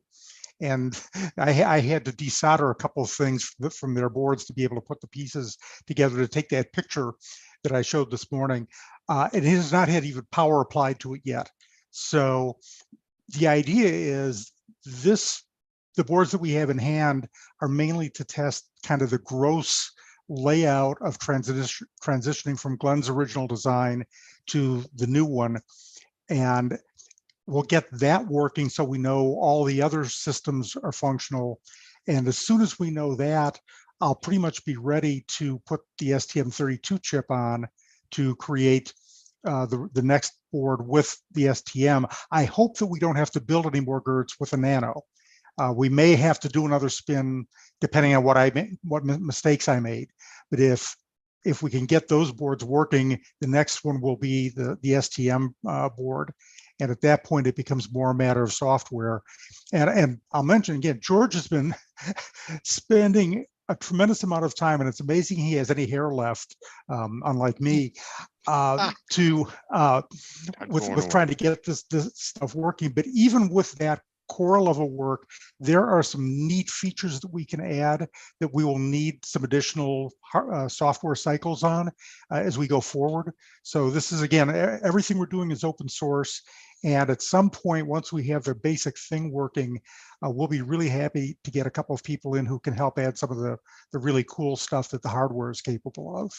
And I had to desolder a couple of things from their boards to be able to put the pieces together to take that picture that I showed this morning. It has not had even power applied to it yet. So the idea is the boards that we have in hand are mainly to test kind of the gross layout of transitioning from Glenn's original design to the new one. And we'll get that working so we know all the other systems are functional. And as soon as we know that, I'll pretty much be ready to put the STM32 chip on to create the next board with the STM. I hope that we don't have to build any more Gerts with a Nano. We may have to do another spin depending on what mistakes I made. But if we can get those boards working, the next one will be the STM board. And at that point, it becomes more a matter of software. And I'll mention again, George has been spending a tremendous amount of time, and it's amazing he has any hair left, unlike me, with trying to get this stuff working. But even with that core level work, there are some neat features that we can add that we will need some additional software cycles on as we go forward. So this is, again, everything we're doing is open source. And at some point, once we have the basic thing working, we'll be really happy to get a couple of people in who can help add some of the really cool stuff that the hardware is capable of.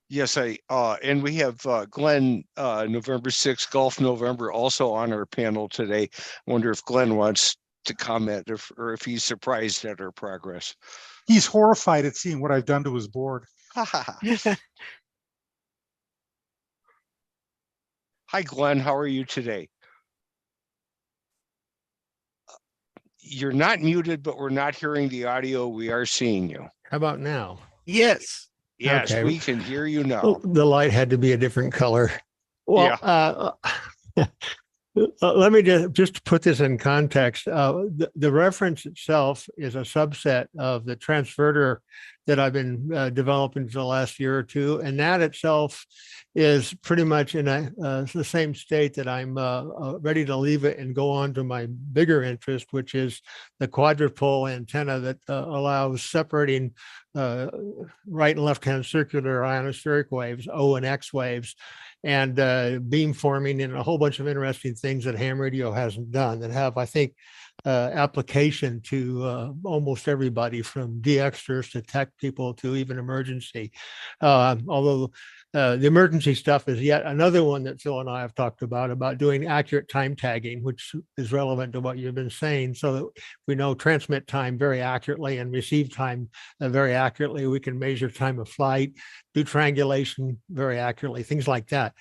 Yes, and we have Glenn, November 6th, Golf November, also on our panel today. I wonder if Glenn wants to comment or if he's surprised at our progress. He's horrified at seeing what I've done to his board. Hi, Glenn. How are you today? You're not muted, but we're not hearing the audio. We are seeing you. How about now? Yes. Yes, Okay. we can hear you now. Well, the light had to be a different color. Well, let me just put this in context. The reference itself is a subset of the transverter that I've been developing for the last year or two, and that itself is pretty much in the same state that I'm ready to leave it and go on to my bigger interest, which is the quadrupole antenna that allows separating right and left-hand circular ionospheric waves, O and X waves, and beam forming and a whole bunch of interesting things that ham radio hasn't done that have, I think, application to almost everybody, from DXers to tech people to even emergency. Although the emergency stuff is yet another one that Phil and I have talked about doing accurate time tagging, which is relevant to what you've been saying, so that we know transmit time very accurately and receive time very accurately. We can measure time of flight, do triangulation very accurately, things like that.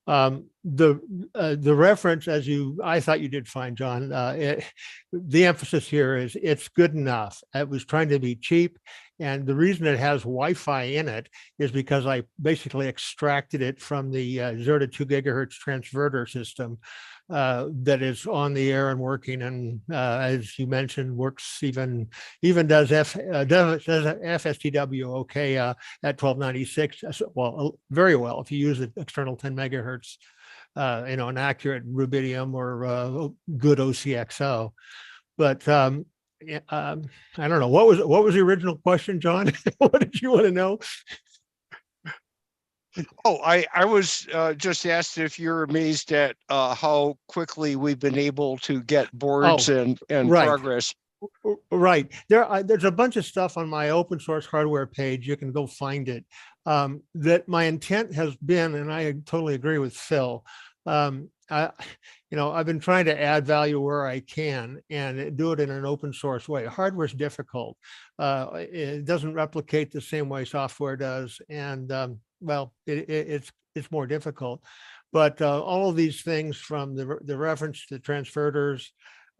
The reference, I thought you did fine, John. The emphasis here is it's good enough. It was trying to be cheap. And the reason it has Wi-Fi in it is because I basically extracted it from the 0 to 2 gigahertz transverter system that is on the air and working. And as you mentioned, works even does FSTW okay at 1296. Well, very well if you use an external 10 megahertz, an accurate rubidium or good OCXO. But yeah, I don't know. What was the original question, John? What did you want to know? Oh, I was just asked if you're amazed at how quickly we've been able to get boards and right. progress. Right. There's a bunch of stuff on my open source hardware page. You can go find it. That my intent has been, and I totally agree with Phil. I've been trying to add value where I can and do it in an open source way. Hardware is difficult. It doesn't replicate the same way software does, and it's more difficult. But all of these things, from the reference to transferters,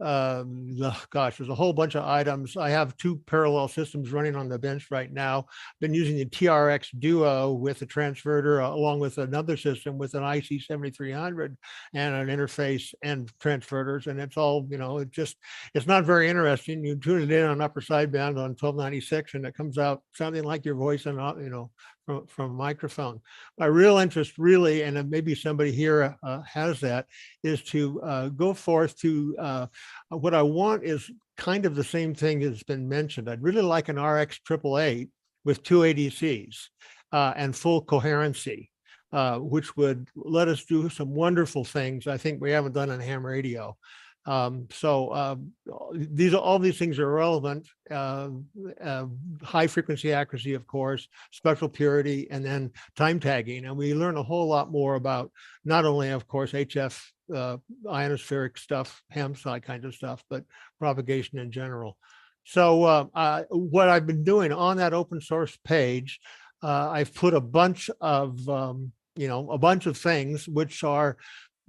there's a whole bunch of items. I have 2 parallel systems running on the bench right now. Been using the TRX Duo with a transverter along with another system with an IC 7300 and an interface and transverters, and it's all, it's not very interesting. You tune it in on upper sideband on 1296 and it comes out sounding like your voice and from a microphone. My real interest, really, and maybe somebody here has that, is to go forth to what I want is kind of the same thing that's been mentioned. I'd really like an RX 888 with 2 ADCs and full coherency, which would let us do some wonderful things I think we haven't done on ham radio. All these things are relevant. High frequency accuracy, of course, spectral purity, and then time tagging. And we learn a whole lot more about not only, of course, HF ionospheric stuff, ham side kind of stuff, but propagation in general. So what I've been doing on that open source page, I've put a bunch of things which are,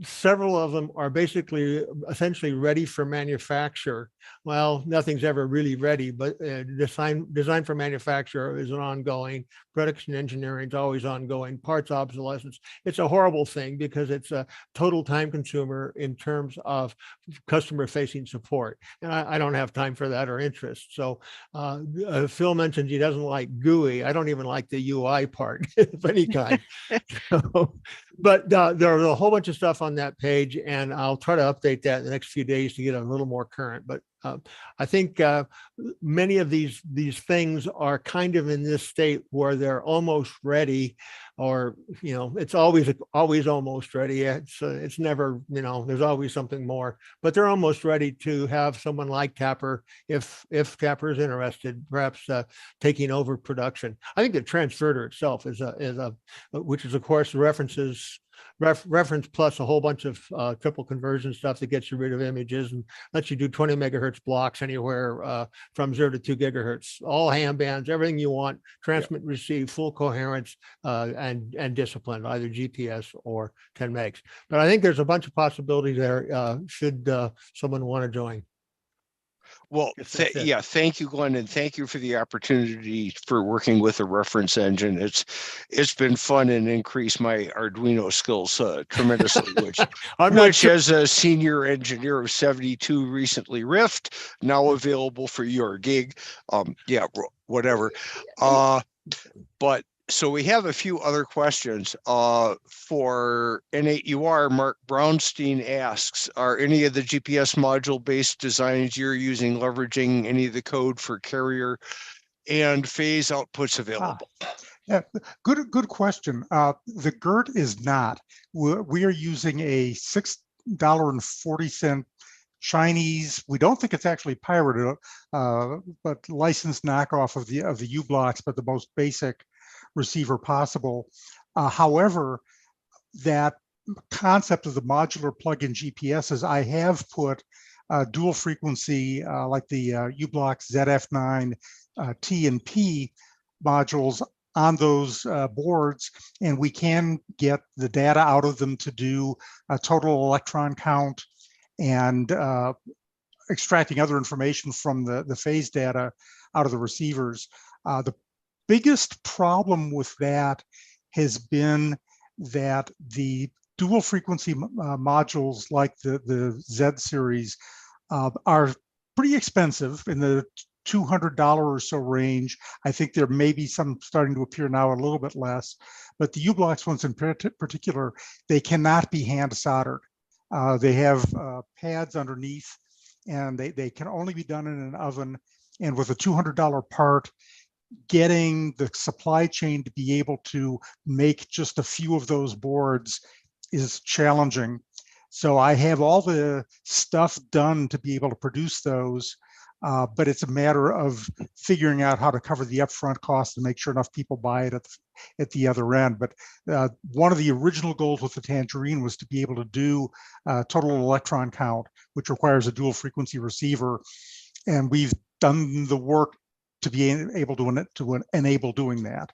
several of them are basically essentially ready for manufacture. Well, nothing's ever really ready, but design for manufacture is an ongoing. Production engineering is always ongoing. Parts obsolescence. It's a horrible thing because it's a total time consumer in terms of customer facing support. And I don't have time for that or interest. So Phil mentioned he doesn't like GUI. I don't even like the UI part of any kind. But there are a whole bunch of stuff on that page, and I'll try to update that in the next few days to get a little more current. But I think many of these things are kind of in this state where they're almost ready, or it's always almost ready. It's never, there's always something more, but they're almost ready to have someone like Tapr, if Tapr is interested, perhaps taking over production. I think the transverter itself is which is of course reference plus a whole bunch of triple conversion stuff that gets you rid of images and lets you do 20 megahertz blocks anywhere from 0 to 2 gigahertz, all ham bands, everything you want, transmit, receive, full coherence, and discipline, either GPS or 10 megs. But I think there's a bunch of possibilities there should someone want to join. Well, thank you, Glenn, and thank you for the opportunity for working with a reference engine. It's been fun and increased my Arduino skills tremendously, which as a senior engineer of 72 recently riffed, now available for your gig. Whatever. But so we have a few other questions. For N8UR, Mark Brownstein asks, are any of the GPS module-based designs you're using leveraging any of the code for carrier and phase outputs available? Yeah, good question. The GERT is not. We are using a $6.40 Chinese. We don't think it's actually pirated, but licensed knockoff of the U-Blocks, but the most basic receiver possible. However, that concept of the modular plug-in GPSs, I have put dual frequency like the U-Blocks ZF9 T and P modules on those boards, and we can get the data out of them to do a total electron count and extracting other information from the phase data out of the receivers. The biggest problem with that has been that the dual frequency modules like the Z series are pretty expensive, in the $200 or so range. I think there may be some starting to appear now a little bit less, but the U-Blocks ones in particular, they cannot be hand soldered. They have pads underneath, and they can only be done in an oven. And with a $200 part, getting the supply chain to be able to make just a few of those boards is challenging. So I have all the stuff done to be able to produce those, but it's a matter of figuring out how to cover the upfront cost and make sure enough people buy it at the other end. But one of the original goals with the Tangerine was to be able to do total electron count, which requires a dual frequency receiver. And we've done the work to be able to enable doing that.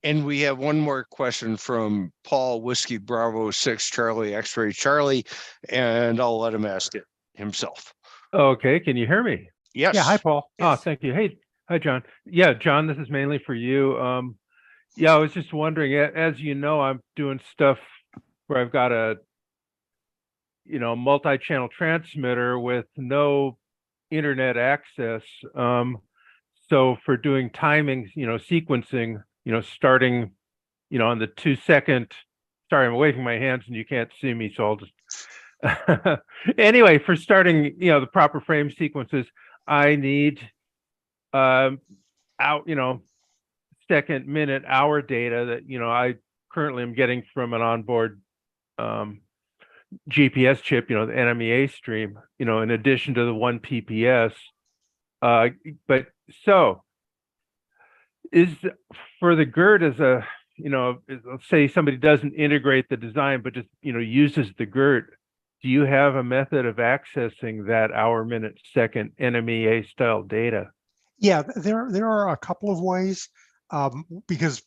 And we have one more question from Paul Whiskey Bravo 6 Charlie X-Ray Charlie, and I'll let him ask it himself. Okay, can you hear me? Yes. Yeah, hi, Paul. Oh, Yes. thank you. Hey, hi, John. Yeah, John, this is mainly for you. Yeah, I was just wondering, as you know, I'm doing stuff where I've got a, multi-channel transmitter with no internet access. So for doing timing, sequencing, starting, on the 2-second, sorry, I'm waving my hands and you can't see me, so I'll just, anyway, for starting, the proper frame sequences, I need, second, minute, hour data that, I currently am getting from an onboard, GPS chip, the NMEA stream, in addition to the 1 PPS. But so is for the GERT as a, let's say somebody doesn't integrate the design, but just, uses the GERT. Do you have a method of accessing that hour, minute, second NMEA style data? Yeah, there are a couple of ways, because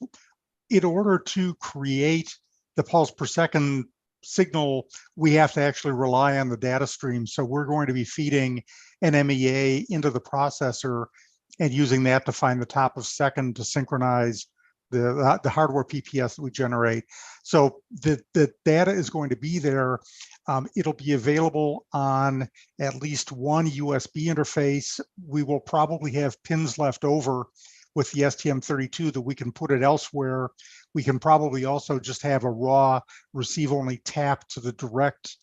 in order to create the pulse per second signal, we have to actually rely on the data stream. So we're going to be feeding an MEA into the processor and using that to find the top of second to synchronize the hardware PPS that we generate. So the data is going to be there. It'll be available on at least one USB interface. We will probably have pins left over with the STM32 that we can put it elsewhere. We can probably also just have a raw receive only tap to the direct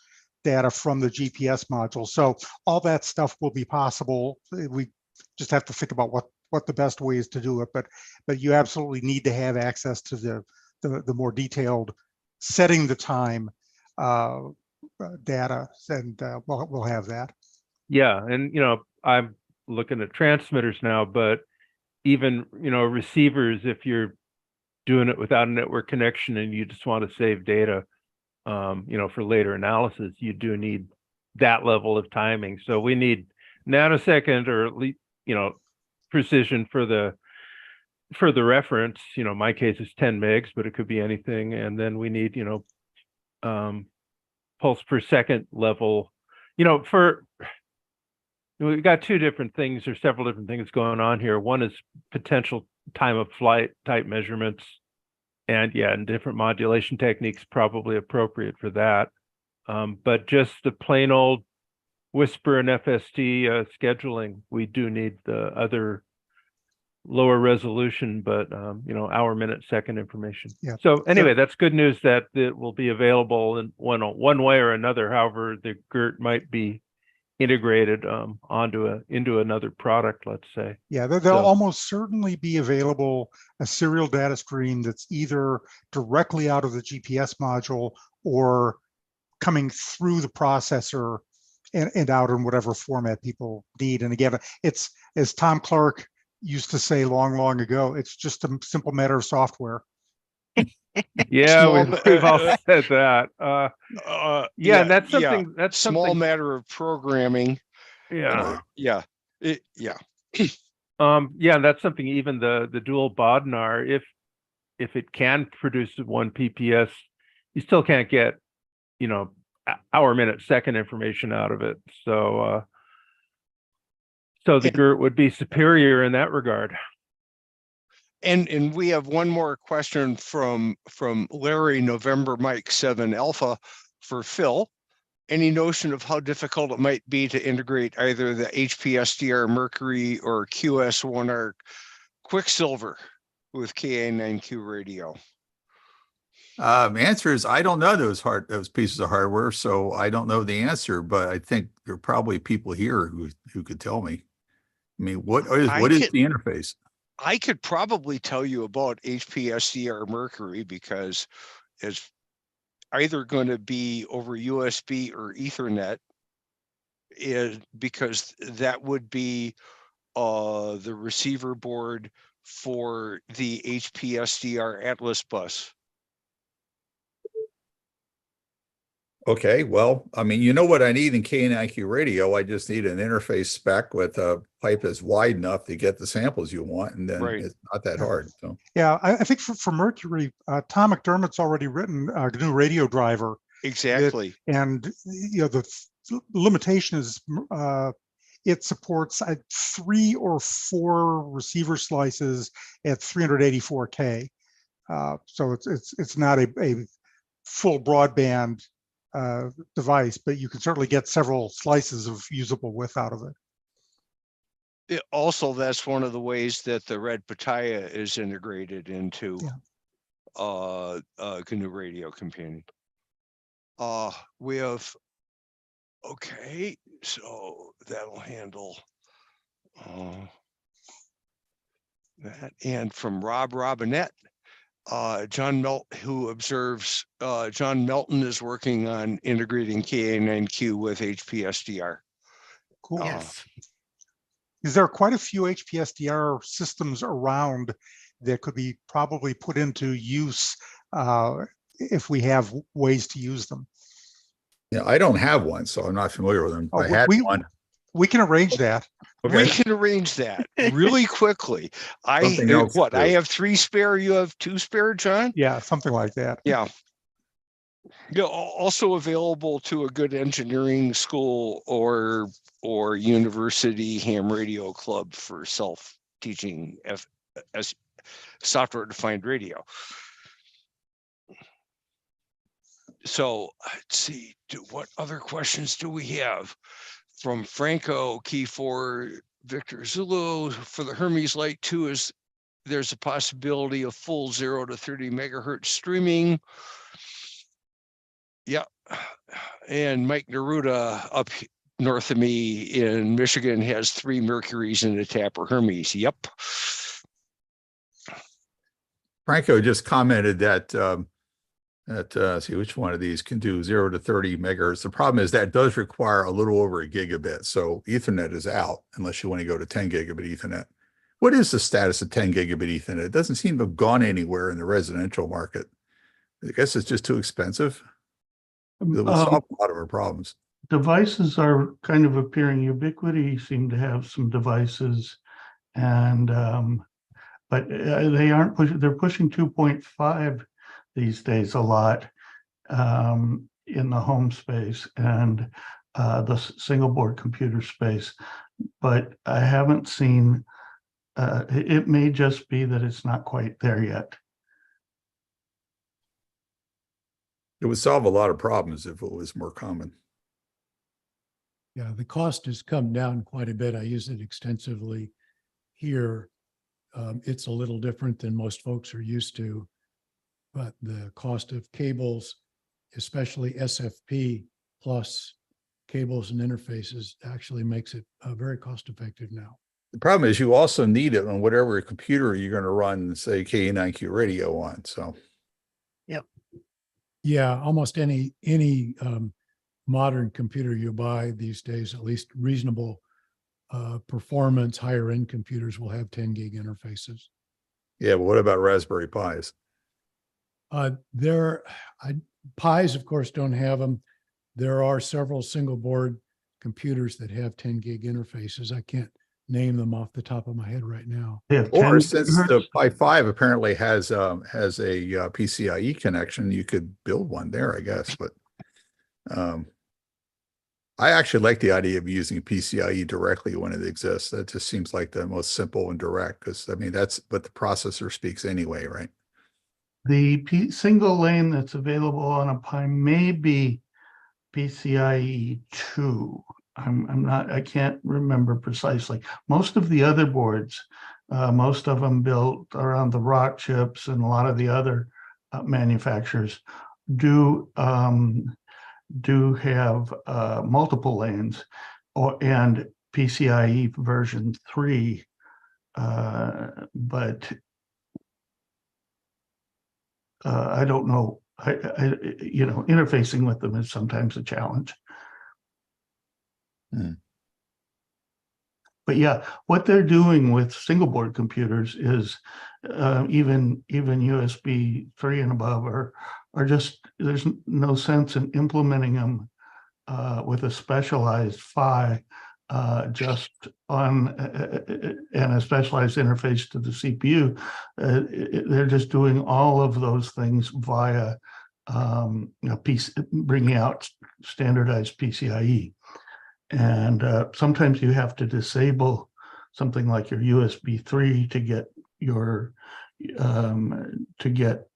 data from the GPS module. So all that stuff will be possible. We just have to think about what the best way is to do it. But you absolutely need to have access to the more detailed setting the time data, and we'll have that. Yeah, and I'm looking at transmitters now, but even receivers, if you're doing it without a network connection and you just want to save data, for later analysis, you do need that level of timing. So we need nanosecond or at least precision for the reference. My case is 10 megs, but it could be anything. And then we need pulse per second level. We've got two different things or several different things going on here. One is potential time of flight type measurements, and different modulation techniques probably appropriate for that. But just the plain old whisper and FST scheduling, we do need the other lower resolution, but hour, minute, second information. Yeah. So anyway, that's good news that it will be available in one way or another. However, the GERT might be integrated into another product, let's say. Yeah, there'll almost certainly be available a serial data stream that's either directly out of the GPS module or coming through the processor and out in whatever format people need. And again, it's, as Tom Clark used to say long ago, it's just a simple matter of software. Yeah, we've all said that. That's something. That's small something. matter of programming. Yeah. Yeah. That's something. Even the dual Bodnar, if it can produce 1 PPS, you still can't get hour, minute, second information out of it. So the GERT would be superior in that regard. And we have one more question from Larry November Mike 7 Alpha for Phil. Any notion of how difficult it might be to integrate either the HPSDR Mercury or QS1R Quicksilver with KA9Q radio? Answer is I don't know those pieces of hardware, so I don't know the answer. But I think there are probably people here who could tell me. I mean, what is the interface? I could probably tell you about HPSDR Mercury because it's either going to be over USB or Ethernet, because that would be the receiver board for the HPSDR Atlas bus. Okay, well, I mean, you know what I need in KNIQ radio. I just need an interface spec with a pipe that's wide enough to get the samples you want, and then Right. it's not that hard. So Yeah, I think for Mercury, Tom McDermott's already written a new radio driver. Exactly. And the limitation is it supports 3 or 4 receiver slices at 384K. So it's not a full broadband device, but you can certainly get several slices of usable width out of it. Also, that's one of the ways that the Red Pitaya is integrated into GNU Radio Companion. We have, okay, so that'll handle that. And from Rob Robinette, John Melton is working on integrating KA9Q with HPSDR. Cool. Yes. Is there quite a few HPSDR systems around that could be probably put into use if we have ways to use them? yeah, I don't have one, so I'm not familiar with them. Oh, I had one. We can arrange that. Okay. We can arrange that really quickly. Something else to I do. have 3 spare, you have 2 spare, John? Yeah, something like that. Yeah. Yeah, also available to a good engineering school or university ham radio club for self-teaching as software-defined radio. So let's see, what other questions do we have? From Franco, key 4 Victor Zulu for the Hermes Light 2 is there's a possibility of full 0 to 30 megahertz streaming. Yeah. And Mike Neruda up north of me in Michigan has 3 Mercuries in the Tapr Hermes. Yep. Franco just commented that see which one of these can do 0 to 30 megahertz. The problem is that does require a little over a gigabit. So Ethernet is out unless you want to go to 10 gigabit Ethernet. What is the status of 10 gigabit Ethernet? It doesn't seem to have gone anywhere in the residential market. I guess it's just too expensive. It would solve a lot of our problems. Devices are kind of appearing. Ubiquity seem to have some devices, and but they aren't pushing. They're pushing 2.5 these days a lot in the home space and the single board computer space. But I haven't seen. It may just be that it's not quite there yet. It would solve a lot of problems if it was more common. Yeah, the cost has come down quite a bit. I use it extensively here. It's a little different than most folks are used to, but the cost of cables, especially SFP plus cables and interfaces, actually makes it very cost effective now. The problem is you also need it on whatever computer you're going to run, say, KA9Q radio on. So, Yep. Yeah, almost any modern computer you buy these days, at least reasonable performance, higher end computers will have 10 gig interfaces. yeah, but what about Raspberry Pis? Pis, of course, don't have them. There are several single board computers that have 10 gig interfaces. I can't name them off the top of my head right now. Or since the Pi 5 apparently has a PCIe connection, you could build one there, I guess. But I actually like the idea of using PCIe directly when it exists. That just seems like the most simple and direct, because I mean that's what the processor speaks anyway, right? The single lane that's available on a Pi may be PCIe 2. I can't remember precisely. Most of the other boards, most of them built around the Rock chips and a lot of the other manufacturers do have multiple lanes, and PCIe version 3, but I don't know. Interfacing with them is sometimes a challenge. But yeah, what they're doing with single board computers is even USB 3 and above are just, there's no sense in implementing them with a specialized PHY just on and a specialized interface to the CPU. They're just doing all of those things via bringing out standardized PCIe. And sometimes you have to disable something like your USB 3 to get your to get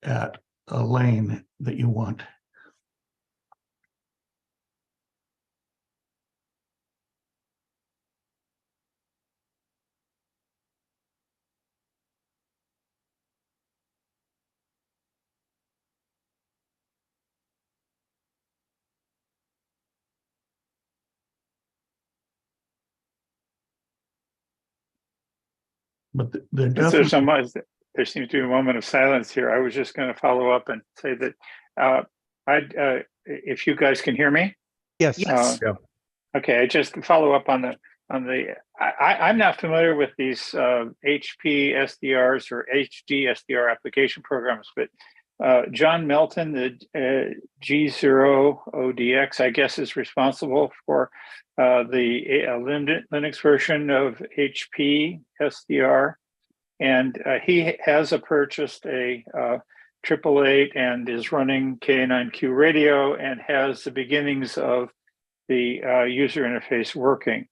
at a lane that you want. But they're definitely. There seems to be a moment of silence here. I was just going to follow up and say that if you guys can hear me. Yes. Yes. Okay, I just follow up on the I'm not familiar with these HP SDRs or HD SDR application programs, but John Melton, the G0ODX, I guess, is responsible for the Linux version of HP SDR. And he has purchased a 888 and is running K9Q radio and has the beginnings of the user interface working.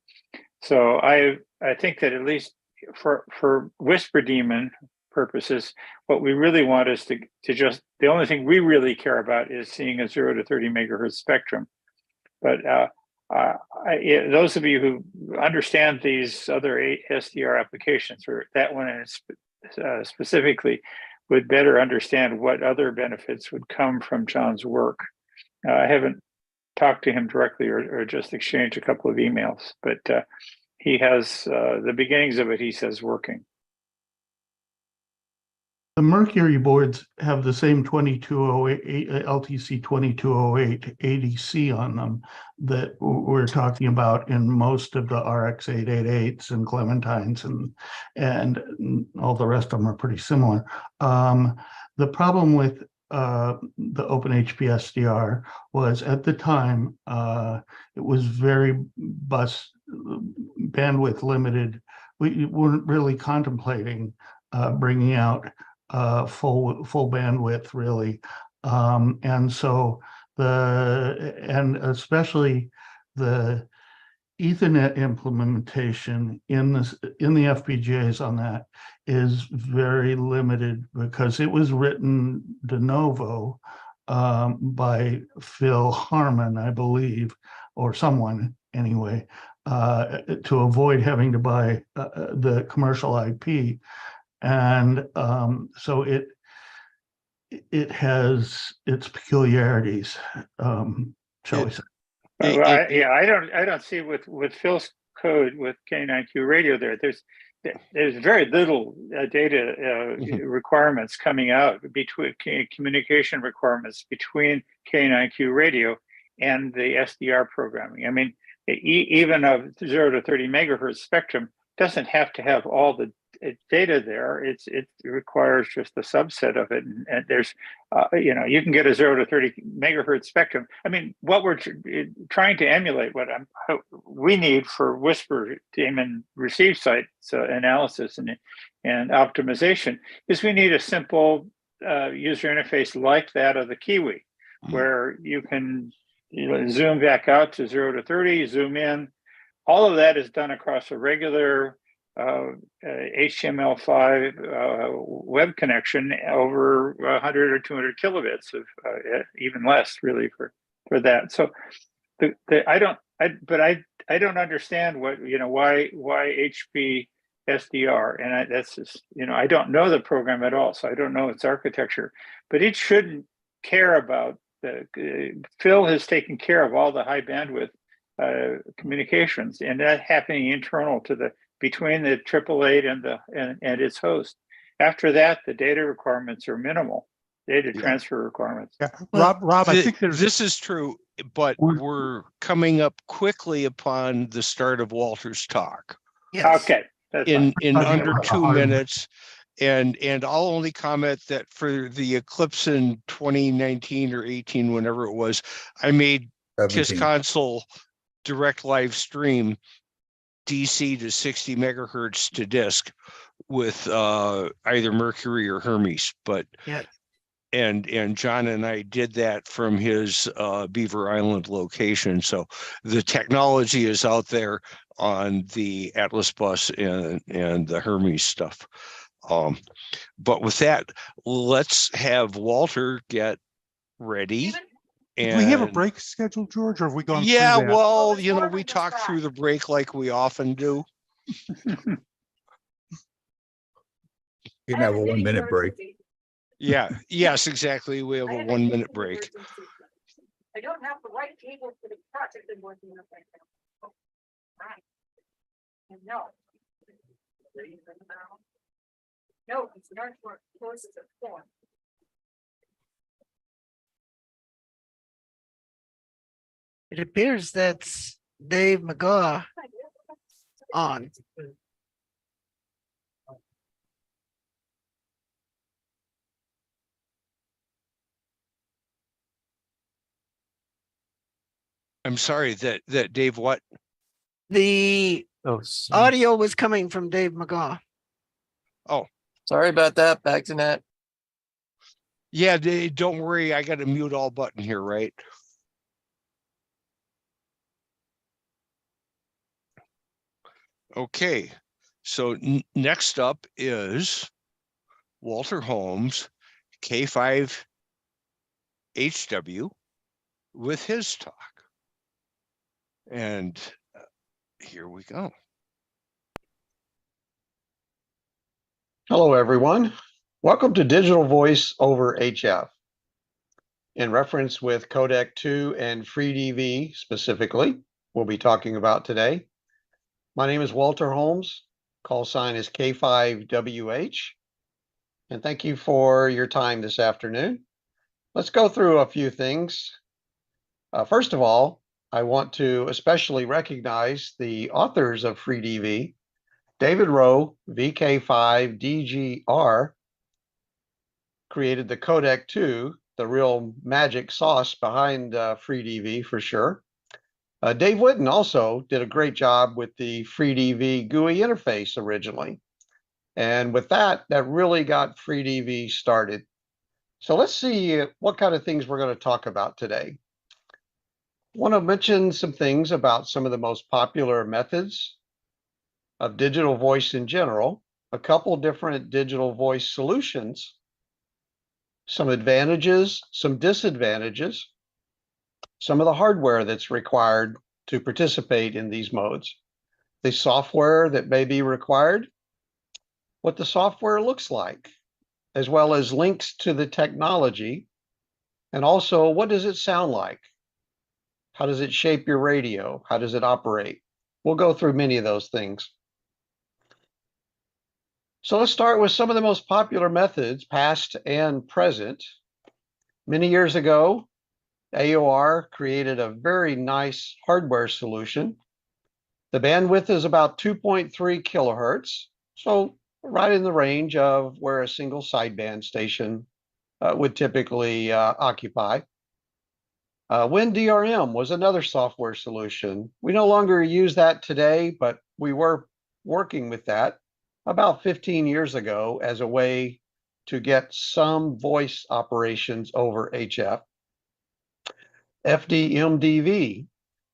So I think that at least for Whisper Daemon purposes, what we really want is to just, the only thing we really care about is seeing a 0 to 30 megahertz spectrum. But those of you who understand these other SDR applications, or that one specifically, would better understand what other benefits would come from John's work. I haven't talked to him directly or just exchanged a couple of emails, but he has the beginnings of it, he says, working. The Mercury boards have the same 2208 LTC 2208 ADC on them that we're talking about in most of the RX 888s and Clementines, and all the rest of them are pretty similar. The problem with the OpenHP SDR was, at the time, it was very bandwidth limited. We weren't really contemplating bringing out full bandwidth, really, and so especially the Ethernet implementation in the FPGAs on that is very limited, because it was written de novo by Phil Harmon, I believe, or someone anyway, to avoid having to buy the commercial IP. And so it has its peculiarities, shall we say. Well, I don't see with Phil's code with K9Q radio there's very little data requirements coming out between communication requirements between K9Q radio and the SDR programming. I mean, even a 0 to 30 megahertz spectrum doesn't have to have all the data there. It requires just a subset of it, and there's you can get a 0 to 30 megahertz spectrum. I mean, what we're trying to emulate, what we need for Whisper Daemon receive site analysis and optimization, is we need a simple user interface like that of the Kiwi, where you can zoom back out to 0 to 30, zoom in. All of that is done across a regular HTML5 web connection over 100 or 200 kilobits of even less, really, for that. So I don't understand what why HP SDR. And that's just, I don't know the program at all, so I don't know its architecture, but it shouldn't care about Phil has taken care of all the high bandwidth communications, and that happening internal to between the 888 and its host. After that, the data requirements are minimal, data transfer requirements. Yeah, Rob, I think this is true, but we're coming up quickly upon the start of Walter's talk. Yes. Okay. In fine. under 2 minutes. And I'll only comment that for the eclipse in 2019 or 18, whenever it was, I made KISS 17. console direct live stream DC to 60 megahertz to disk with either Mercury or Hermes. But yeah, and John and I did that from his Beaver Island location. So the technology is out there on the Atlas bus and the Hermes stuff. But with that, let's have Walter get ready. Do we have a break scheduled, George, or have we gone Yeah, through that? well, we talk through the break like we often do. You can have a 1 minute break. Yeah, yes, exactly. We have a 1 minute break. I don't have the right cable for the project I'm working on right now. Right. And no. No, it's not for courses of form. it appears that's Dave McGaw on. I'm sorry that Dave, what? The audio was coming from Dave McGaw. Oh, Sorry about that. Back to net. yeah, Dave, don't worry. I got a mute all button here, right? Okay, so next up is Walter Holmes, K5HW, with his talk. And here we go. Hello, everyone. Welcome to Digital Voice over HF. In reference with Codec 2 and FreeDV specifically, we'll be talking about today. My name is Walter Holmes. Call sign is K5WH. And thank you for your time this afternoon. Let's go through a few things. First of all, I want to especially recognize the authors of FreeDV. David Rowe, VK5DGR, created the Codec 2, the real magic sauce behind FreeDV for sure. Dave Whitten also did a great job with the FreeDV GUI interface originally. And with that really got FreeDV started. So let's see what kind of things we're going to talk about today. I want to mention some things about some of the most popular methods of digital voice in general, a couple different digital voice solutions, some advantages, some disadvantages, some of the hardware that's required to participate in these modes, the software that may be required, what the software looks like, as well as links to the technology, and also what does it sound like? How does it shape your radio? How does it operate? We'll go through many of those things. So let's start with some of the most popular methods, past and present. Many years ago, AOR created a very nice hardware solution. The bandwidth is about 2.3 kilohertz, so right in the range of where a single sideband station would typically occupy. WinDRM was another software solution. We no longer use that today, but we were working with that about 15 years ago as a way to get some voice operations over HF. FDMDV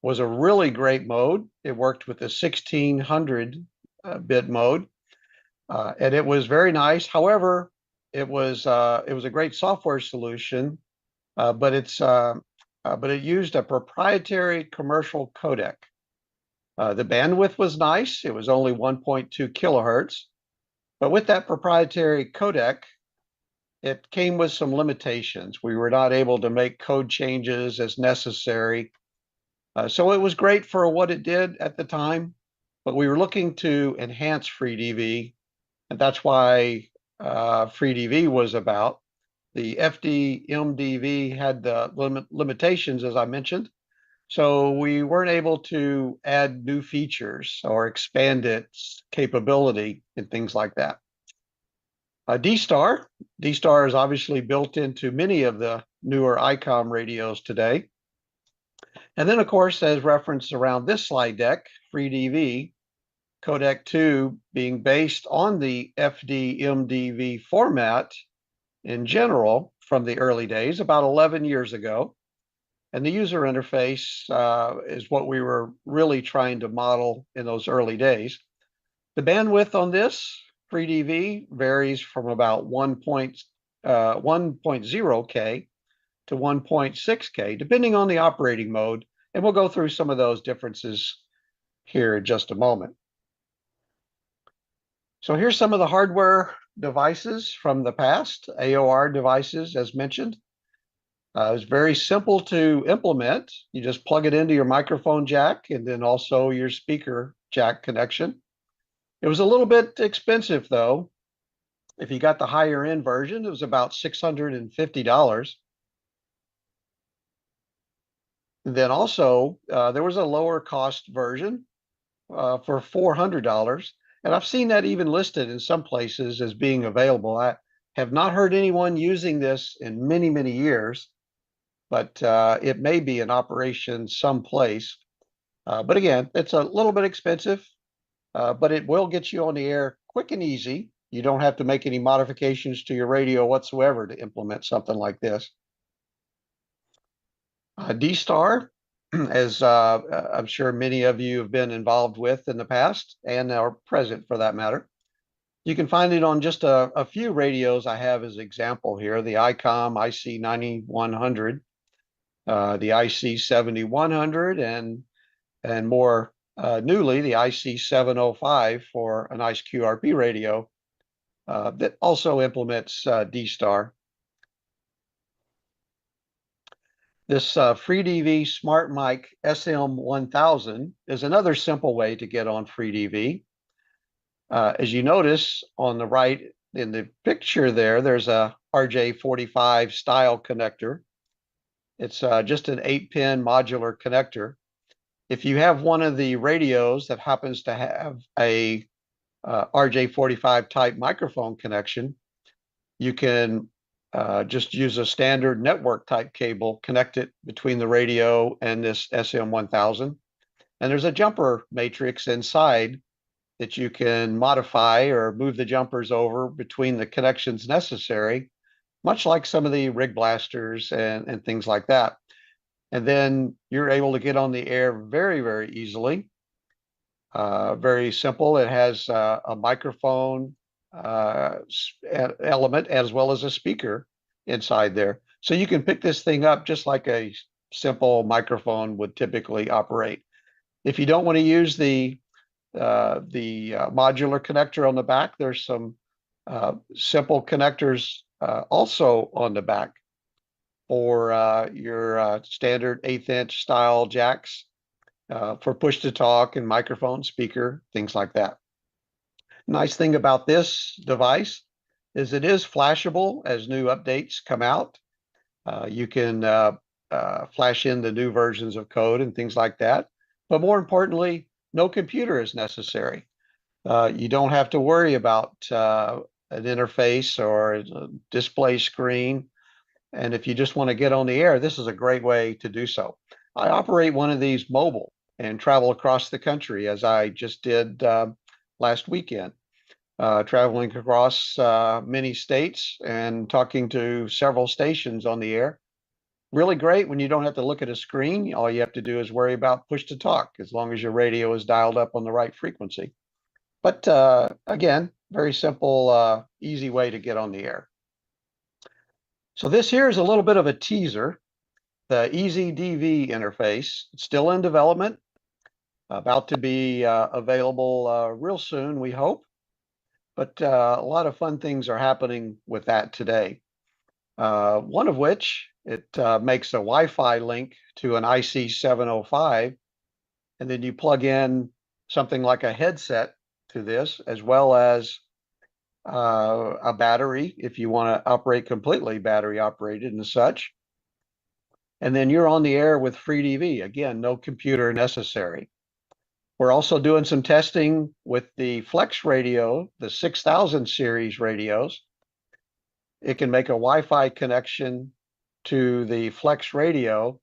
was a really great mode. It worked with the 1600 bit mode, and it was very nice. However, it was a great software solution, but it used a proprietary commercial codec. The bandwidth was nice. It was only 1.2 kilohertz. But with that proprietary codec, it came with some limitations. We were not able to make code changes as necessary. So it was great for what it did at the time, but we were looking to enhance FreeDV, and that's why FreeDV was about. The FDMDV had the limitations, as I mentioned, so we weren't able to add new features or expand its capability and things like that. D-Star is obviously built into many of the newer ICOM radios today. And then, of course, as referenced around this slide deck, FreeDV, Codec 2 being based on the FDMDV format in general from the early days, about 11 years ago. And the user interface is what we were really trying to model in those early days. The bandwidth on this FreeDV varies from about 1.0K to 1.6K, depending on the operating mode. And we'll go through some of those differences here in just a moment. So here's some of the hardware devices from the past, AOR devices, as mentioned. It's very simple to implement. You just plug it into your microphone jack and then also your speaker jack connection. It was a little bit expensive, though. If you got the higher end version, it was about $650. And then also, there was a lower cost version for $400. And I've seen that even listed in some places as being available. I have not heard anyone using this in many, many years, but it may be in operation someplace. But again, it's a little bit expensive, but it will get you on the air quick and easy. You don't have to make any modifications to your radio whatsoever to implement something like this. D-Star, as I'm sure many of you have been involved with in the past and are present for that matter. You can find it on just a few radios I have as example here, the ICOM IC9100, the IC7100, and more newly, the IC705 for a nice QRP radio that also implements D-Star. This FreeDV Smart Mic SM1000 is another simple way to get on FreeDV. As you notice on the right in the picture there, there's a RJ45 style connector. It's just an 8-pin modular connector. If you have one of the radios that happens to have a RJ45 type microphone connection, you can just use a standard network type cable, connect it between the radio and this SM1000. And there's a jumper matrix inside that you can modify or move the jumpers over between the connections necessary, much like some of the rig blasters and things like that. And then you're able to get on the air very, very easily. Very simple. It has a microphone element as well as a speaker inside there. So you can pick this thing up just like a simple microphone would typically operate. If you don't want to use the modular connector on the back, there's some simple connectors also on the back for your standard 1/8-inch style jacks for push to talk and microphone, speaker, things like that. Nice thing about this device is it is flashable as new updates come out. You can flash in the new versions of code and things like that. But more importantly, no computer is necessary. You don't have to worry about an interface or a display screen. And if you just want to get on the air, this is a great way to do so. I operate one of these mobile and travel across the country as I just did last weekend, traveling across many states and talking to several stations on the air. Really great when you don't have to look at a screen. All you have to do is worry about push to talk as long as your radio is dialed up on the right frequency. But again, very simple, easy way to get on the air. So this here is a little bit of a teaser. The EasyDV interface, it's still in development. about to be available real soon, we hope. But a lot of fun things are happening with that today. One of which, it makes a Wi-Fi link to an IC 705, and then you plug in something like a headset to this, as well as a battery if you want to operate completely battery operated and such. And then you're on the air with FreeDV. Again, no computer necessary. We're also doing some testing with the Flex radio, the 6000 series radios. It can make a Wi-Fi connection to the Flex radio,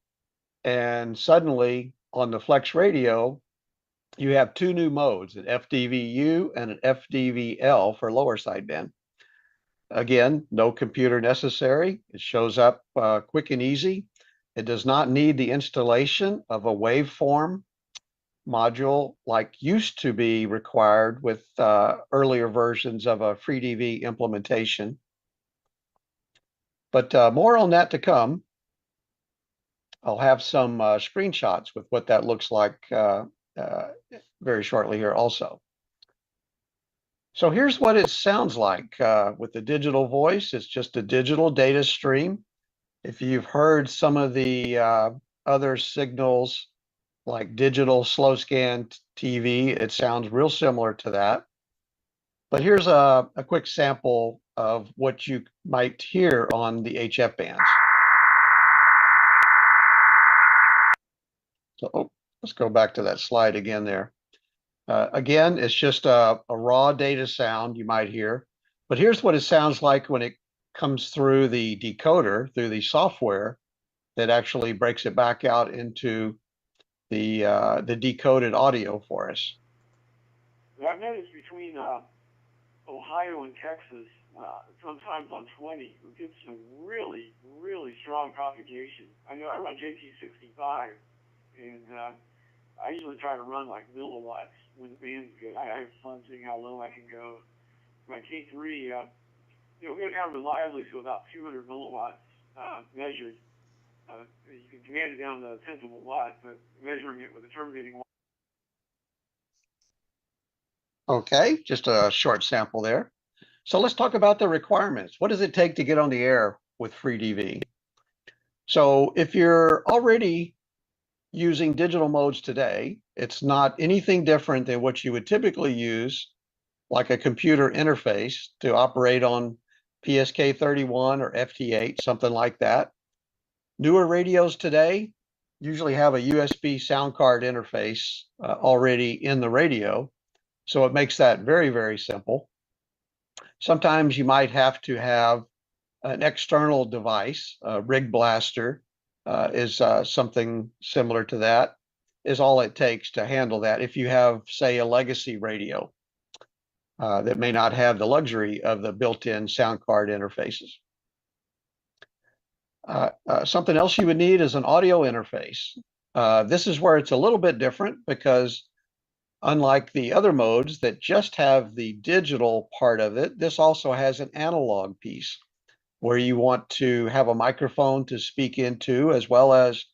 and suddenly on the Flex radio, you have two new modes, an FDVU and an FDVL for lower sideband. Again, no computer necessary. It shows up quick and easy. It does not need the installation of a waveform module like used to be required with earlier versions of a FreeDV implementation. But more on that to come. I'll have some screenshots with what that looks like very shortly here also. So here's what it sounds like with the digital voice. It's just a digital data stream. If you've heard some of the other signals like digital slow scan TV, it sounds real similar to that. But here's a quick sample of what you might hear on the HF bands. So let's go back to that slide again there. Again, it's just a raw data sound you might hear, but here's what it sounds like when it comes through the decoder, through the software that actually breaks it back out into the decoded audio for us. I've noticed between Ohio and Texas, sometimes on 20, we get some really, really strong propagation. I know I run JT65, and I usually try to run like milliwatts when the band's good. I have fun seeing how low I can go. My K3, we're going to have reliably to about 200 milliwatts measured. You can command it down to a tenth of a watt, but measuring it with a terminating watt. Okay, just a short sample there. So let's talk about the requirements. What does it take to get on the air with FreeDV? So if you're already using digital modes today, it's not anything different than what you would typically use, like a computer interface to operate on PSK31 or FT8, something like that. Newer radios today usually have a USB sound card interface already in the radio, so it makes that very, very simple. Sometimes you might have to have an external device. Rig Blaster is something similar to that, is all it takes to handle that. If you have, say, a legacy radio that may not have the luxury of the built-in sound card interfaces. Something else you would need is an audio interface. This is where it's a little bit different because unlike the other modes that just have the digital part of it, this also has an analog piece where you want to have a microphone to speak into as well as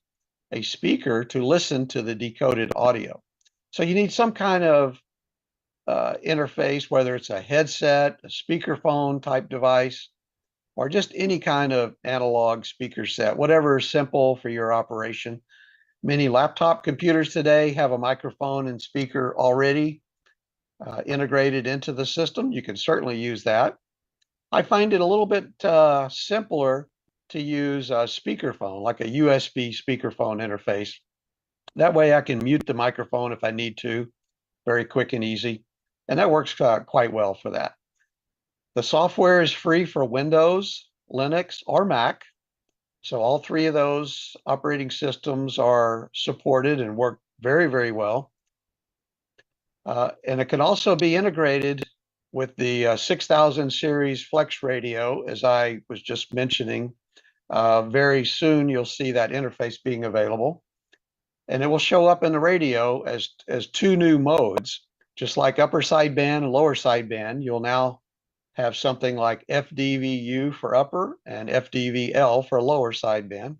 a speaker to listen to the decoded audio. So you need some kind of interface, whether it's a headset, a speakerphone type device, or just any kind of analog speaker set, whatever is simple for your operation. Many laptop computers today have a microphone and speaker already integrated into the system. You can certainly use that. I find it a little bit simpler to use a speakerphone, like a USB speakerphone interface. That way I can mute the microphone if I need to, very quick and easy. And that works quite well for that. The software is free for Windows, Linux, or Mac. So all three of those operating systems are supported and work very, very well. And it can also be integrated with the 6000 series Flex radio, as I was just mentioning. Very soon you'll see that interface being available. And it will show up in the radio as two new modes, just like upper sideband and lower sideband. You'll now have something like FDVU for upper and FDVL for lower sideband.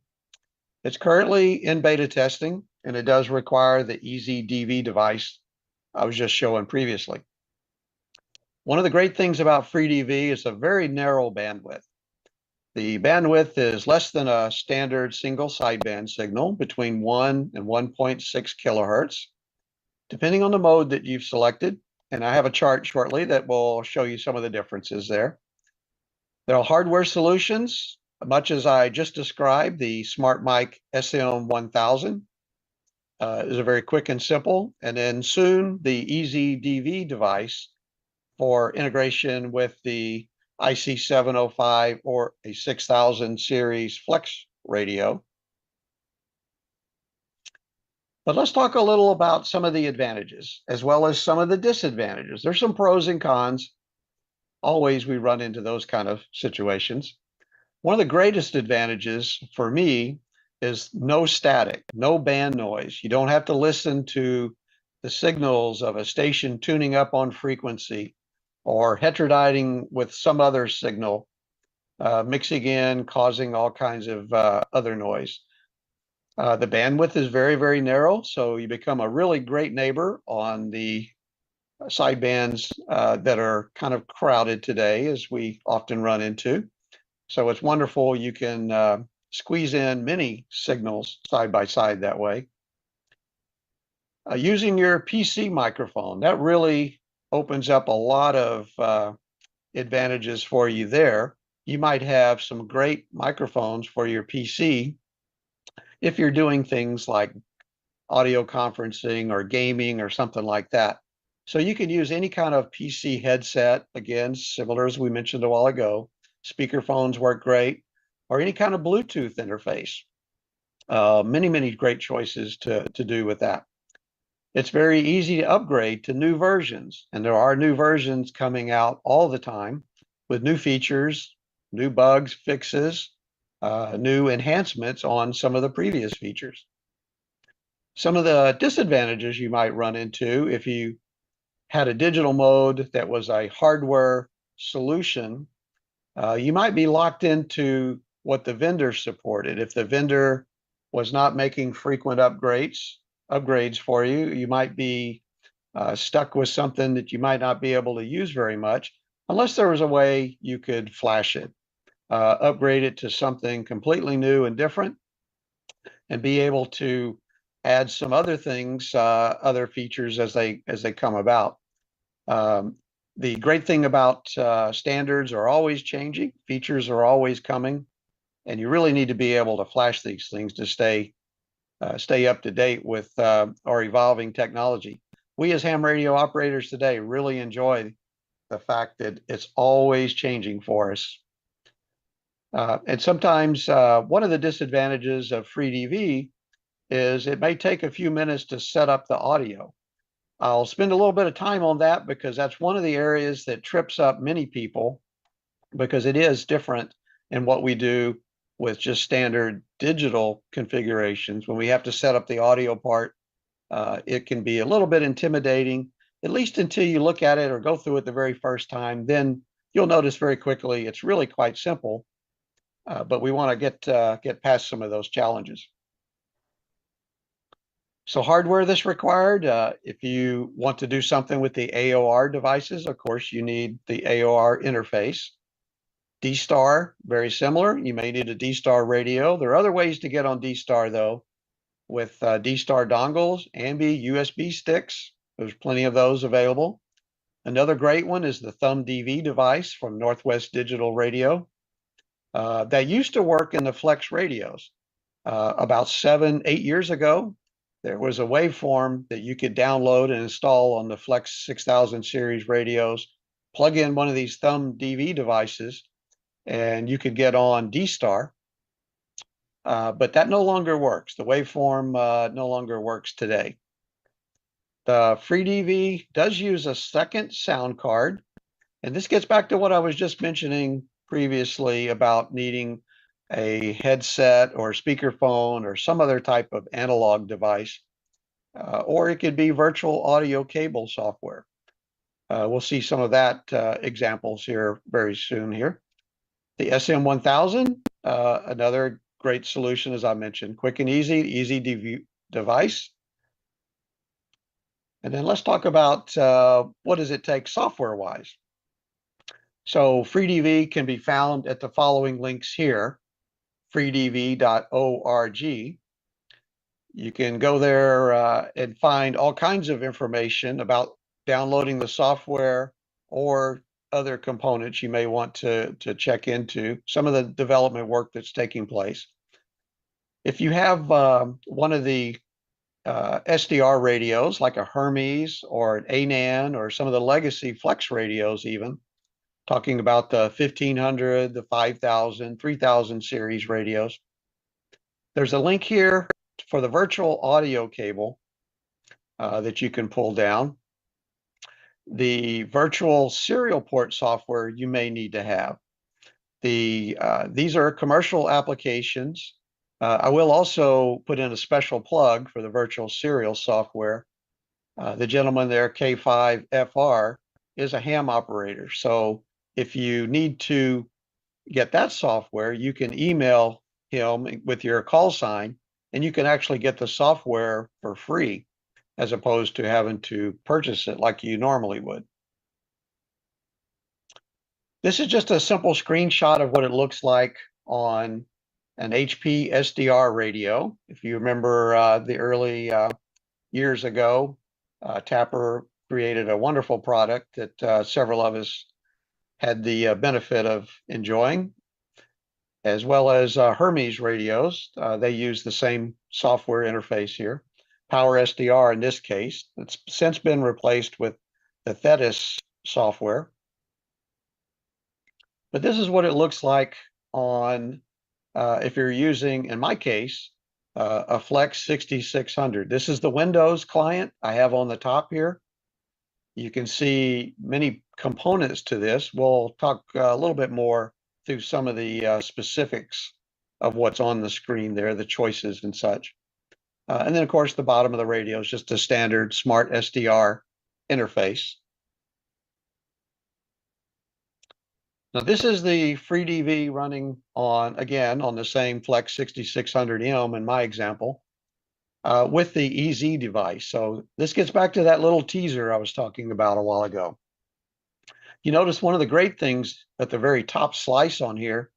It's currently in beta testing. and it does require the Easy DV device I was just showing previously. One of the great things about FreeDV is a very narrow bandwidth. The bandwidth is less than a standard single sideband signal, between 1 and 1.6 kilohertz, depending on the mode that you've selected. And I have a chart shortly that will show you some of the differences there. There are hardware solutions, much as I just described. The Smart Mic SM1000 is a very quick and simple. And then soon the Easy DV device for integration with the IC705 or a 6000 series flex radio. But let's talk a little about some of the advantages as well as some of the disadvantages. There's some pros and cons. Always we run into those kind of situations. One of the greatest advantages for me is no static, no band noise. You don't have to listen to the signals of a station tuning up on frequency or heterodyning with some other signal, mixing in, causing all kinds of other noise. The bandwidth is very, very narrow, so you become a really great neighbor on the sidebands that are kind of crowded today, as we often run into. So it's wonderful. You can squeeze in many signals side by side that way. Using your PC microphone, that really opens up a lot of advantages for you there. You might have some great microphones for your PC if you're doing things like audio conferencing or gaming or something like that. So you can use any kind of PC headset, again, similar as we mentioned a while ago. Speakerphones work great, or any kind of Bluetooth interface. Many great choices to do with that. It's very easy to upgrade to new versions, and there are new versions coming out all the time with new features, new bugs, fixes, new enhancements on some of the previous features. Some of the disadvantages you might run into if you had a digital mode that was a hardware solution, you might be locked into what the vendor supported. If the vendor was not making frequent upgrades for you, you might be stuck with something that you might not be able to use very much unless there was a way you could flash it, upgrade it to something completely new and different, and be able to add some other things, other features as they come about. The great thing about standards are always changing, features are always coming, and you really need to be able to flash these things to stay up to date with our evolving technology. We as ham radio operators today really enjoy the fact that it's always changing for us. And sometimes one of the disadvantages of FreeDV is it may take a few minutes to set up the audio. I'll spend a little bit of time on that because that's one of the areas that trips up many people, because it is different in what we do with just standard digital configurations. When we have to set up the audio part, it can be a little bit intimidating, at least until you look at it or go through it the very first time. Then you'll notice very quickly it's really quite simple, but we want to get past some of those challenges. So hardware that's required, if you want to do something with the AOR devices, of course, you need the AOR interface. D-Star, very similar. You may need a D-Star radio. There are other ways to get on D-Star, though, with D-Star dongles, AMBI, USB sticks. There's plenty of those available. Another great one is the Thumb DV device from Northwest Digital Radio. That used to work in the Flex radios. About 7-8 years ago, there was a waveform that you could download and install on the Flex 6000 series radios, plug in one of these Thumb DV devices, and you could get on D-Star. But that no longer works. The waveform no longer works today. The FreeDV does use a second sound card, and this gets back to what I was just mentioning previously about needing a headset or speakerphone or some other type of analog device, or it could be virtual audio cable software. We'll see some of that examples here very soon here. The SM1000, another great solution, as I mentioned, quick and easy device. And then let's talk about what does it take software-wise. So FreeDV can be found at the following links here, freedv.org. You can go there and find all kinds of information about downloading the software or other components you may want to check into, some of the development work that's taking place. If you have one of the SDR radios, like a Hermes or an ANAN or some of the legacy Flex radios even, talking about the 1500, the 5000, 3000 series radios. There's a link here for the virtual audio cable that you can pull down. The virtual serial port software you may need to have. These are commercial applications. I will also put in a special plug for the virtual serial software. The gentleman there, K5FR, is a ham operator. So if you need to get that software, you can email him with your call sign, and you can actually get the software for free, as opposed to having to purchase it like you normally would. This is just a simple screenshot of what it looks like on an HP SDR radio. If you remember the early years ago, Tapr created a wonderful product that several of us had the benefit of enjoying, as well as Hermes radios. They use the same software interface here. Power SDR in this case. It's since been replaced with the Thetis software. But this is what it looks like on, if you're using, in my case, a Flex 6600. This is the Windows client I have on the top here. You can see many components to this. We'll talk a little bit more through some of the specifics of what's on the screen there, the choices and such. And then, of course, the bottom of the radio is just a standard smart SDR interface. Now, this is the FreeDV running on, again, on the same Flex 6600M in my example, with the EZ device. So this gets back to that little teaser I was talking about a while ago. You notice one of the great things at the very top slice on here,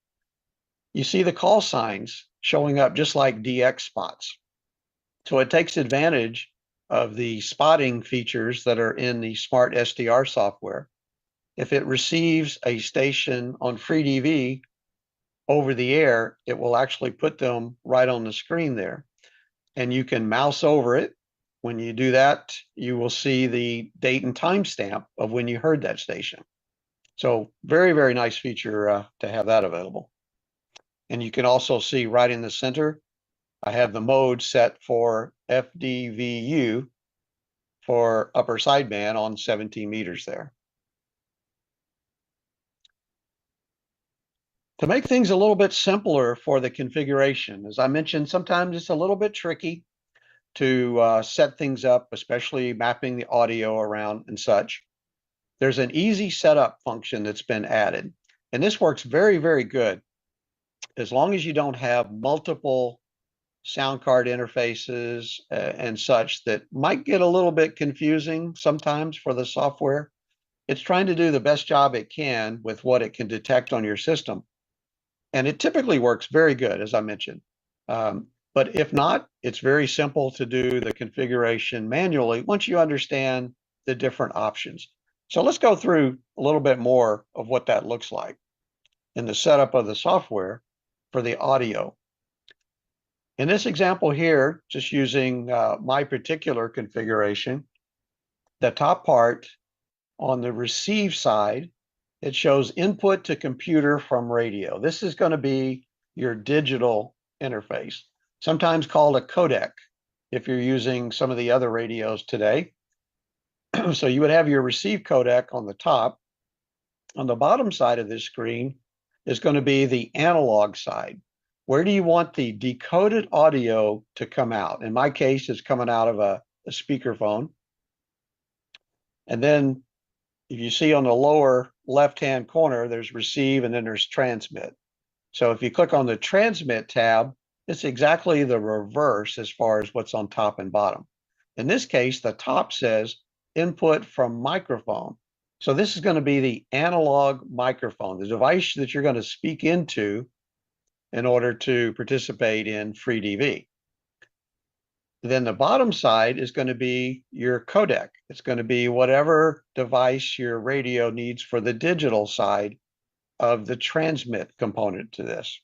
you see the call signs showing up just like DX spots. So it takes advantage of the spotting features that are in the smart SDR software. If it receives a station on FreeDV over the air, it will actually put them right on the screen there. And you can mouse over it. When you do that, you will see the date and time stamp of when you heard that station. So very, very nice feature to have that available. And you can also see right in the center, I have the mode set for FDVU for upper sideband on 17 meters there. To make things a little bit simpler for the configuration, as I mentioned, sometimes it's a little bit tricky to set things up, especially mapping the audio around and such. There's an easy setup function that's been added, and this works very, very good. As long as you don't have multiple sound card interfaces and such that might get a little bit confusing sometimes for the software. It's trying to do the best job it can with what it can detect on your system. And it typically works very good, as I mentioned. But if not, it's very simple to do the configuration manually once you understand the different options. So let's go through a little bit more of what that looks like in the setup of the software for the audio. In this example here, just using my particular configuration, the top part on the receive side, it shows input to computer from radio. This is going to be your digital interface, sometimes called a codec if you're using some of the other radios today. So you would have your receive codec on the top. On the bottom side of this screen is going to be the analog side. Where do you want the decoded audio to come out? In my case, it's coming out of a speakerphone. And then if you see on the lower left-hand corner, there's receive and then there's transmit. So if you click on the transmit tab, It's exactly the reverse as far as what's on top and bottom. In this case, the top says input from microphone. So this is going to be the analog microphone, the device that you're going to speak into in order to participate in FreeDV. Then the bottom side is going to be your codec. It's going to be whatever device your radio needs for the digital side of the transmit component to this.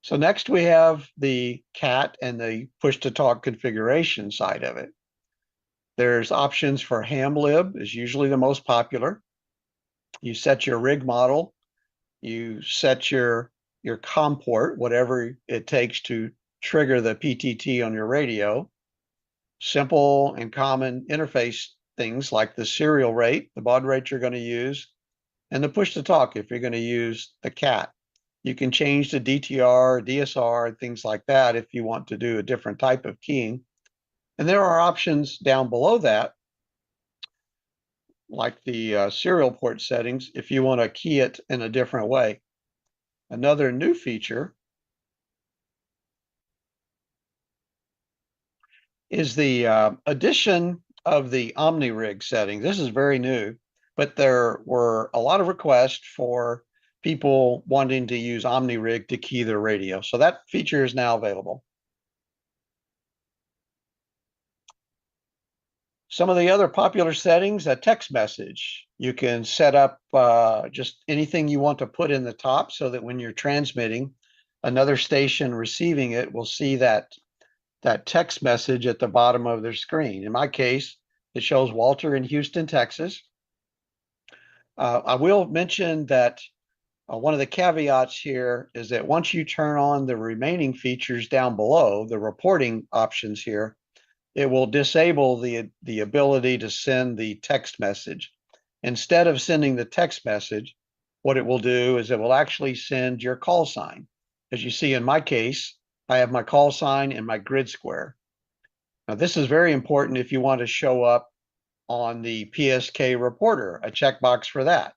So next we have the CAT and the push-to-talk configuration side of it. There's options for ham lib is usually the most popular. You set your rig model, you set your COM port, whatever it takes to trigger the PTT on your radio. Simple and common interface things like the serial rate, the baud rate you're going to use, and the push-to-talk if you're going to use the CAT. You can change the DTR, DSR, things like that if you want to do a different type of keying. And there are options down below that, like the serial port settings, if you want to key it in a different way. Another new feature is the addition of the OmniRig setting. This is very new, but there were a lot of requests for people wanting to use OmniRig to key their radio. So that feature is now available. Some of the other popular settings, a text message. You can set up just anything you want to put in the top so that when you're transmitting, another station receiving it will see that text message at the bottom of their screen. In my case, it shows Walter in Houston, Texas. I will mention that one of the caveats here is that once you turn on the remaining features down below, the reporting options here, it will disable the ability to send the text message. Instead of sending the text message, what it will do is it will actually send your call sign. As you see in my case, I have my call sign and my grid square. Now, this is very important if you want to show up on the PSK reporter, a checkbox for that.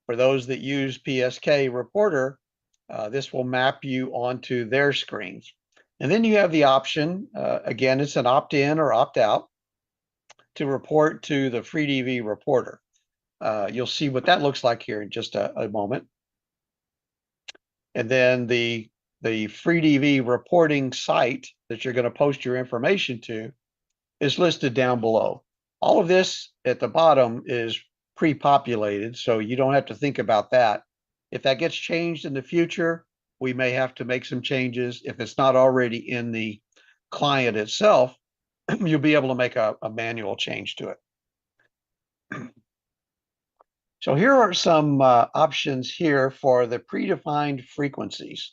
For those that use PSK reporter, this will map you onto their screens. And then you have the option, again, it's an opt-in or opt-out, to report to the FreeDV reporter. You'll see what that looks like here in just a moment. And then the FreeDV reporting site that you're going to post your information to is listed down below. All of this at the bottom is pre-populated, so you don't have to think about that. If that gets changed in the future, we may have to make some changes. If it's not already in the client itself, you'll be able to make a manual change to it. So here are some options here for the predefined frequencies.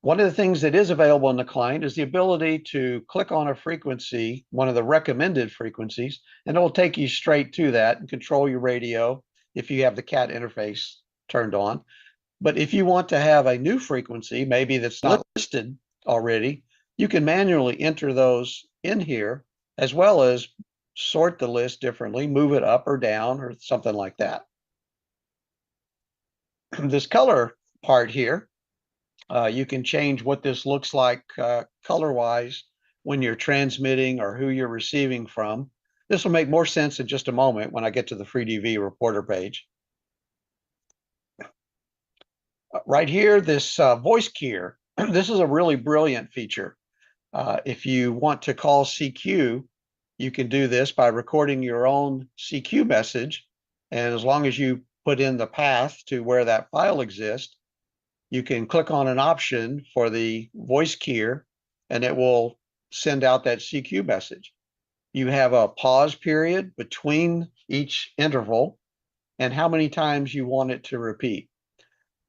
One of the things that is available in the client is the ability to click on a frequency, one of the recommended frequencies, and it will take you straight to that and control your radio if you have the CAT interface turned on. But if you want to have a new frequency, maybe that's not listed already, you can manually enter those in here, as well as sort the list differently, move it up or down or something like that. This color part here, you can change what this looks like color-wise when you're transmitting or who you're receiving from. This will make more sense in just a moment when I get to the FreeDV reporter page. Right here, this voice keyer. This is a really brilliant feature. If you want to call CQ, you can do this by recording your own CQ message. And as long as you put in the path to where that file exists, you can click on an option for the voice keyer and it will send out that CQ message. You have a pause period between each interval and how many times you want it to repeat.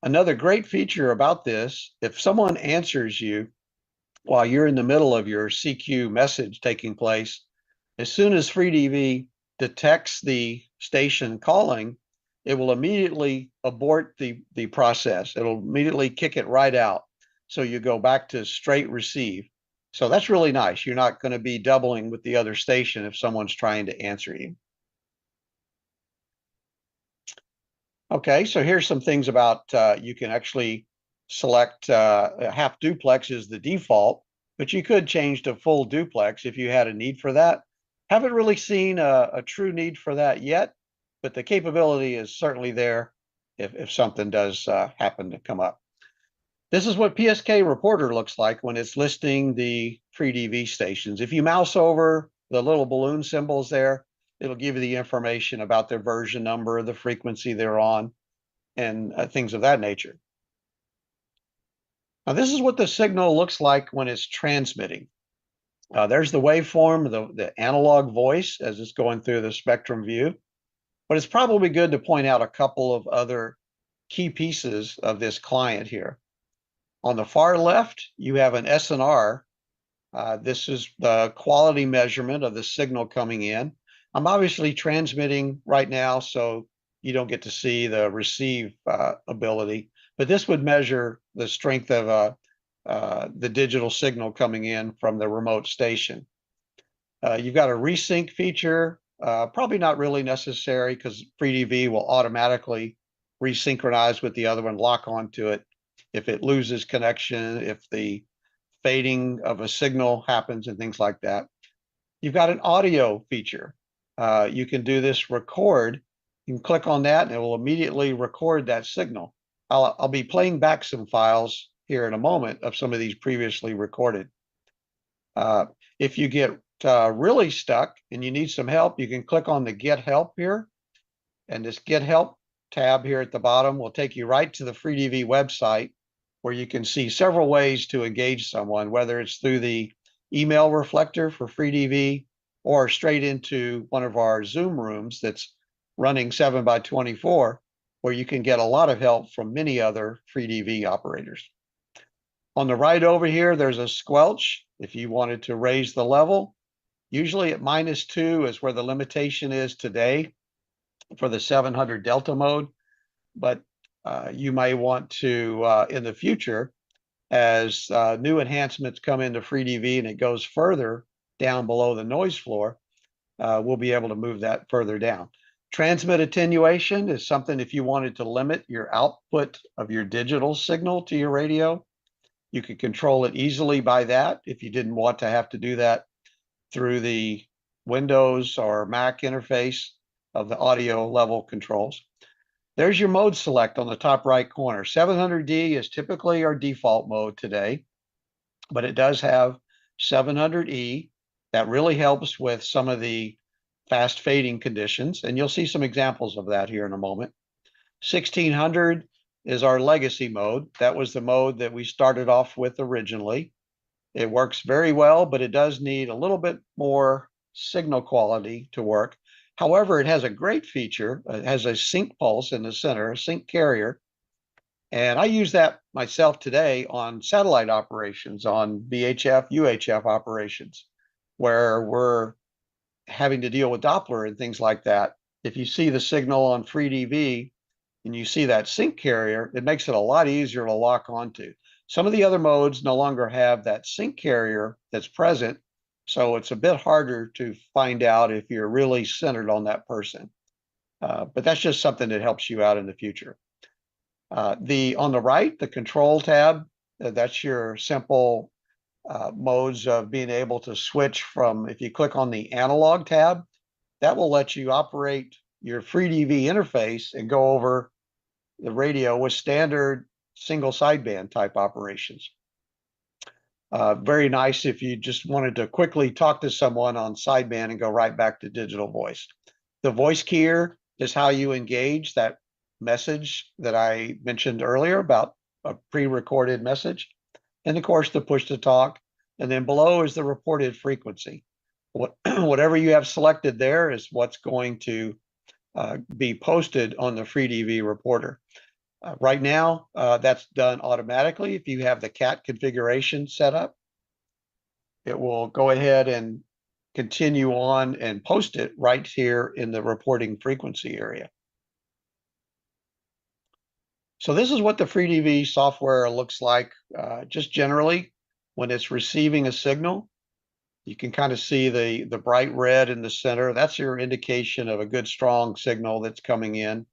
Another great feature about this, if someone answers you while you're in the middle of your CQ message taking place, as soon as FreeDV detects the station calling, it will immediately abort the process. It'll immediately kick it right out. So you go back to straight receive. So that's really nice. You're not going to be doubling with the other station if someone's trying to answer you. Okay, so here's some things about you can actually select a half duplex is the default, but you could change to full duplex if you had a need for that. Haven't really seen a true need for that yet, but the capability is certainly there if something does happen to come up. This is what PSK Reporter looks like when it's listing the free DV stations. If you mouse over the little balloon symbols there, it'll give you the information about their version number, the frequency they're on, and things of that nature. Now, this is what the signal looks like when it's transmitting. There's the waveform, the analog voice as it's going through the spectrum view. But it's probably good to point out a couple of other key pieces of this client here. On the far left, you have an SNR. This is the quality measurement of the signal coming in. I'm obviously transmitting right now, so you don't get to see the receive ability, but this would measure the strength of the digital signal coming in from the remote station. You've got a resync feature, probably not really necessary because FreeDV will automatically resynchronize with the other one, lock onto it if it loses connection, if the fading of a signal happens and things like that. You've got an audio feature. You can do this record. You can click on that and it will immediately record that signal. I'll be playing back some files here in a moment of some of these previously recorded. If you get really stuck and you need some help, you can click on the Get Help here. And this Get Help tab here at the bottom will take you right to the FreeDV website where you can see several ways to engage someone, whether it's through the email reflector for FreeDV or straight into one of our Zoom rooms that's running 7x24, where you can get a lot of help from many other FreeDV operators. On the right over here, there's a squelch if you wanted to raise the level. Usually at -2 is where the limitation is today for the 700 Delta mode, but you may want to, in the future, as new enhancements come into FreeDV and it goes further down below the noise floor, we'll be able to move that further down. Transmit attenuation is something if you wanted to limit your output of your digital signal to your radio, you could control it easily by that if you didn't want to have to do that through the Windows or Mac interface of the audio level controls. There's your mode select on the top right corner. 700D is typically our default mode today, but it does have 700E. That really helps with some of the fast fading conditions, and you'll see some examples of that here in a moment. 1600 is our legacy mode. That was the mode that we started off with originally. It works very well, but it does need a little bit more signal quality to work. However, it has a great feature. It has a sync pulse in the center, a sync carrier. And I use that myself today on satellite operations, on VHF, UHF operations, where we're having to deal with Doppler and things like that. If you see the signal on FreeDV and you see that sync carrier, it makes it a lot easier to lock onto. Some of the other modes no longer have that sync carrier that's present, so it's a bit harder to find out if you're really centered on that person. But that's just something that helps you out in the future. On the right, the control tab, that's your simple modes of being able to switch from, if you click on the analog tab, that will let you operate your FreeDV interface and go over the radio with standard single sideband type operations. Very nice if you just wanted to quickly talk to someone on sideband and go right back to digital voice. The voice keyer is how you engage that message that I mentioned earlier about a pre-recorded message. And of course, the push to talk. And then below is the reported frequency. Whatever you have selected there is what's going to be posted on the FreeDV reporter. Right now, that's done automatically. If you have the CAT configuration set up, it will go ahead and continue on and post it right here in the reporting frequency area. So this is what the FreeDV software looks like just generally when it's receiving a signal. You can kind of see the bright red in the center. That's your indication of a good, strong signal that's coming in.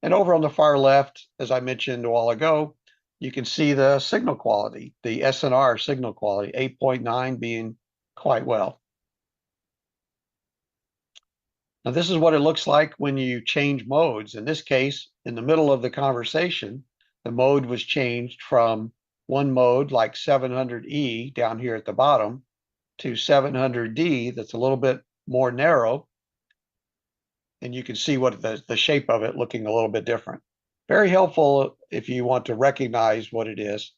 And over on the far left, as I mentioned a while ago, you can see the signal quality, the SNR signal quality, 8.9 being quite well. Now, this is what it looks like when you change modes. In this case, in the middle of the conversation, the mode was changed from one mode like 700E down here at the bottom to 700D that's a little bit more narrow. And you can see what the shape of it looking a little bit different. Very helpful if you want to recognize what it is.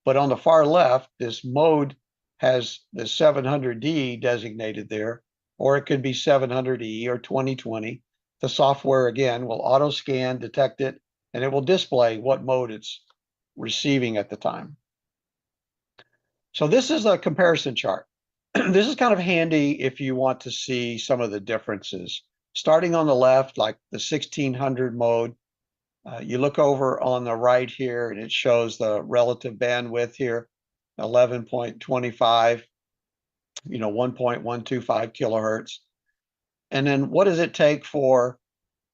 But on the far left, this mode has the 700D designated there, or it could be 700E or 2020. The software, again, will auto scan, detect it, and it will display what mode it's receiving at the time. So this is a comparison chart. This is kind of handy if you want to see some of the differences. Starting on the left, like the 1600 mode, you look over on the right here and it shows the relative bandwidth here, 11.25, 1.125 kilohertz. And then what does it take for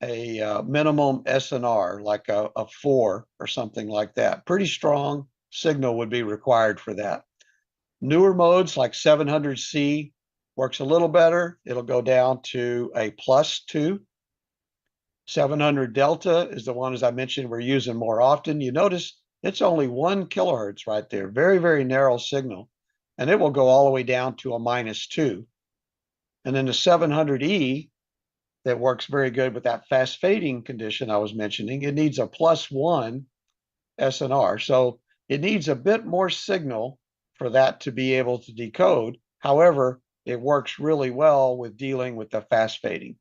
a minimum SNR, like a 4 or something like that? Pretty strong signal would be required for that. Newer modes like 700C works a little better. It'll go down to a +2. 700 Delta is the one, as I mentioned, we're using more often. You notice it's only 1 kilohertz right there. Very, very narrow signal. And it will go all the way down to a -2. And then the 700E that works very good with that fast fading condition I was mentioning, it needs a +1 SNR. So it needs a bit more signal for that to be able to decode. However, it works really well with dealing with the fast fading.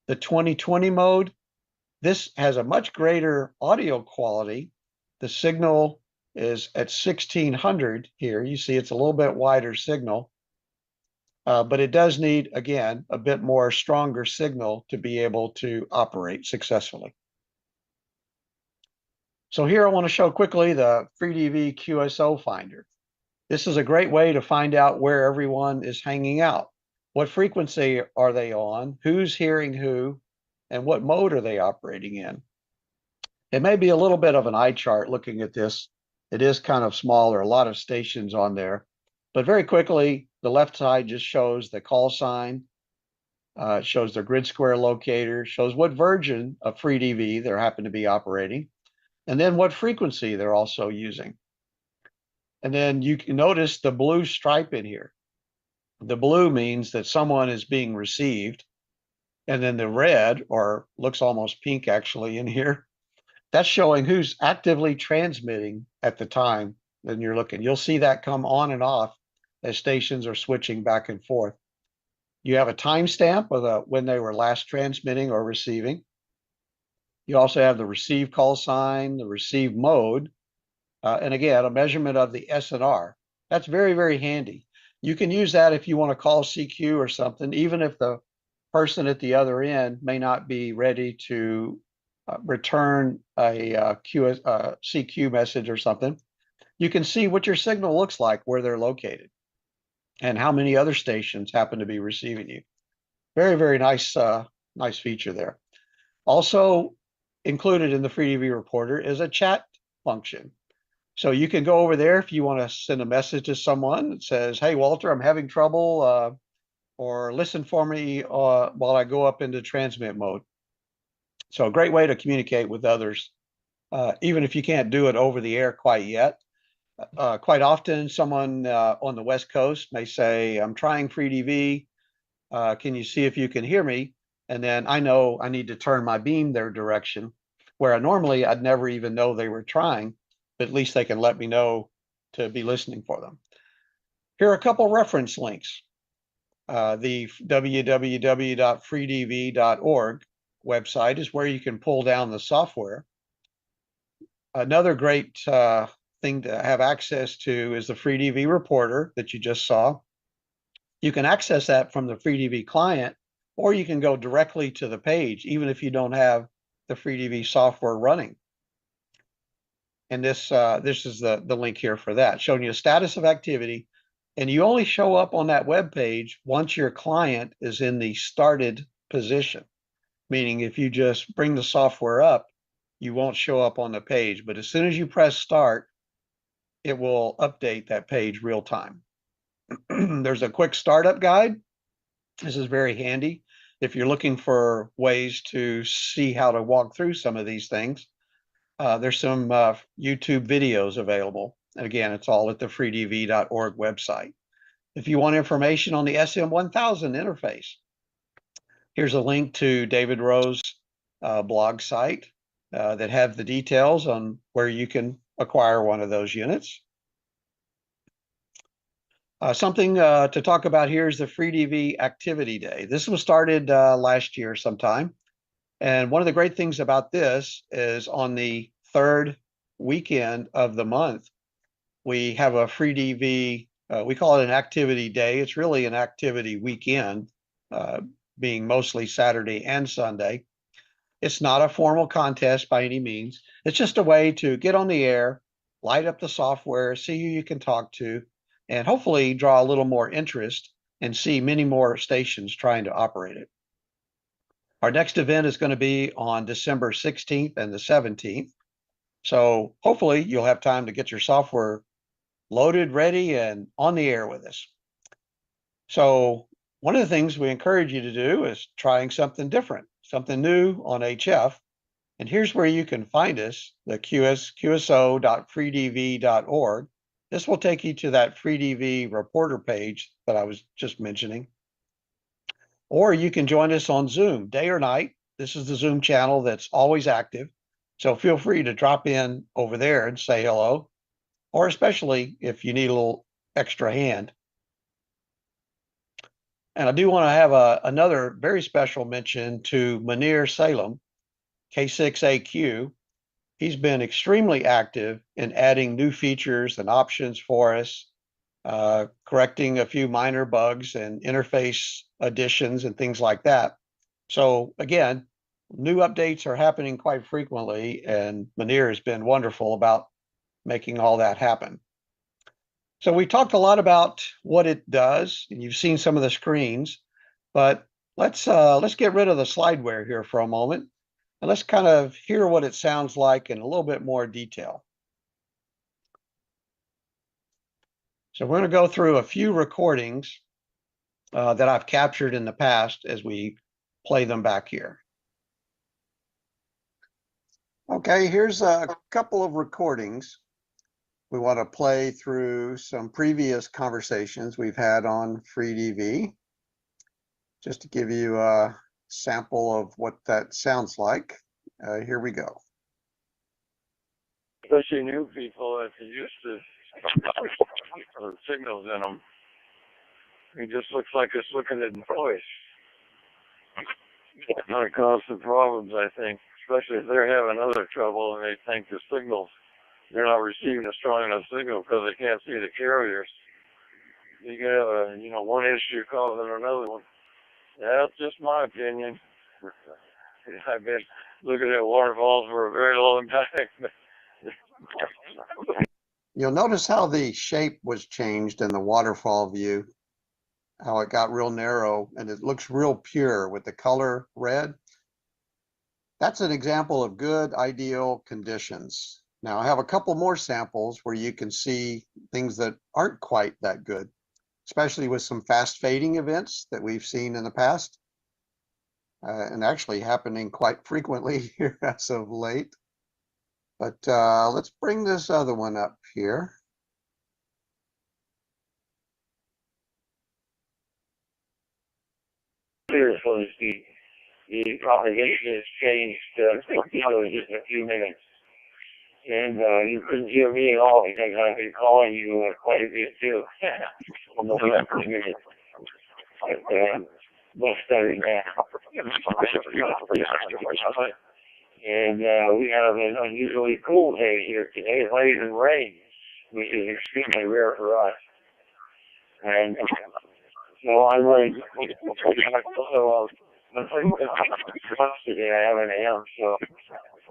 The 2020 mode, this has a much greater audio quality. The signal is at 1600 here. You see it's a little bit wider signal, but it does need, again, a bit more stronger signal to be able to operate successfully. So here I want to show quickly the FreeDV QSO Finder. This is a great way to find out where everyone is hanging out. What frequency are they on? Who's hearing who? And what mode are they operating in? It may be a little bit of an eye chart looking at this. It is kind of small. There are a lot of stations on there. But very quickly, the left side just shows the call sign. It shows their grid square locator, shows what version of FreeDV they happen to be operating, and then what frequency they're also using. And then you can notice the blue stripe in here. The blue means that someone is being received. And then the red, or looks almost pink actually in here, that's showing who's actively transmitting at the time that you're looking. You'll see that come on and off as stations are switching back and forth. You have a timestamp of when they were last transmitting or receiving. You also have the receive call sign, the receive mode, and again, a measurement of the SNR. That's very, very handy. You can use that if you want to call CQ or something, even if the person at the other end may not be ready to return a CQ message or something. You can see what your signal looks like, where they're located, and how many other stations happen to be receiving you. Very, very nice, nice feature there. Also included in the FreeDV reporter is a chat function. So you can go over there if you want to send a message to someone that says, hey, Walter, I'm having trouble, or listen for me while I go up into transmit mode. So a great way to communicate with others, even if you can't do it over the air quite yet. Quite often, someone on the West Coast may say, I'm trying FreeDV. Can you see if you can hear me? And then I know I need to turn my beam their direction, where normally I'd never even know they were trying, but at least they can let me know to be listening for them. Here are a couple reference links. The www.freedv.org website is where you can pull down the software. Another great thing to have access to is the FreeDV reporter that you just saw. You can access that from the FreeDV client, or you can go directly to the page, even if you don't have the FreeDV software running. And this is the link here for that, showing you a status of activity. And you only show up on that web page once your client is in the started position, meaning if you just bring the software up, you won't show up on the page. But as soon as you press start, it will update that page real time. There's a quick startup guide. This is very handy if you're looking for ways to see how to walk through some of these things. There's some YouTube videos available. And again, it's all at the freedv.org website. If you want information on the SM1000 interface, here's a link to David Rowe's blog site that have the details on where you can acquire one of those units. Something to talk about here is the FreeDV Activity Day. This was started last year sometime. And one of the great things about this is on the third weekend of the month, we have a FreeDV, we call it an activity day. It's really an activity weekend, being mostly Saturday and Sunday. It's not a formal contest by any means. It's just a way to get on the air, light up the software, see who you can talk to, and hopefully draw a little more interest and see many more stations trying to operate it. Our next event is going to be on December 16th and the 17th. So hopefully you'll have time to get your software loaded, ready, and on the air with us. So one of the things we encourage you to do is trying something different, something new on HF. And here's where you can find us, the qso.freedv.org. This will take you to that FreeDV reporter page that I was just mentioning. Or you can join us on Zoom, day or night. This is the Zoom channel that's always active. So feel free to drop in over there and say hello, or especially if you need a little extra hand. And I do want to have another very special mention to Munir Salem, K6AQ. He's been extremely active in adding new features and options for us, correcting a few minor bugs and interface additions and things like that. So again, new updates are happening quite frequently, and Munir has been wonderful about making all that happen. So we talked a lot about what it does, and you've seen some of the screens, but let's get rid of the slideware here for a moment, and let's kind of hear what it sounds like in a little bit more detail. So we're going to go through a few recordings that I've captured in the past as we play them back here. Okay, here's a couple of recordings. We want to play through some previous conversations we've had on FreeDV, just to give you a sample of what that sounds like. Here we go. Especially new people that are used to signals in them. It just looks like it's looking at voice. It's going to cause some problems, I think, especially if they're having other trouble and they think the signals, they're not receiving a strong enough signal because they can't see the carriers. You can have one issue causing another one. That's just my opinion. I've been looking at waterfalls for a very long time. You'll notice how the shape was changed in the waterfall view, how it got real narrow and it looks real pure with the color red. That's an example of good ideal conditions. Now I have a couple more samples where you can see things that aren't quite that good, especially with some fast fading events that we've seen in the past, and actually happening quite frequently here as of late. But let's bring this other one up here. Seriously, the propagation has changed just a few minutes. And you couldn't hear me at all because I've been calling you quite a bit too. Much better now. And we have an unusually cool day here today, late and rain, which is extremely rare for us. And so I'm like, today I have an amp, so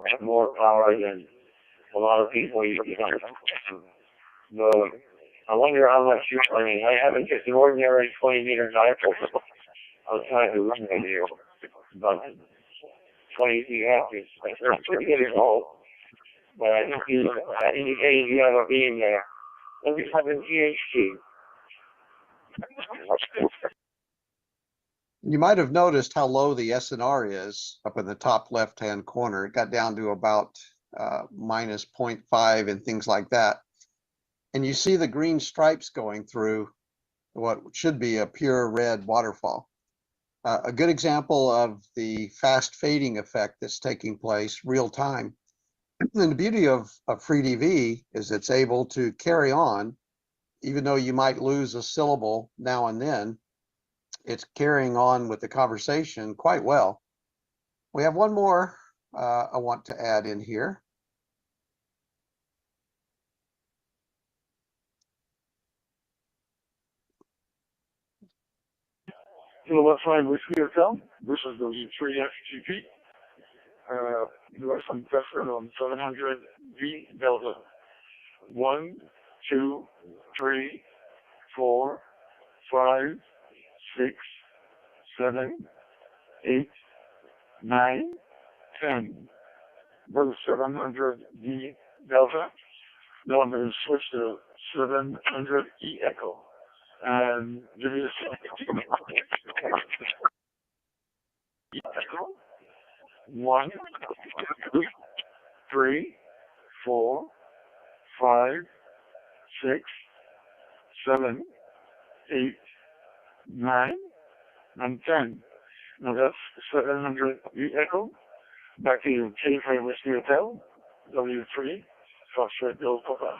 I have more power than a lot of people use. But I wonder how much I haven't just an ordinary 20-meter dipole. I was trying to run it here, about 20 feet out. It's pretty good at all. But I think you indicated you have a beam there. and we have an EHT. You might have noticed how low the SNR is up in the top left-hand corner. It got down to about minus 0.5 and things like that. And you see the green stripes going through what should be a pure red waterfall. A good example of the fast fading effect that's taking place real time. And the beauty of FreeDV is it's able to carry on, even though you might lose a syllable now and then. It's carrying on with the conversation quite well. We have one more I want to add in here. Silhouette 5 Whiskey Hotel. This is the 3FGP. You are some pressure on 700 V Delta. 1, 2, 3, 4, 5, 6, 7, 8, 9, 10. Verse 700 V Delta. Now I'm going to switch to 700 E Echo. And give me a second. Echo. 1, 2, 3, 4, 5, 6, 7, 8, 9, and 10. Now that's 700 E Echo. Back to you, K5 Whiskey Hotel, W3, Foxtrot Bill Papa.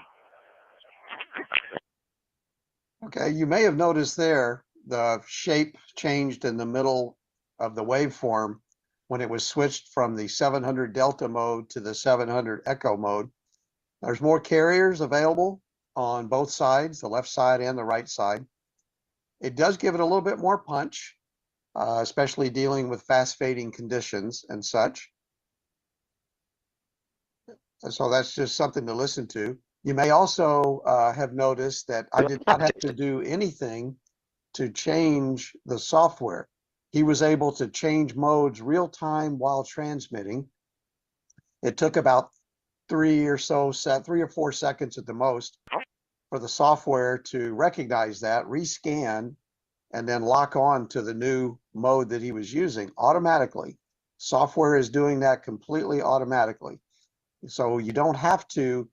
Okay, you may have noticed there the shape changed in the middle of the waveform when it was switched from the 700 Delta mode to the 700 Echo mode. There's more carriers available on both sides, the left side and the right side. It does give it a little bit more punch, especially dealing with fast fading conditions and such. And so that's just something to listen to. You may also have noticed that I did not have to do anything to change the software. He was able to change modes real time while transmitting. It took about 3 or 4 seconds at the most for the software to recognize that, rescan, and then lock on to the new mode that he was using automatically. Software is doing that completely automatically. So you don't have to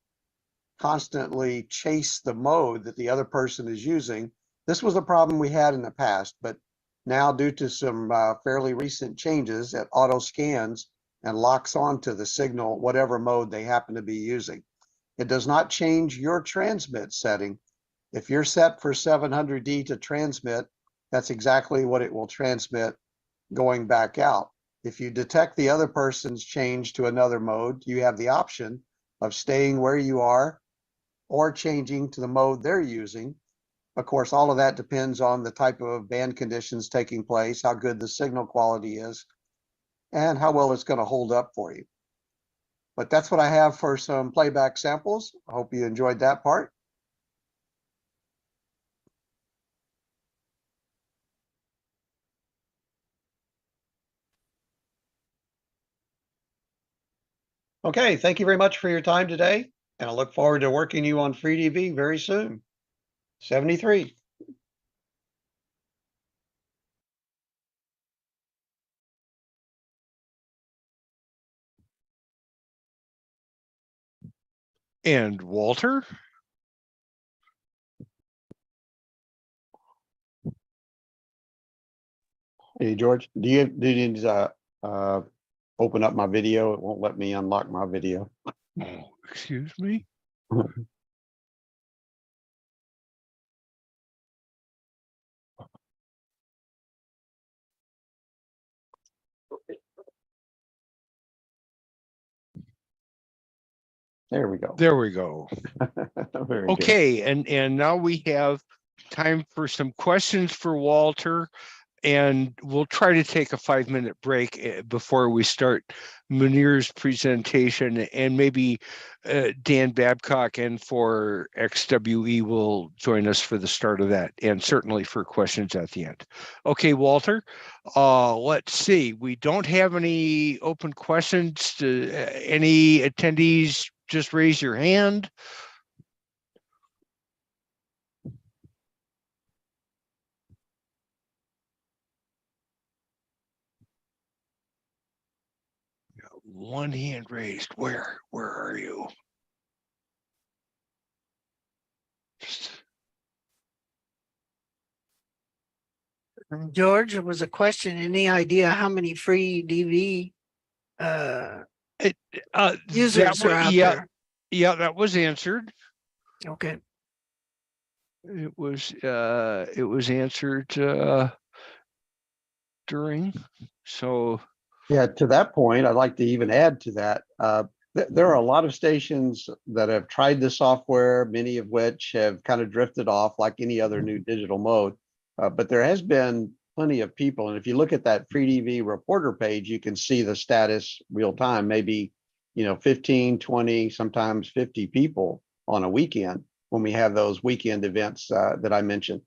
constantly chase the mode that the other person is using. This was a problem we had in the past, but now due to some fairly recent changes, it auto scans and locks onto the signal, whatever mode they happen to be using. It does not change your transmit setting. If you're set for 700D to transmit, that's exactly what it will transmit going back out. If you detect the other person's change to another mode, you have the option of staying where you are or changing to the mode they're using. Of course, all of that depends on the type of band conditions taking place, how good the signal quality is, and how well it's going to hold up for you. But that's what I have for some playback samples. I hope you enjoyed that part. Okay, thank you very much for your time today, and I look forward to working you on FreeDV very soon. 73. And Walter? Hey, George, do you need to open up my video? It won't let me unlock my video. Oh, excuse me? There we go. There we go. Very good. Okay, and now we have time for some questions for Walter, and we'll try to take a 5-minute break before we start Munir's presentation, and maybe Dan Babcock and for XWE will join us for the start of that, and certainly for questions at the end. Okay, Walter, let's see. We don't have any open questions. Any attendees, just raise your hand. one hand raised. Where are you? George, it was a question. Any idea how many free DV users are out there? Yeah, that was answered. Okay. It was answered during. So Yeah, to that point, I'd like to even add to that. There are a lot of stations that have tried the software, many of which have kind of drifted off like any other new digital mode. But there has been plenty of people. And if you look at that FreeDV reporter page, you can see the status real time, maybe, 15, 20, sometimes 50 people on a weekend when we have those weekend events that I mentioned.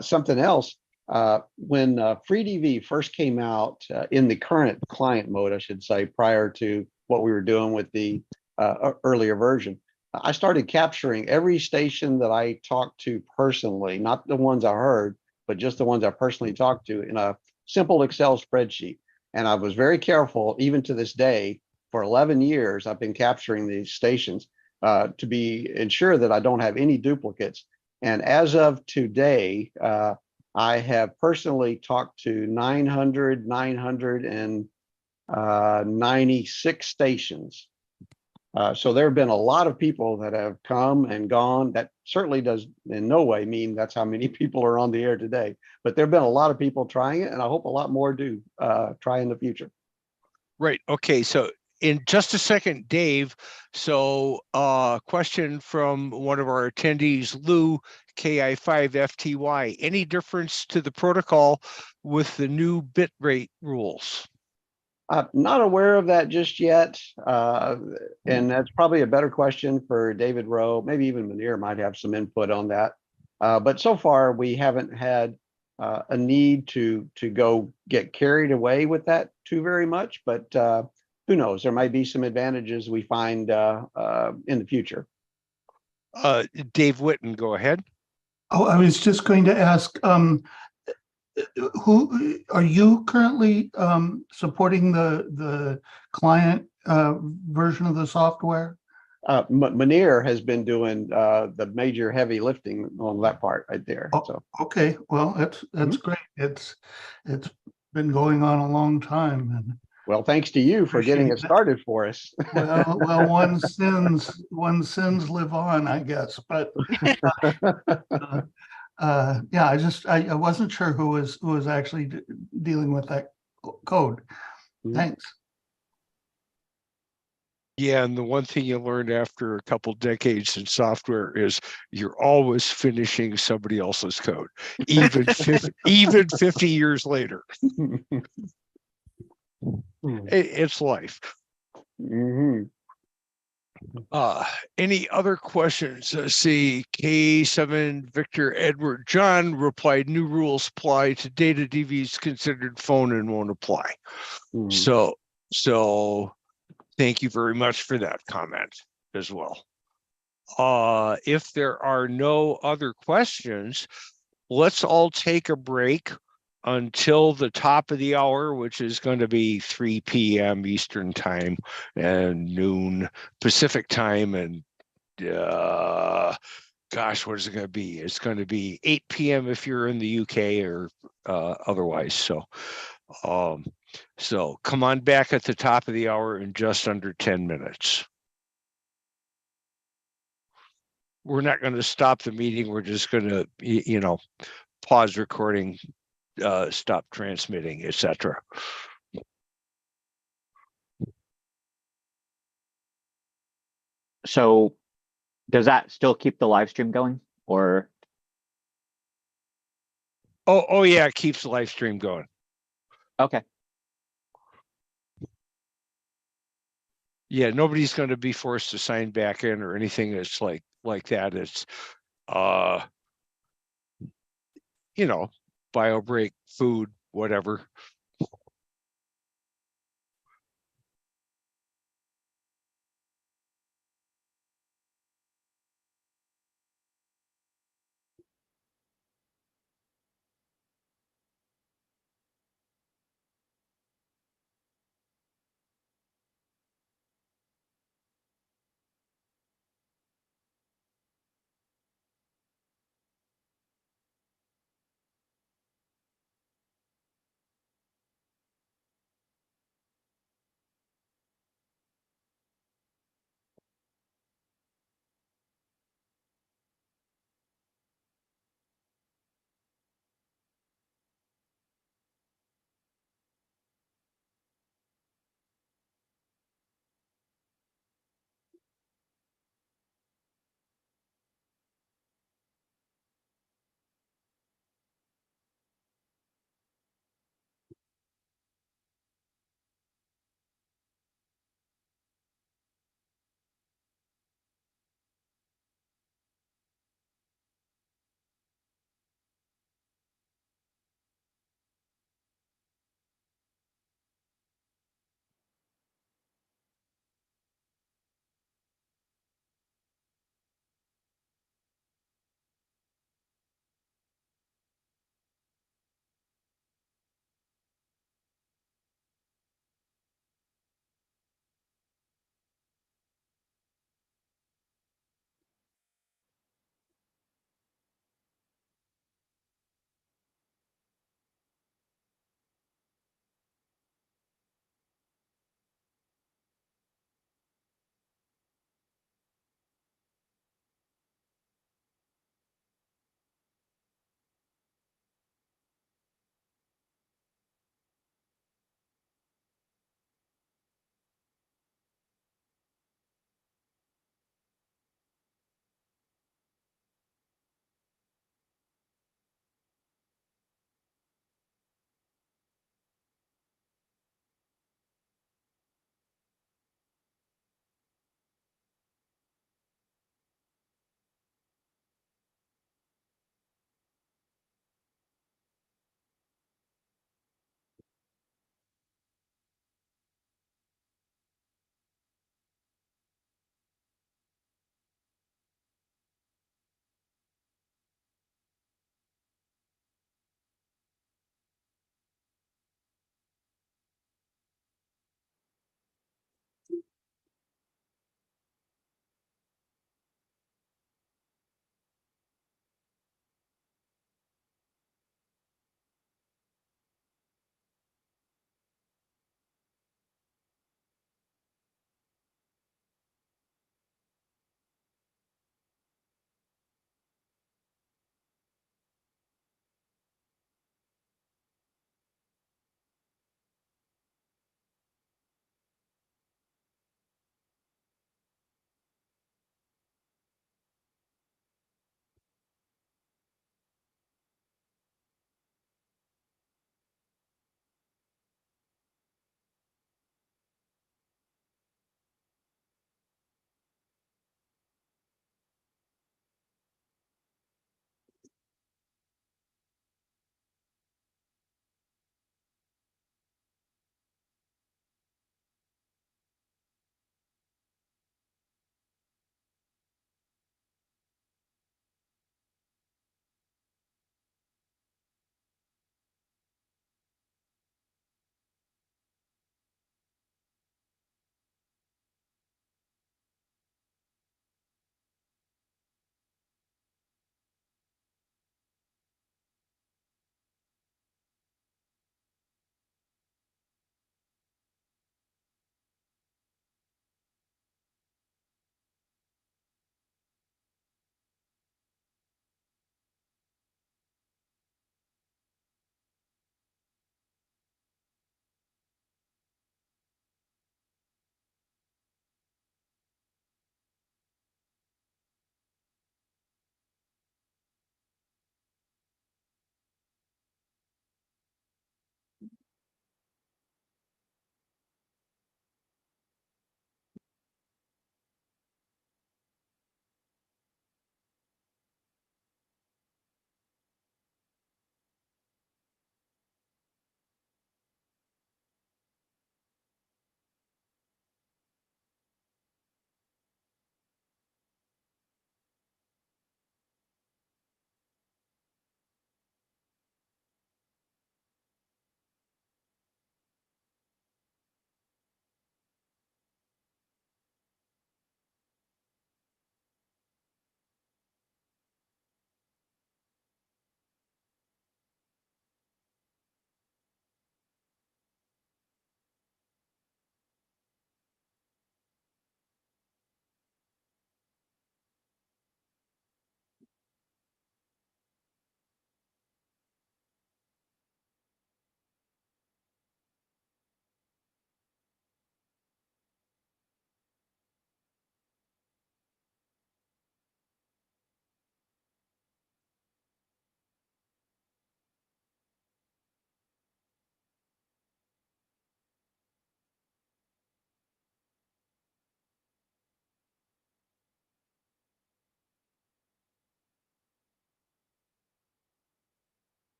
Something else, when FreeDV first came out in the current client mode, I should say, prior to what we were doing with the earlier version, I started capturing every station that I talked to personally, not the ones I heard, but just the ones I personally talked to in a simple Excel spreadsheet. And I was very careful, even to this day, for 11 years, I've been capturing these stations to be ensure that I don't have any duplicates. And as of today, I have personally talked to 996 stations. So there have been a lot of people that have come and gone. That certainly does in no way mean that's how many people are on the air today, but there have been a lot of people trying it, and I hope a lot more do try in the future. Right. Okay. So in just a second, Dave. So question from one of our attendees, Lou, KI5FTY. Any difference to the protocol with the new bit rate rules? I'm not aware of that just yet. And that's probably a better question for David Rowe. Maybe even Munir might have some input on that. But so far, we haven't had a need to go get carried away with that too very much. But who knows? There might be some advantages we find in the future. Dave Whitten, go ahead. Oh, I was just going to ask, who are you currently supporting the client version of the software? Munir has been doing the major heavy lifting on that part right there. Oh, so okay, well, that's great. It's been going on a long time, and well, thanks to you for getting it started for us. well, one's sins live on, I guess. But yeah, I wasn't sure who was actually dealing with that code. Thanks. Yeah, and the one thing you learned after a couple decades in software is you're always finishing somebody else's code, even 50 years later. It's life. Any other questions? See, K7 Victor Edward John replied, new rules apply to data DVs considered phone and won't apply. So thank you very much for that comment as well. If there are no other questions, let's all take a break until the top of the hour, which is going to be 3 p.m. Eastern time and noon Pacific time. And gosh, what is it going to be? It's going to be 8 p.m. if you're in the UK or otherwise. So come on back at the top of the hour in just under 10 minutes. We're not going to stop the meeting. We're just going to, pause recording, stop transmitting, etc. So does that still keep the live stream going, or? Oh yeah, it keeps the live stream going. Okay. Yeah, nobody's going to be forced to sign back in or anything that's like that. It's bio break, food, whatever.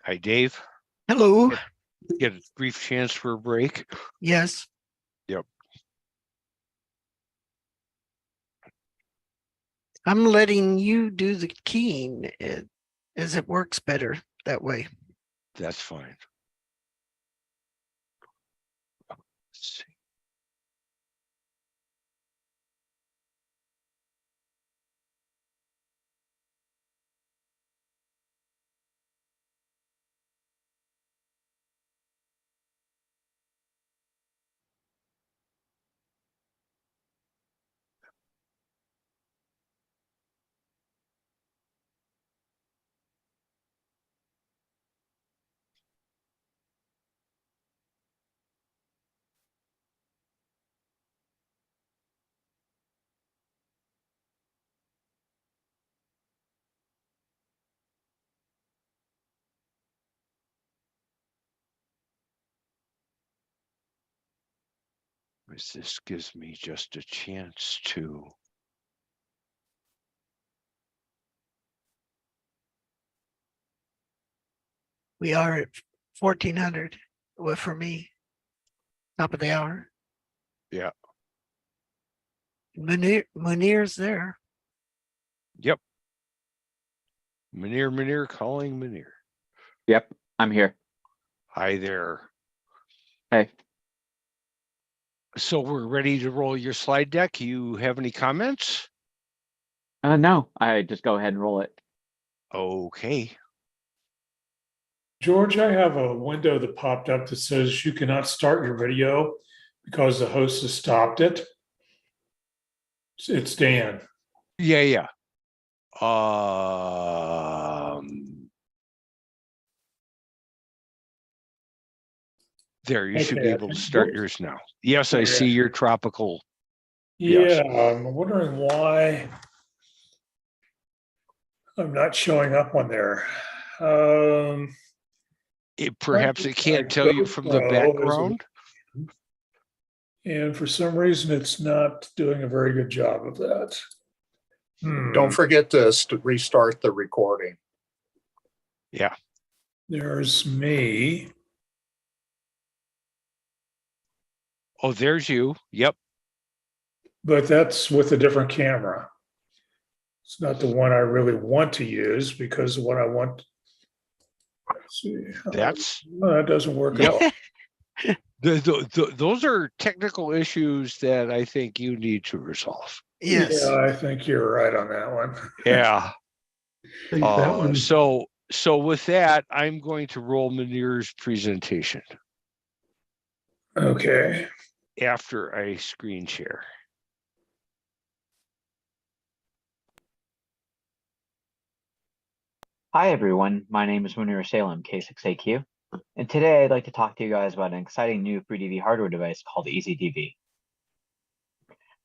Hi, Dave. Hello. Get a brief chance for a break. Yes. Yep. I'm letting you do the keying as it works better that way. That's fine. Let's see. This gives me just a chance to. We are at 1400 for me. Top of the hour. Yeah. Munir's there. Yep. Munir calling Munir. Yep, I'm here. Hi there. Hey. So we're ready to roll your slide deck. You have any comments? No, I just go ahead and roll it. Okay. George, I have a window that popped up that says you cannot start your video because the host has stopped it. It's Dan. Yeah. There, you should be Okay, able to start yours now. Yes, I Okay. see your tropical. Yeah, Yes. I'm wondering why I'm not showing up on there. Perhaps it can't tell you from the background. And for some reason, it's not doing a very good job of that. Don't forget to restart the recording. Yeah. There's me. Oh, there's you. Yep. But that's with a different camera. It's not the one I really want to use because the one I want. Let's see. That doesn't work at all. Those are technical issues that I think you need to resolve. Yes. Yeah, I think you're right on that one. Yeah. Think that one. So with that, I'm going to roll Munir's presentation. Okay. After I screen share. Hi, everyone. My name is Munir Salem, K6AQ. And today I'd like to talk to you guys about an exciting new FreeDV hardware device called EasyDV.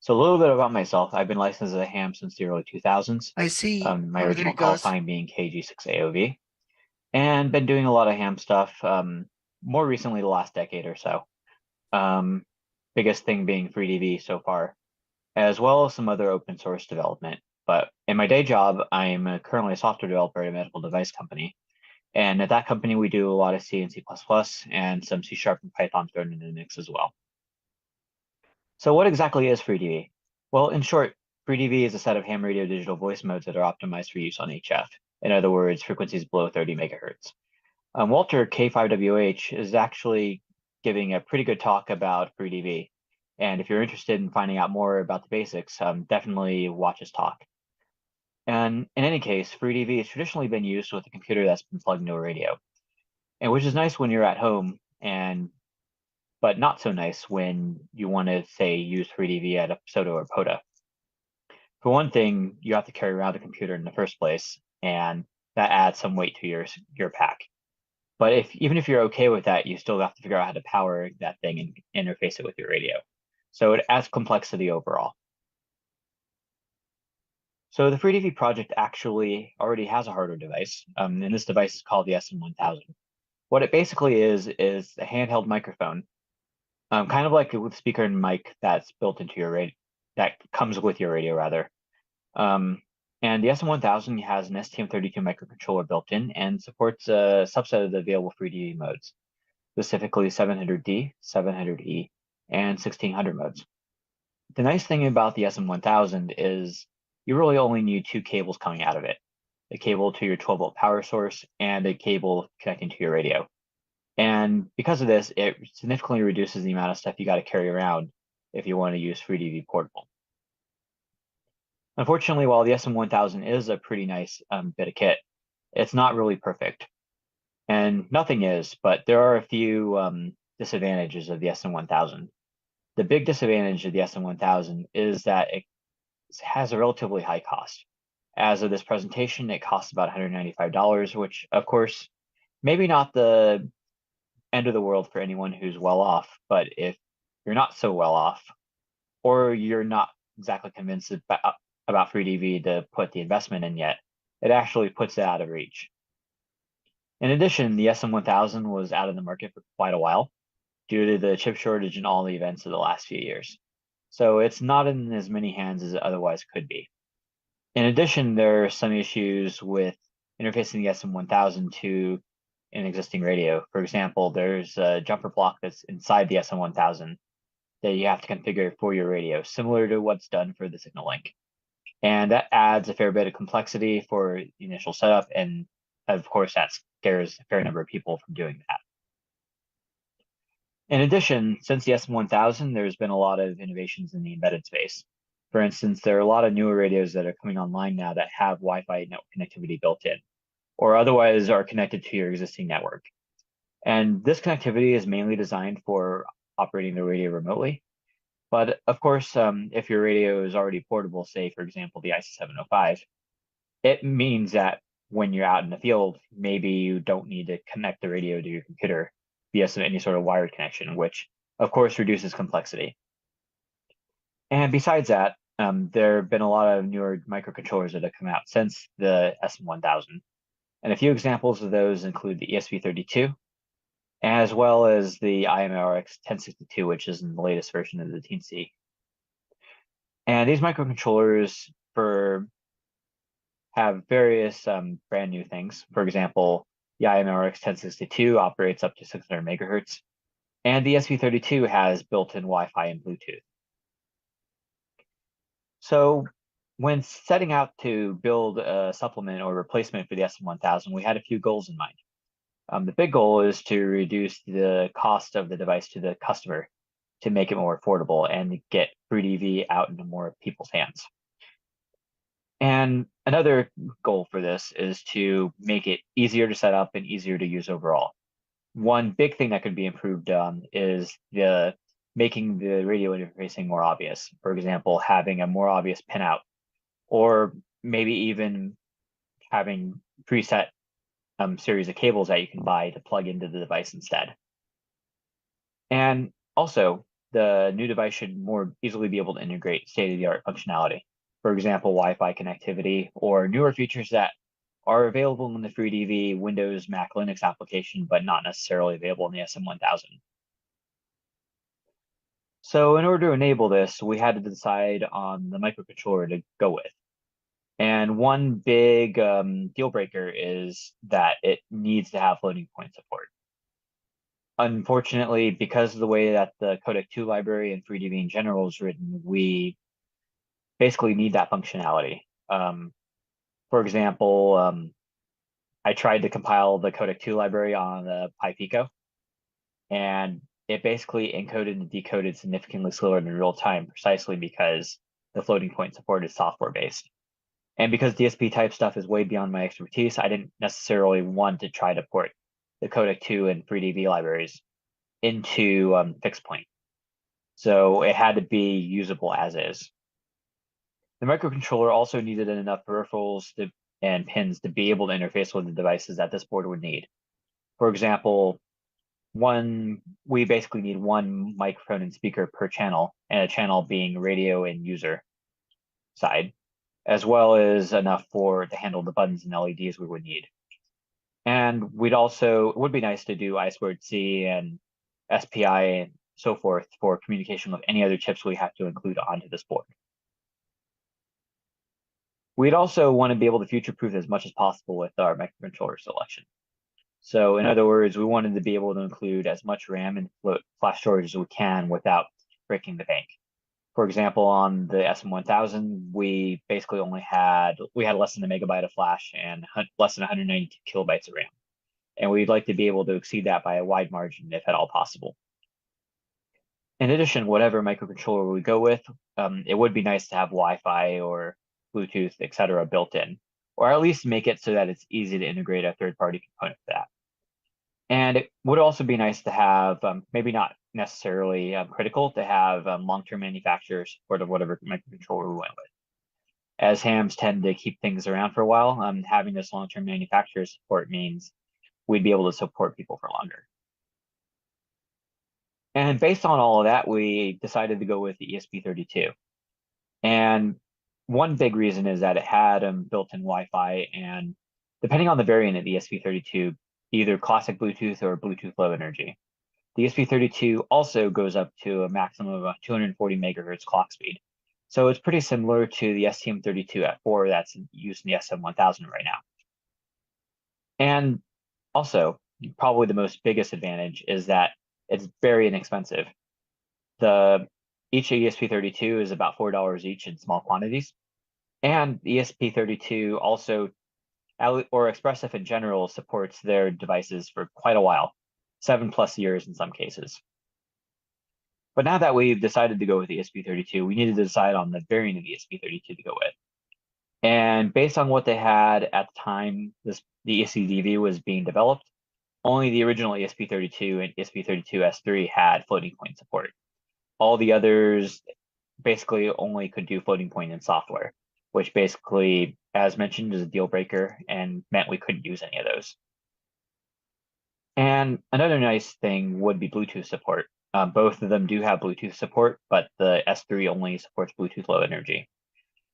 So a little bit about myself. I've been licensed as a ham since the early 2000s. I see. My original call sign being KG6AOV. And been doing a lot of ham stuff, more recently the last decade or so. Biggest thing being FreeDV so far, as well as some other open source development. But in my day job, I'm currently a software developer at a medical device company. And at that company, we do a lot of C and C++ and some C# and Python thrown into the mix as well. So what exactly is FreeDV? Well, in short, FreeDV is a set of ham radio digital voice modes that are optimized for use on HF. In other words, frequencies below 30 megahertz. Walter K5WH is actually giving a pretty good talk about FreeDV. And if you're interested in finding out more about the basics, definitely watch his talk. And in any case, FreeDV has traditionally been used with a computer that's been plugged into a radio, and which is nice when you're at home, but not so nice when you want to, say, use FreeDV at a SOTA or POTA. For one thing, you have to carry around a computer in the first place, and that adds some weight to your pack. But even if you're okay with that, you still have to figure out how to power that thing and interface it with your radio. So it adds complexity overall. So the FreeDV project actually already has a hardware device, and this device is called the SM1000. What it basically is a handheld microphone, kind of like a speaker and mic that's built into your radio, that comes with your radio rather. And the SM1000 has an STM32 microcontroller built in and supports a subset of the available FreeDV modes, specifically 700D, 700E, and 1600 modes. The nice thing about the SM1000 is you really only need 2 cables coming out of it, a cable to your 12-volt power source and a cable connecting to your radio. And because of this, it significantly reduces the amount of stuff you got to carry around if you want to use FreeDV Portable. Unfortunately, while the SM1000 is a pretty nice bit of kit, it's not really perfect. And nothing is, but there are a few disadvantages of the SM1000. The big disadvantage of the SM1000 is that it has a relatively high cost. As of this presentation, it costs about $195, which of course, maybe not the end of the world for anyone who's well off, but if you're not so well off, or you're not exactly convinced about FreeDV to put the investment in yet, it actually puts it out of reach. In addition, the SM1000 was out of the market for quite a while due to the chip shortage and all the events of the last few years. So it's not in as many hands as it otherwise could be. In addition, there are some issues with interfacing the SM1000 to an existing radio. For example, there's a jumper block that's inside the SM1000 that you have to configure for your radio, similar to what's done for the Signal Link. And that adds a fair bit of complexity for the initial setup, and of course that scares a fair number of people from doing that. In addition, since the SM1000, there's been a lot of innovations in the embedded space. For instance, there are a lot of newer radios that are coming online now that have Wi-Fi network connectivity built in, or otherwise are connected to your existing network. And this connectivity is mainly designed for operating the radio remotely. But of course, if your radio is already portable, say, for example, the IC705, it means that when you're out in the field, maybe you don't need to connect the radio to your computer via any sort of wired connection, which of course reduces complexity. And besides that, there have been a lot of newer microcontrollers that have come out since the SM1000. And a few examples of those include the ESP32, as well as the IMRX 1062, which is in the latest version of the TNC. And these microcontrollers have various brand new things. For example, the IMRX 1062 operates up to 600 megahertz, and the ESP32 has built-in Wi-Fi and Bluetooth. So when setting out to build a supplement or replacement for the SM1000, we had a few goals in mind. The big goal is to reduce the cost of the device to the customer to make it more affordable and get FreeDV out into more people's hands. And another goal for this is to make it easier to set up and easier to use overall. One big thing that could be improved on is making the radio interfacing more obvious. For example, having a more obvious pinout, or maybe even having preset series of cables that you can buy to plug into the device instead. And also, the new device should more easily be able to integrate state-of-the-art functionality. For example, Wi-Fi connectivity or newer features that are available in the FreeDV Windows, Mac, Linux application, but not necessarily available in the SM1000. So in order to enable this, we had to decide on the microcontroller to go with. And one big deal breaker is that it needs to have floating point support. Unfortunately, because of the way that the Codec 2 library and FreeDV in general is written, we basically need that functionality. For example, I tried to compile the Codec 2 library on the PyPico, and it basically encoded and decoded significantly slower than real time, precisely because the floating point support is software based. And because DSP type stuff is way beyond my expertise, I didn't necessarily want to try to port the Codec 2 and FreeDV libraries into fixed point. So it had to be usable as is. The microcontroller also needed enough peripherals and pins to be able to interface with the devices that this board would need. For example, we basically need one microphone and speaker per channel, and a channel being radio and user side, as well as enough to handle the buttons and LEDs we would need. And it would be nice to do I2C and SPI and so forth for communication with any other chips we have to include onto this board. We'd also want to be able to future-proof as much as possible with our microcontroller selection. So in other words, we wanted to be able to include as much RAM and flash storage as we can without breaking the bank. For example, on the SM1000, we basically had less than a megabyte of flash and less than 192 kilobytes of RAM. And we'd like to be able to exceed that by a wide margin if at all possible. In addition, whatever microcontroller we go with, it would be nice to have Wi-Fi or Bluetooth, etc. built in, or at least make it so that it's easy to integrate a third-party component for that. And it would also be nice to have, maybe not necessarily critical, to have long-term manufacturer support of whatever microcontroller we went with. As hams tend to keep things around for a while, having this long-term manufacturer support means we'd be able to support people for longer. And based on all of that, we decided to go with the ESP32. And one big reason is that it had built-in Wi-Fi, and depending on the variant of the ESP32, either classic Bluetooth or Bluetooth Low Energy. The ESP32 also goes up to a maximum of 240 megahertz clock speed. So it's pretty similar to the STM32F4 that's used in the SM1000 right now. And also, probably the most biggest advantage is that it's very inexpensive. Each ESP32 is about $4 each in small quantities. And the ESP32 also, or Expressif in general, supports their devices for quite a while, 7+ years in some cases. But now that we've decided to go with the ESP32, we needed to decide on the variant of the ESP32 to go with. And based on what they had at the time the ESC-DV was being developed, only the original ESP32 and ESP32S3 had floating point support. All the others basically only could do floating point in software, which basically, as mentioned, is a deal breaker and meant we couldn't use any of those. And another nice thing would be Bluetooth support. Both of them do have Bluetooth support, but the S3 only supports Bluetooth Low Energy.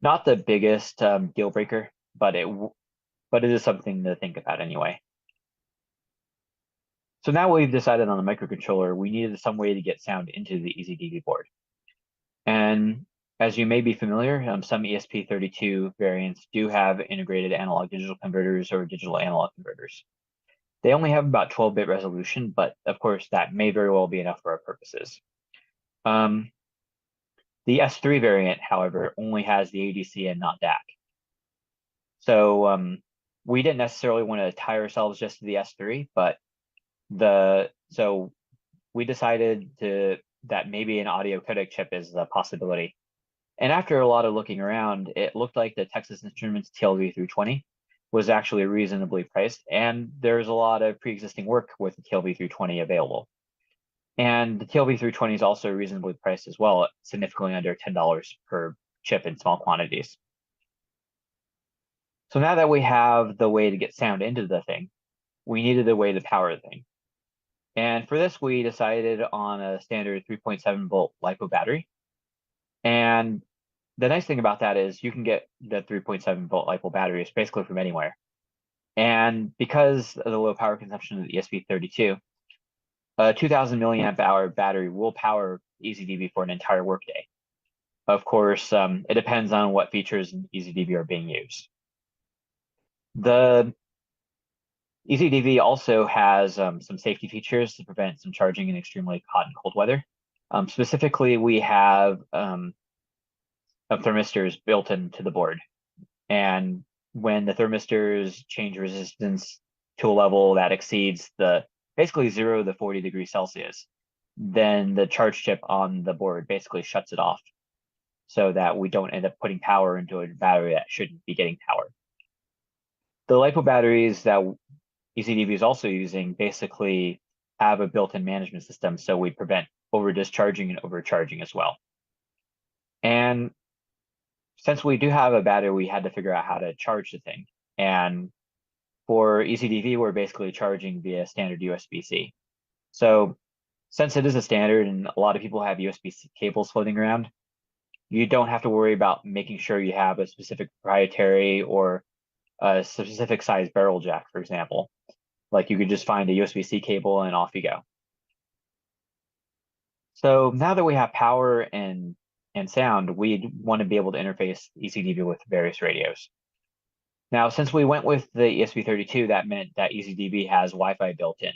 Not the biggest deal breaker, but it is something to think about anyway. So now we've decided on the microcontroller, we needed some way to get sound into the EasyDV board. And as you may be familiar, some ESP32 variants do have integrated analog digital converters or digital analog converters. They only have about 12-bit resolution, but of course that may very well be enough for our purposes. The S3 variant, however, only has the ADC and not DAC. So we didn't necessarily want to tie ourselves just to the S3, but so we decided that maybe an audio codec chip is a possibility. And after a lot of looking around, it looked like the Texas Instruments TLV320 was actually reasonably priced, and there's a lot of pre-existing work with the TLV320 available. And the TLV320 is also reasonably priced as well, significantly under $10 per chip in small quantities. So now that we have the way to get sound into the thing, we needed a way to power the thing. And for this, we decided on a standard 3.7 volt LiPo battery. And the nice thing about that is you can get the 3.7 volt LiPo batteries basically from anywhere. And because of the low power consumption of the ESP32, a 2000 milliamp hour battery will power EasyDV for an entire workday. Of course, it depends on what features in EasyDV are being used. The EasyDV also has some safety features to prevent some charging in extremely hot and cold weather. Specifically, we have thermistors built into the board. And when the thermistors change resistance to a level that exceeds basically 0 to 40 degrees Celsius, then the charge chip on the board basically shuts it off so that we don't end up putting power into a battery that shouldn't be getting power. The LiPo batteries that EasyDV is also using basically have a built-in management system, so we prevent over discharging and overcharging as well. And since we do have a battery, we had to figure out how to charge the thing. And for EasyDV, we're basically charging via standard USB-C. So since it is a standard and a lot of people have USB-C cables floating around, you don't have to worry about making sure you have a specific proprietary or a specific size barrel jack, for example. Like you could just find a USB-C cable and off you go. So now that we have power and and sound, we'd want to be able to interface ECDV with various radios. Now, since we went with the ESP32, that meant that ECDV has Wi-Fi built in.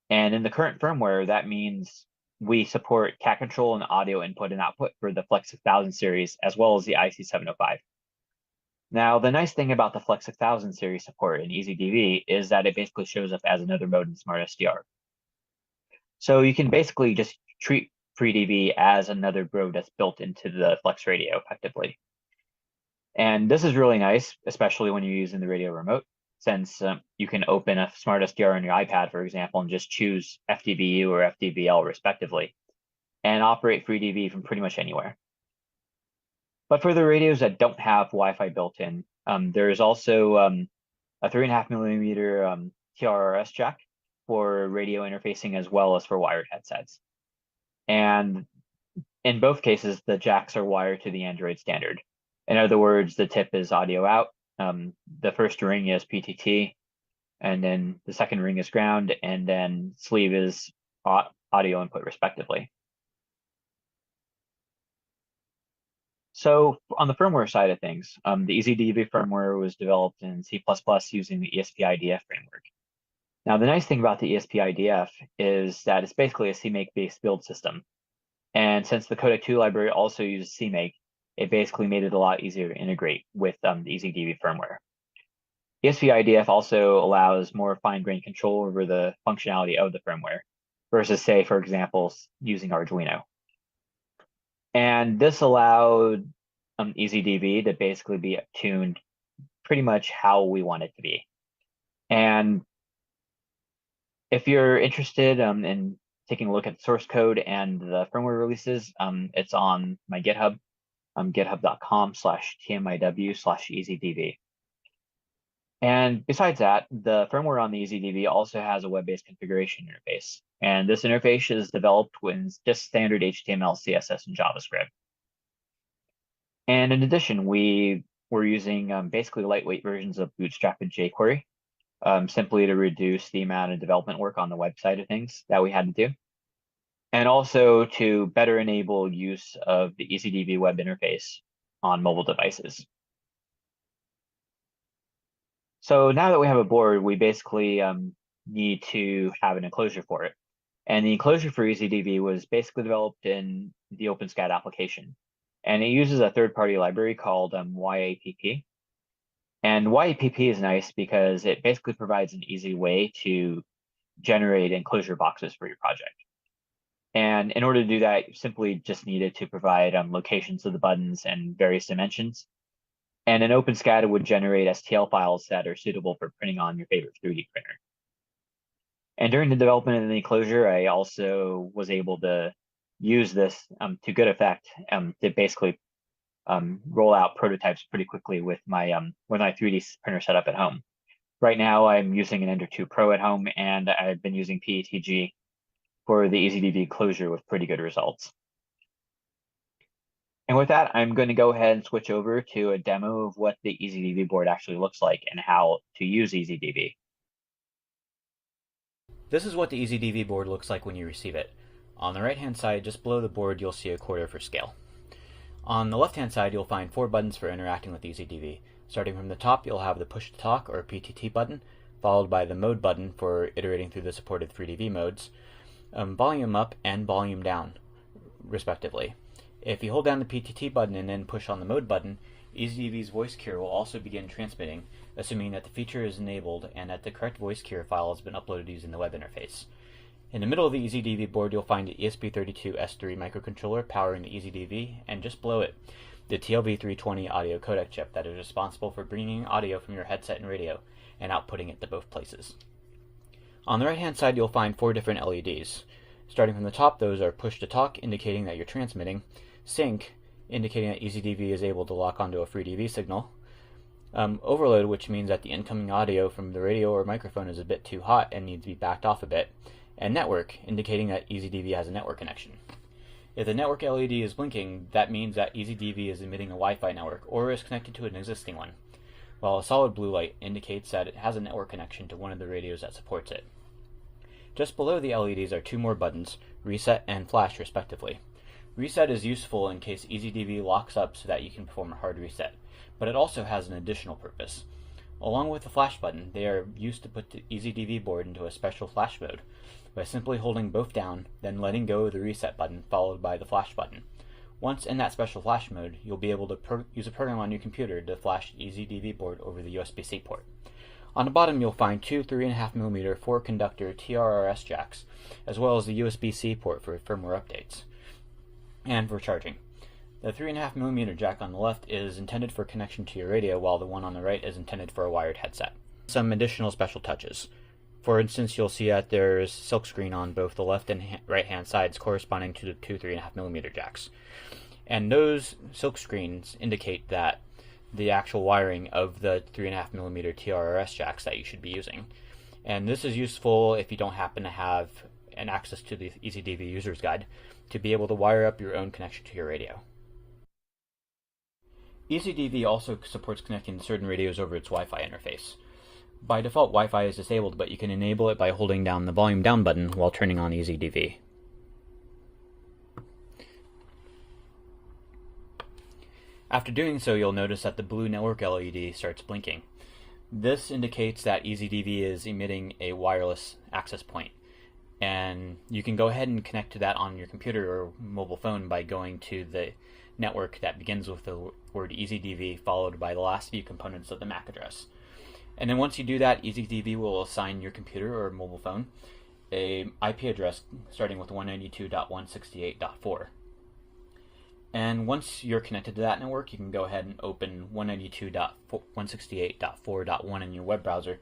And in the current firmware, that means we support cat control and audio input and output for the Flex 6000 series, as well as the IC705. Now, the nice thing about the Flex 6000 series support in EasyDV is that it basically shows up as another mode in Smart SDR. So you can basically just treat FreeDV as another mode that's built into the Flex radio effectively. And this is really nice, especially when you're using the radio remote, since you can open a Smart SDR on your iPad, for example, and just choose FDVU or FDVL respectively, and operate FreeDV from pretty much anywhere. But for the radios that don't have Wi-Fi built in, there is also a 3.5mm TRRS jack for radio interfacing as well as for wired headsets. And in both cases, the jacks are wired to the Android standard. In other words, the tip is audio out, the first ring is PTT, and then the second ring is ground, and then sleeve is audio input respectively. So on the firmware side of things, the EasyDV firmware was developed in C++ using the ESP-IDF framework. Now, the nice thing about the ESP-IDF is that it's basically a CMake-based build system. And since the Codec 2 library also uses CMake, it basically made it a lot easier to integrate with the EasyDV firmware. ESP-IDF also allows more fine-grained control over the functionality of the firmware versus, say, for example, using Arduino. And this allowed EasyDV to basically be tuned pretty much how we want it to be. And if you're interested in taking a look at the source code and the firmware releases, it's on my GitHub, github.com/tmiw/EasyDV. And besides that, the firmware on the EasyDV also has a web-based configuration interface. And this interface is developed with just standard HTML, CSS, and JavaScript. And in addition, we were using basically lightweight versions of Bootstrap and jQuery, simply to reduce the amount of development work on the website of things that we had to do. And also to better enable use of the EasyDV web interface on mobile devices. So now that we have a board, we basically need to have an enclosure for it. And the enclosure for EasyDV was basically developed in the OpenSCAD application. And it uses a third-party library called YAPP. And YAPP is nice because it basically provides an easy way to generate enclosure boxes for your project. And in order to do that, you simply just needed to provide locations of the buttons and various dimensions. And an OpenSCAD would generate STL files that are suitable for printing on your favorite 3D printer. And during the development of the enclosure, I also was able to use this to good effect to basically roll out prototypes pretty quickly with my 3D printer setup at home. Right now, I'm using an Ender 2 Pro at home, and I've been using PETG for the EasyDV enclosure with pretty good results. And with that, I'm going to go ahead and switch over to a demo of what the EasyDV board actually looks like and how to use EasyDV. This is what the EasyDV board looks like when you receive it. On the right-hand side, just below the board, you'll see a quarter for scale. On the left-hand side, you'll find 4 buttons for interacting with EasyDV. Starting from the top, you'll have the push-to-talk or PTT button, followed by the mode button for iterating through the supported FreeDV modes, volume up and volume down, respectively. If you hold down the PTT button and then push on the mode button, EasyDV's voice cure will also begin transmitting, assuming that the feature is enabled and that the correct voice cure file has been uploaded using the web interface. In the middle of the EasyDV board, you'll find the ESP32S3 microcontroller powering the EasyDV, and just below it, the TLV320 audio codec chip that is responsible for bringing audio from your headset and radio and outputting it to both places. On the right-hand side, you'll find 4 different LEDs. Starting from the top, those are push-to-talk, indicating that you're transmitting, sync, indicating that EasyDV is able to lock onto a FreeDV signal, overload, which means that the incoming audio from the radio or microphone is a bit too hot and needs to be backed off a bit, and network, indicating that EasyDV has a network connection. If the network LED is blinking, that means that EasyDV is emitting a Wi-Fi network or is connected to an existing one, while a solid blue light indicates that it has a network connection to one of the radios that supports it. Just below the LEDs are 2 more buttons, reset and flash respectively. Reset is useful in case EasyDV locks up so that you can perform a hard reset, but it also has an additional purpose. Along with the flash button, they are used to put the EasyDV board into a special flash mode by simply holding both down, then letting go of the reset button followed by the flash button. Once in that special flash mode, you'll be able to use a program on your computer to flash the EasyDV board over the USB-C port. On the bottom, you'll find two 3.5mm 4-conductor TRRS jacks, as well as the USB-C port for firmware updates and for charging. The 3.5mm jack on the left is intended for connection to your radio, while the one on the right is intended for a wired headset. Some additional special touches. For instance, you'll see that there's silkscreen on both the left and right hand sides corresponding to the two 3.5mm jacks. And those silkscreens indicate that the actual wiring of the 3.5mm TRRS jacks that you should be using. And this is useful if you don't happen to have an access to the EasyDV user's guide to be able to wire up your own connection to your radio. EasyDV also supports connecting certain radios over its Wi-Fi interface. By default, Wi-Fi is disabled, but you can enable it by holding down the volume down button while turning on EasyDV. After doing so, you'll notice that the blue network LED starts blinking. This indicates that EasyDV is emitting a wireless access point, and you can go ahead and connect to that on your computer or mobile phone by going to the network that begins with the word EasyDV followed by the last few components of the MAC address. And then once you do that, EasyDV will assign your computer or mobile phone a IP address starting with 192.168.4. And once you're connected to that network, you can go ahead and open 192.168.4.1 in your web browser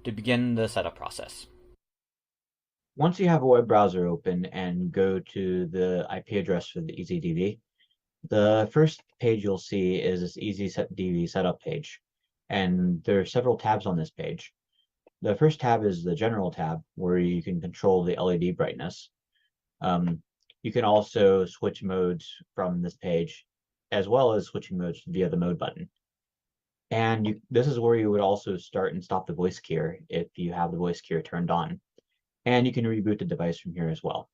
to begin the setup process. Once you have a web browser open and go to the IP address for the EasyDV, the first page you'll see is this EasyDV setup page. And there are several tabs on this page. The first tab is the General tab, where you can control the LED brightness. You can also switch modes from this page, as well as switching modes via the mode button. And this is where you would also start and stop the voice keyer if you have the voice keyer turned on. And you can reboot the device from here as well.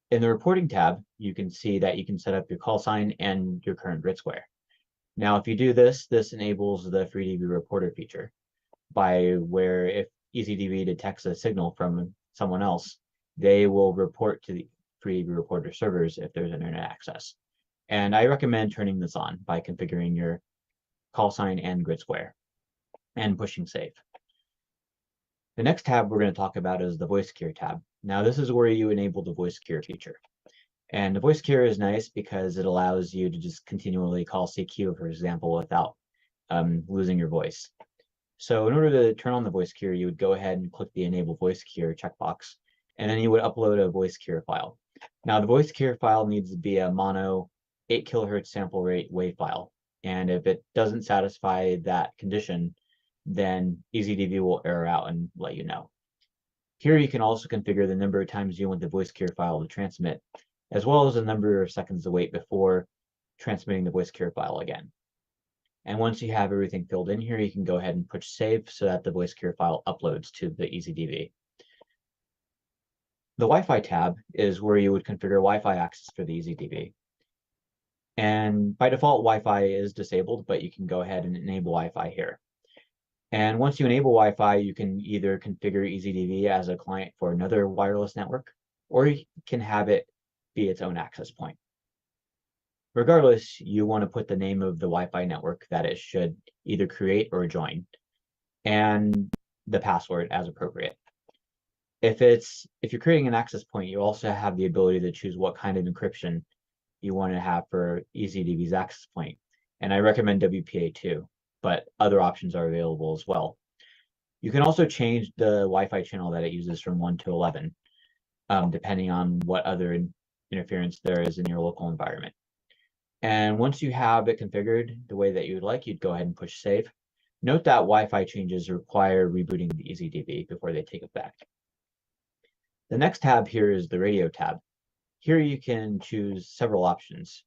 In the Reporting tab, you can see that you can set up your call sign and your current grid square. Now, if you do this, this enables the FreeDV Reporter feature, by where if EasyDV detects a signal from someone else, they will report to the FreeDV Reporter servers if there's internet access. And I recommend turning this on by configuring your call sign and grid square and pushing save. The next tab we're going to talk about is the voice keyer tab. Now, this is where you enable the voice keyer feature. And the voice keyer is nice because it allows you to just continually call CQ, for example, without losing your voice. So in order to turn on the voice keyer, you would go ahead and click the Enable Voice Keyer checkbox, and then you would upload a voice keyer file. Now, the voice keyer file needs to be a mono 8 kHz sample rate WAV file. And if it doesn't satisfy that condition, then EasyDV will error out and let you know. Here you can also configure the number of times you want the voice keyer file to transmit, as well as the number of seconds to wait before transmitting the voice keyer file again. And once you have everything filled in here, you can go ahead and push save so that the voice keyer file uploads to the EasyDV. The Wi-Fi tab is where you would configure Wi-Fi access for the EasyDV. And by default, Wi-Fi is disabled, but you can go ahead and enable Wi-Fi here. And once you enable Wi-Fi, you can either configure EasyDV as a client for another wireless network, or you can have it be its own access point. Regardless, you want to put the name of the Wi-Fi network that it should either create or join, and the password as appropriate. If you're creating an access point, you also have the ability to choose what kind of encryption you want to have for EasyDV's access point. And I recommend WPA2, but other options are available as well. You can also change the Wi-Fi channel that it uses from 1 to 11, depending on what other interference there is in your local environment. And once you have it configured the way that you would like, you'd go ahead and push save. Note that Wi-Fi changes require rebooting the EasyDV before they take effect. The next tab here is the radio tab. Here you can choose several options.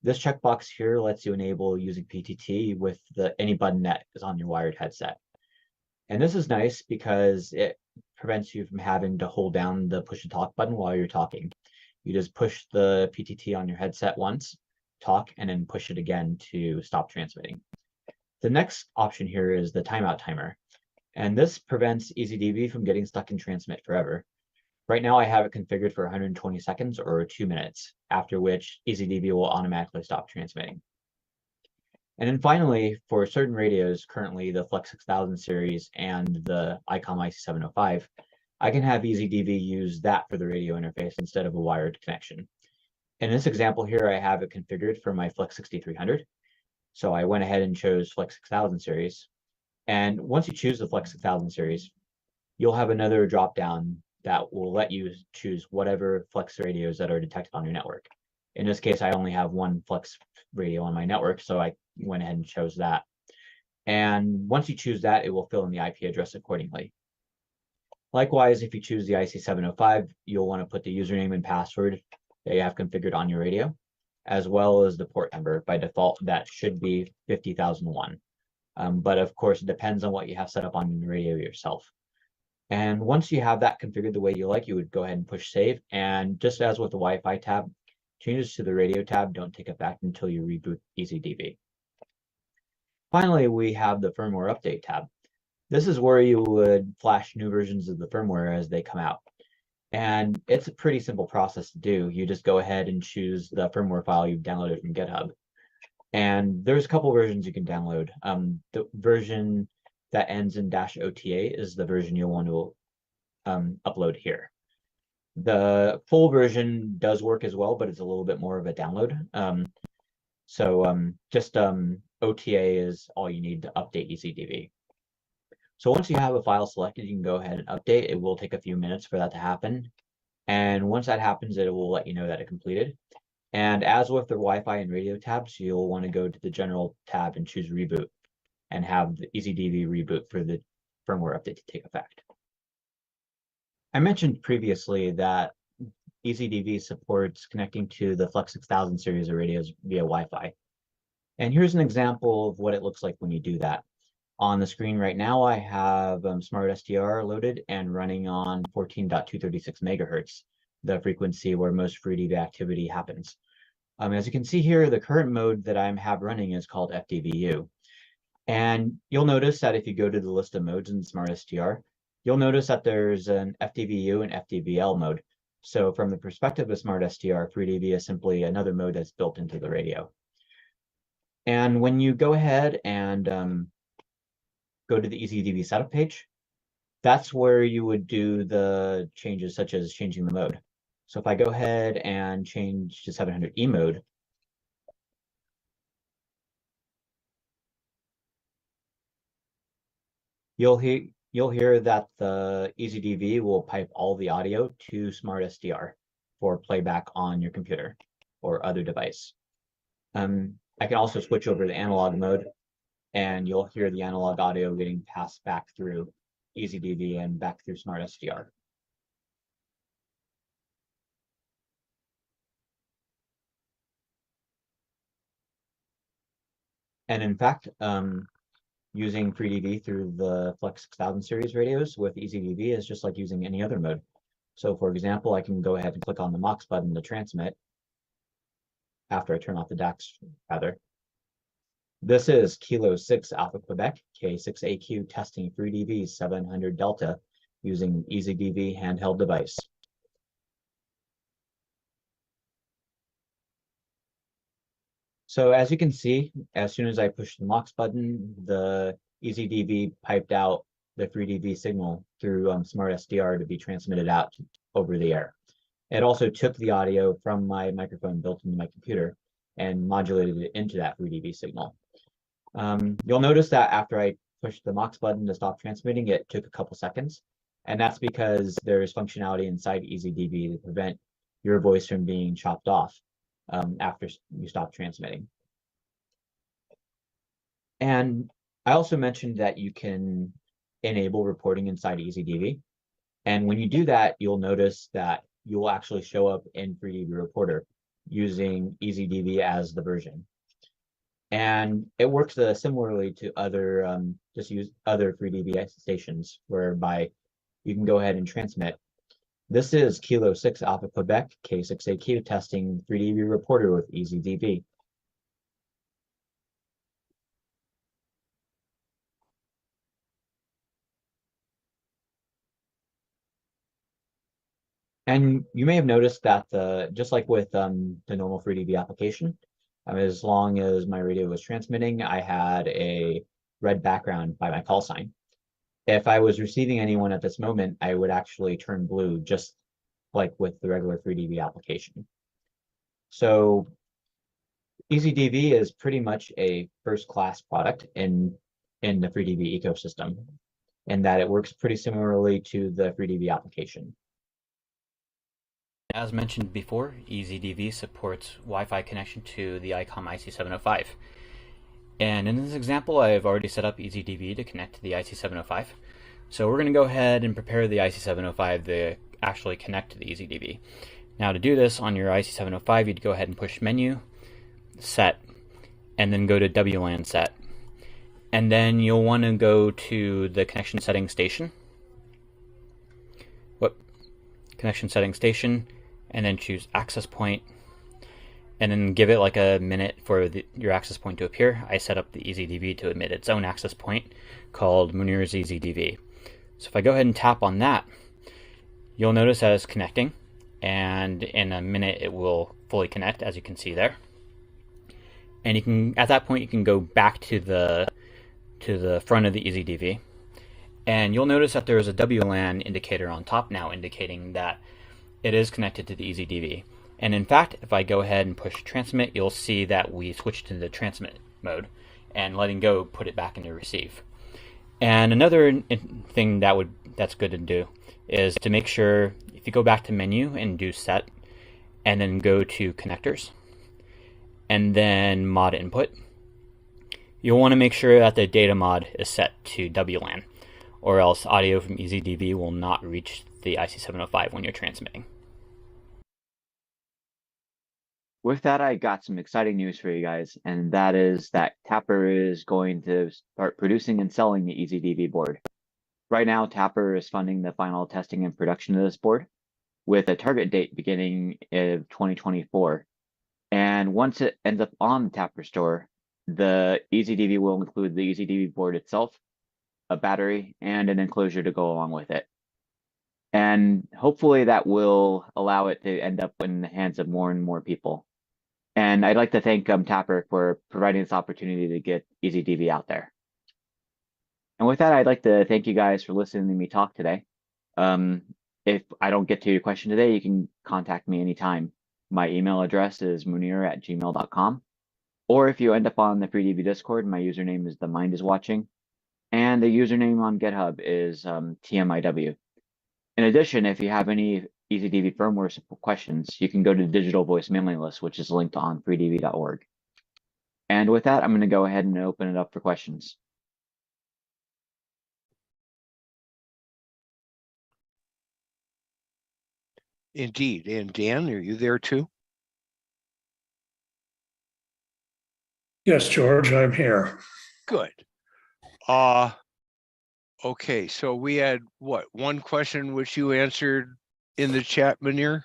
This checkbox here lets you enable using PTT with any button that is on your wired headset. And this is nice because it prevents you from having to hold down the push to talk button while you're talking. You just push the PTT on your headset once, talk, and then push it again to stop transmitting. The next option here is the timeout timer, and this prevents EasyDB from getting stuck in transmit forever. Right now I have it configured for 120 seconds or 2 minutes, after which EasyDB will automatically stop transmitting. And then finally, for certain radios, currently the Flex 6000 series and the ICOM IC705, I can have EasyDB use that for the radio interface instead of a wired connection. In this example here, I have it configured for my Flex 6300. So I went ahead and chose Flex 6000 series. And once you choose the Flex 6000 series, you'll have another drop-down that will let you choose whatever Flex radios that are detected on your network. In this case, I only have one Flex radio on my network, so I went ahead and chose that. And once you choose that, it will fill in the IP address accordingly. Likewise, if you choose the IC705, you'll want to put the username and password that you have configured on your radio, as well as the port number. By default, that should be 50,001. But of course, it depends on what you have set up on your radio yourself. And once you have that configured the way you like, you would go ahead and push save. And just as with the Wi-Fi tab, changes to the radio tab don't take effect until you reboot EasyDB. Finally, we have the firmware update tab. This is where you would flash new versions of the firmware as they come out. And it's a pretty simple process to do. You just go ahead and choose the firmware file you've downloaded from GitHub. And there's a couple versions you can download. The version that ends in -OTA is the version you'll want to upload here. The full version does work as well, but it's a little bit more of a download. Just OTA is all you need to update EasyDB. So once you have a file selected, you can go ahead and update. It will take a few minutes for that to happen. And once that happens, it will let you know that it completed. And as with the Wi-Fi and radio tabs, you'll want to go to the general tab and choose reboot and have the EasyDB reboot for the firmware update to take effect. I mentioned previously that EasyDB supports connecting to the Flex 6000 series of radios via Wi-Fi. And here's an example of what it looks like when you do that. On the screen right now, I have Smart SDR loaded and running on 14.236 megahertz, the frequency where most FreeDB activity happens. As you can see here, the current mode that I have running is called FDVU. And you'll notice that if you go to the list of modes in Smart SDR, you'll notice that there's an FDVU and FDVL mode. So from the perspective of Smart SDR, FreeDB is simply another mode that's built into the radio. And when you go ahead and go to the EasyDB setup page, that's where you would do the changes such as changing the mode. So if I go ahead and change to 700E mode, you'll hear that the EasyDB will pipe all the audio to Smart SDR for playback on your computer or other device. I can also switch over to analog mode, and you'll hear the analog audio getting passed back through EasyDB and back through Smart SDR. And in fact, using FreeDB through the Flex 6000 series radios with EasyDB is just like using any other mode. So for example, I can go ahead and click on the MOX button to transmit after I turn off the DAX, rather. This is Kilo 6 Alpha Quebec K6AQ testing FreeDB 700 Delta using EasyDB handheld device. So as you can see, as soon as I push the MOX button, the EasyDB piped out the FreeDB signal through Smart SDR to be transmitted out over the air. It also took the audio from my microphone built into my computer and modulated it into that FreeDB signal. You'll notice that after I pushed the MOX button to stop transmitting, it took a couple seconds. And that's because there's functionality inside EasyDB to prevent your voice from being chopped off after you stop transmitting. And I also mentioned that you can enable reporting inside EasyDB. And when you do that, you'll notice that you will actually show up in FreeDB Reporter using EasyDB as the version. And it works similarly to other other FreeDB stations, whereby you can go ahead and transmit. This is Kilo 6 Alpha Quebec K6AQ testing 3DV reporter with EasyDB. And you may have noticed that just like with the normal 3DB application, as long as my radio was transmitting, I had a red background by my call sign. If I was receiving anyone at this moment, I would actually turn blue, just like with the regular 3DB application. So EasyDB is pretty much a first-class product in the 3DB ecosystem, in that it works pretty similarly to the 3DB application. As mentioned before, EasyDB supports Wi-Fi connection to the ICOM IC705. And in this example, I've already set up EasyDB to connect to the IC705. So we're going to go ahead and prepare the IC705 to actually connect to the EasyDB. Now to do this on your IC705, you'd go ahead and push Menu, Set, and then go to WLAN Set. And then you'll want to go to the connection setting station. Connection setting station, and then choose access point, and then give it like a minute for your access point to appear. I set up the EasyDB to emit its own access point called Munir's EasyDB. So if I go ahead and tap on that, you'll notice that it's connecting, and in a minute it will fully connect, as you can see there. And you can, at that point, you can go back to the front of the EasyDB, and you'll notice that there's a WLAN indicator on top now, indicating that it is connected to the EasyDB. And in fact, if I go ahead and push transmit, you'll see that we switched to the transmit mode, and letting go put it back into receive. And another thing that's good to do is to make sure, if you go back to menu and do set, and then go to connectors, and then mod input, you'll want to make sure that the data mod is set to WLAN, or else audio from EasyDB will not reach the IC705 when you're transmitting. With that, I got some exciting news for you guys, and that is that Tapr is going to start producing and selling the EasyDB board. Right now, Tapr is funding the final testing and production of this board, with a target date beginning of 2024. And once it ends up on the Tapr store, the EasyDB will include the EasyDB board itself, a battery, and an enclosure to go along with it. And hopefully that will allow it to end up in the hands of more and more people. And I'd like to thank Tapr for providing this opportunity to get EasyDB out there. And with that, I'd like to thank you guys for listening to me talk today. If I don't get to your question today, you can contact me anytime. My email address is munir@gmail.com. Or if you end up on the 3DB Discord, my username is TheMindIsWatching. And the username on GitHub is TMIW. In addition, if you have any EasyDB firmware questions, you can go to the digital voice mailing list, which is linked on 3db.org. And with that, I'm going to go ahead and open it up for questions. Indeed. And Dan, are you there too? Yes, George, I'm here. Good. Okay, so we had what, one question which you answered in the chat, Munir?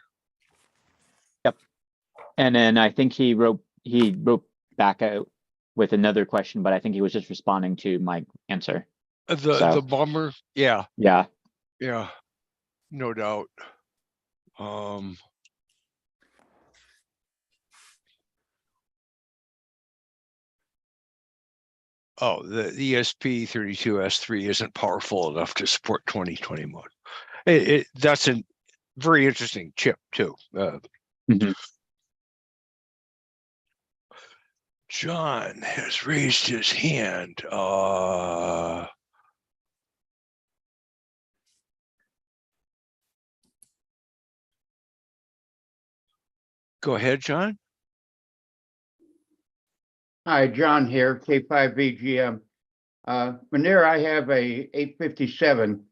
Yep. And then I think he wrote back out with another question, but I think he was just responding to my answer. The bummer, yeah. Yeah. Yeah, no doubt. Oh, the ESP32S3 isn't powerful enough to support 2020 mode. That's a very interesting chip too. John has raised his hand. Go ahead, John. Hi, John here, K5VGM. Munir, I have a 857,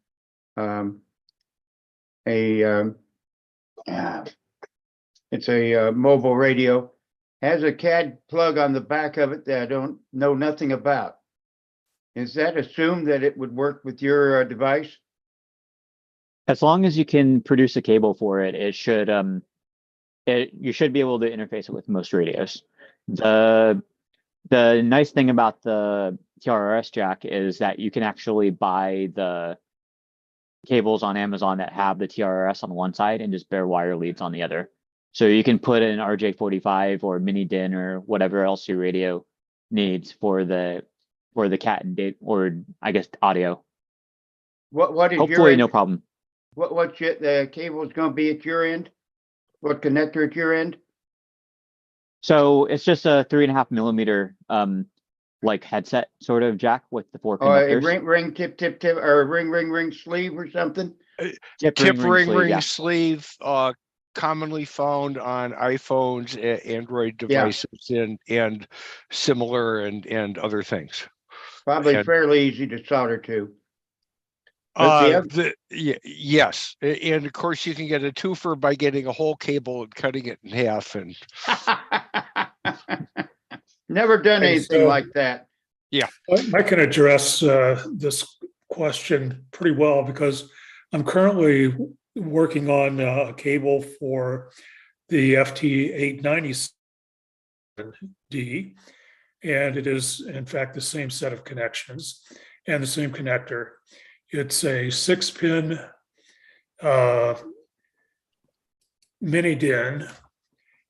it's a mobile radio, has a CAD plug on the back of it that I don't know nothing about. Is that assumed that it would work with your device? As long as you can produce a cable for it, it should you should be able to interface it with most radios. The nice thing about the TRRS jack is that you can actually buy the cables on Amazon that have the TRRS on one side and just bare wire leads on the other. So you can put an RJ45 or mini DIN or whatever else your radio needs for the cat and date, or I guess audio. What is your Hopefully end? no problem. What's the cable is going to be at your end? What connector at your end? So it's just a 3.5 millimeter like headset sort of jack with the 4 Oh, a connectors. ring tip, or ring sleeve or something? Tip ring sleeve, sleeve, commonly found on iPhones, Android Yeah. devices, and similar and other things. Probably And, fairly easy to solder to. But yes, and of course you can get a twofer by getting a whole cable and cutting it in half. And never done Okay, anything so- like that. Yeah. I can address this question pretty well because I'm currently working on a cable for the FT890D, and it is in fact the same set of connections and the same connector. It's a 6-pin mini DIN,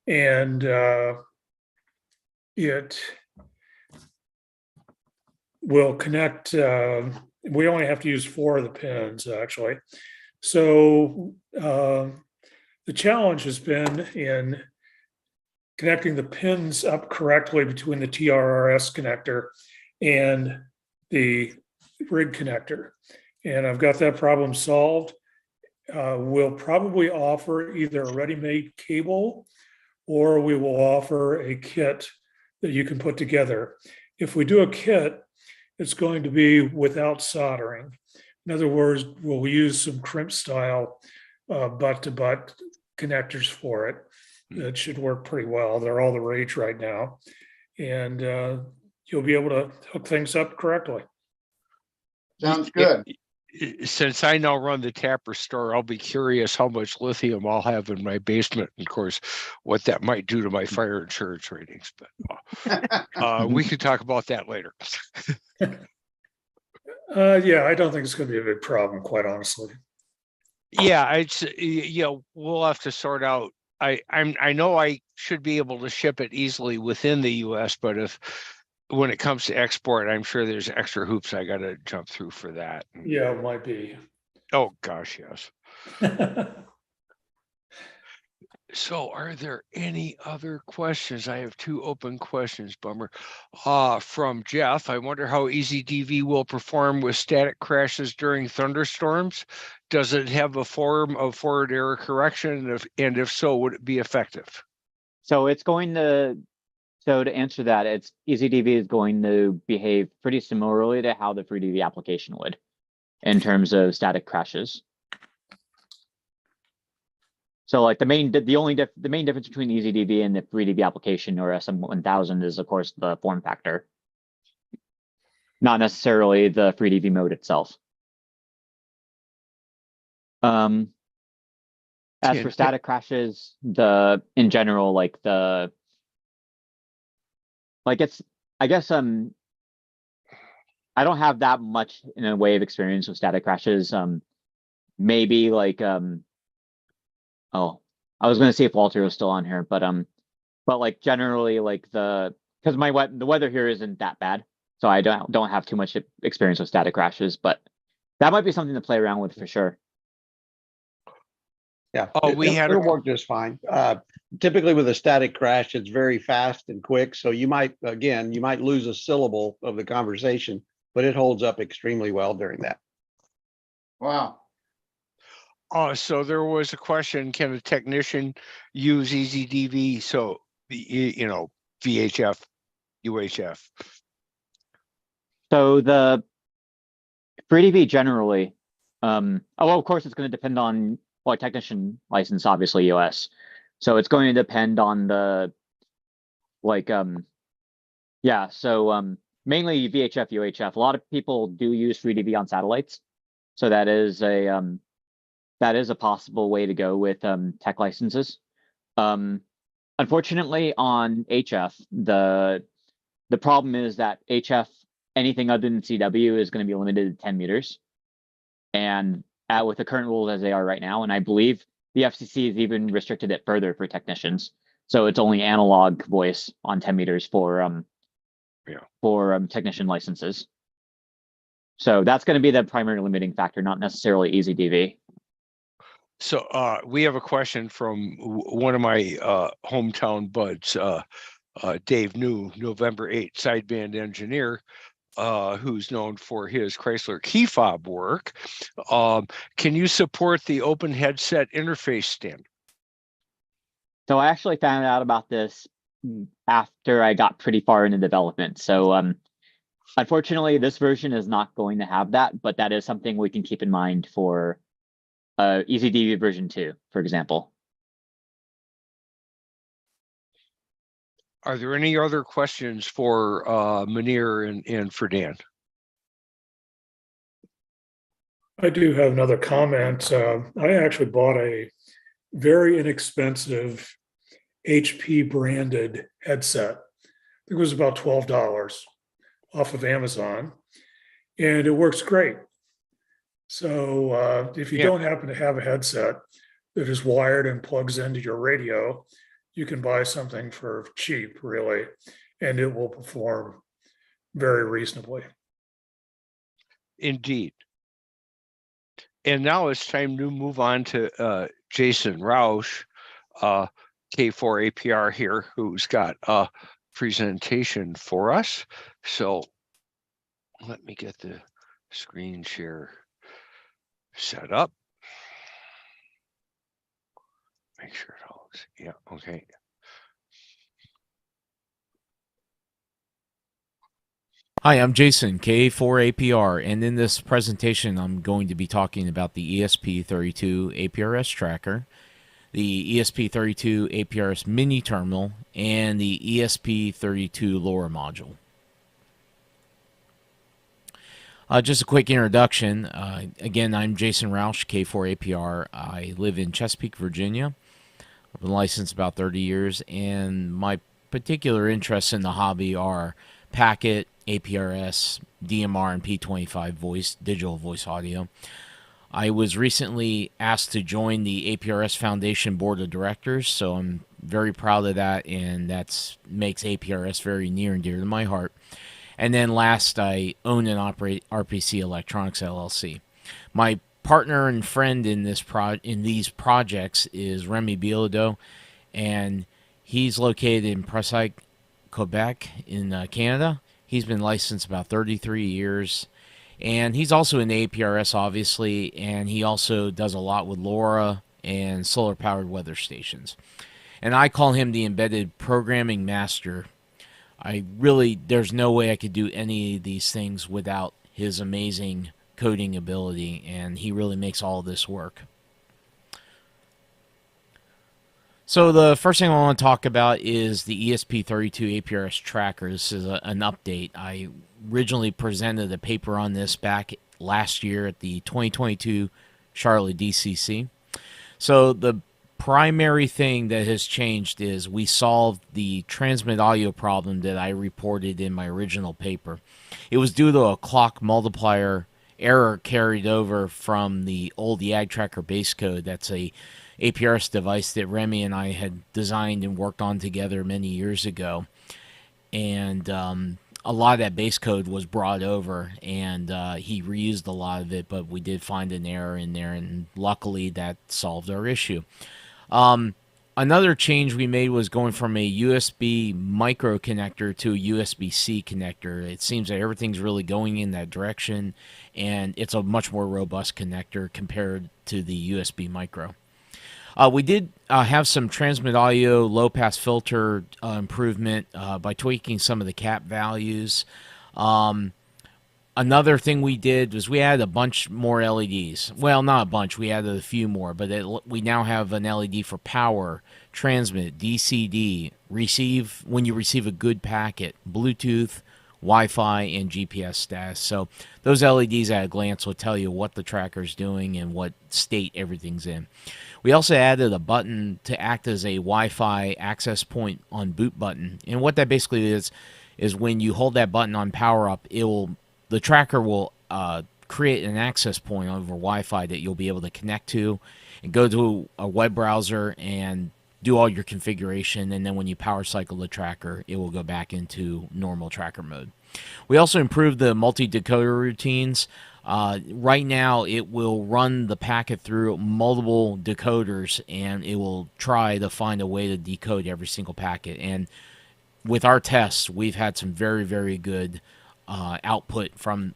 and it will connect. We only have to use 4 of the pins actually. So the challenge has been in connecting the pins up correctly between the TRRS connector and the rig connector. And I've got that problem solved. We'll probably offer either a ready-made cable or we will offer a kit that you can put together. If we do a kit, it's going to be without soldering. In other words, we'll use some crimp style butt-to-butt connectors for it. That should work pretty well. They're all the rage right now. And you'll be able to hook things up correctly. Sounds good. Since I now run the Tapr store, I'll be curious how much lithium I'll have in my basement, and of course, what that might do to my fire insurance ratings. But we can talk about that later. Yeah, I don't think it's going to be a big problem, quite honestly. Yeah, we'll have to sort out. I know I should be able to ship it easily within the U.S., but when it comes to export, I'm sure there's extra hoops I got to jump through for that. Yeah, it might be. Oh gosh, yes. So are there any other questions? I have 2 open questions, Bummer. From Jeff, I wonder how EasyDV will perform with static crashes during thunderstorms. Does it have a form of forward error correction? And if so, would it be effective? So it's going to, so to answer that, it's EasyDV is going to behave pretty similarly to how the FreeDV application would in terms of static crashes. So like the main difference between EasyDV and the FreeDV application or SM1000 is of course the form factor, not necessarily the FreeDV mode itself. As for static crashes, in general, I guess I don't have that much in a way of experience with static crashes. Maybe like oh, I was gonna see if Walter was still on here, but like generally like because the weather here isn't that bad, so I don't have too much experience with static crashes, but that might be something to play around with for sure. Yeah. Oh, it'll work just fine. Typically with a static crash, it's very fast and quick. So you might lose a syllable of the conversation, but it holds up extremely well during that. Wow. So there was a question, can a technician use EasyDV? So, VHF, UHF. So the FreeDV generally, of course it's going to depend on technician license, obviously US. So it's going to depend on the mainly VHF, UHF. A lot of people do use FreeDV on satellites. So that is that is a possible way to go with tech licenses. Unfortunately, on HF, the problem is that HF, anything other than CW, is going to be limited to 10 meters. And with the current rules as they are right now, and I believe the FCC has even restricted it further for technicians. So it's only analog voice on 10 meters for technician licenses. So that's going to be the primary limiting factor, not necessarily EZDV. So we have a question from one of my hometown buds, Dave New, November 8 sideband engineer, who's known for his Chrysler key fob work. Can you support the open headset interface standard? So I actually found out about this after I got pretty far into development. So unfortunately, this version is not going to have that, but that is something we can keep in mind for EZDV version 2, for example. Are there any other questions for Munir and for Dan? I do have another comment. I actually bought a very inexpensive HP branded headset. It was about $12 off of Amazon, and it works great. So if you don't happen to have a headset that is wired and plugs into your radio, you can buy something for cheap, really, and it will perform very reasonably. Indeed. And now it's time to move on to Jason Roush, K4 APR here, who's got a presentation for us. So let me get the screen share set up. Make sure it all looks, yeah, okay. Hi, I'm Jason, K4APR, and in this presentation I'm going to be talking about the ESP32 APRS tracker, the ESP32 APRS mini terminal, and the ESP32 LoRa module. Just a quick introduction. Again, I'm Jason Roush, K4APR. I live in Chesapeake, Virginia. I've been licensed about 30 years, and my particular interests in the hobby are packet, APRS, DMR, and P25 voice, digital voice audio. I was recently asked to join the APRS Foundation Board of Directors, so I'm very proud of that, and that makes APRS very near and dear to my heart. And then last, I own and operate RPC Electronics LLC. My partner and friend in these projects is Remy Bilodeau, and he's located in Prusik, Quebec, in Canada. He's been licensed about 33 years, and he's also in APRS, obviously, and he also does a lot with LoRa and solar-powered weather stations. And I call him the embedded programming master. There's no way I could do any of these things without his amazing coding ability, and he really makes all of this work. So the first thing I want to talk about is the ESP32 APRS tracker. This is an update. I originally presented a paper on this back last year at the 2022 Charlotte DCC. So the primary thing that has changed is we solved the transmit audio problem that I reported in my original paper. It was due to a clock multiplier error carried over from the old YAG tracker base code. That's a APRS device that Remy and I had designed and worked on together many years ago. And a lot of that base code was brought over, and he reused a lot of it, but we did find an error in there, and luckily that solved our issue. Another change we made was going from a USB micro connector to a USB-C connector. It seems that everything's really going in that direction, and it's a much more robust connector compared to the USB micro. We did have some transmit audio low-pass filter improvement by tweaking some of the cap values. Another thing we did was we added a bunch more LEDs. Well, not a bunch. We added a few more, but we now have an LED for power, transmit, DCD, receive when you receive a good packet, Bluetooth, Wi-Fi, and GPS status. So those LEDs at a glance will tell you what the tracker is doing and what state everything's in. We also added a button to act as a Wi-Fi access point on boot button. And what that basically is when you hold that button on power up, the tracker will create an access point over Wi-Fi that you'll be able to connect to and go to a web browser and do all your configuration. And then when you power cycle the tracker, it will go back into normal tracker mode. We also improved the multi-decoder routines. Right now, it will run the packet through multiple decoders, and it will try to find a way to decode every single packet. And with our tests, we've had some very, very good output from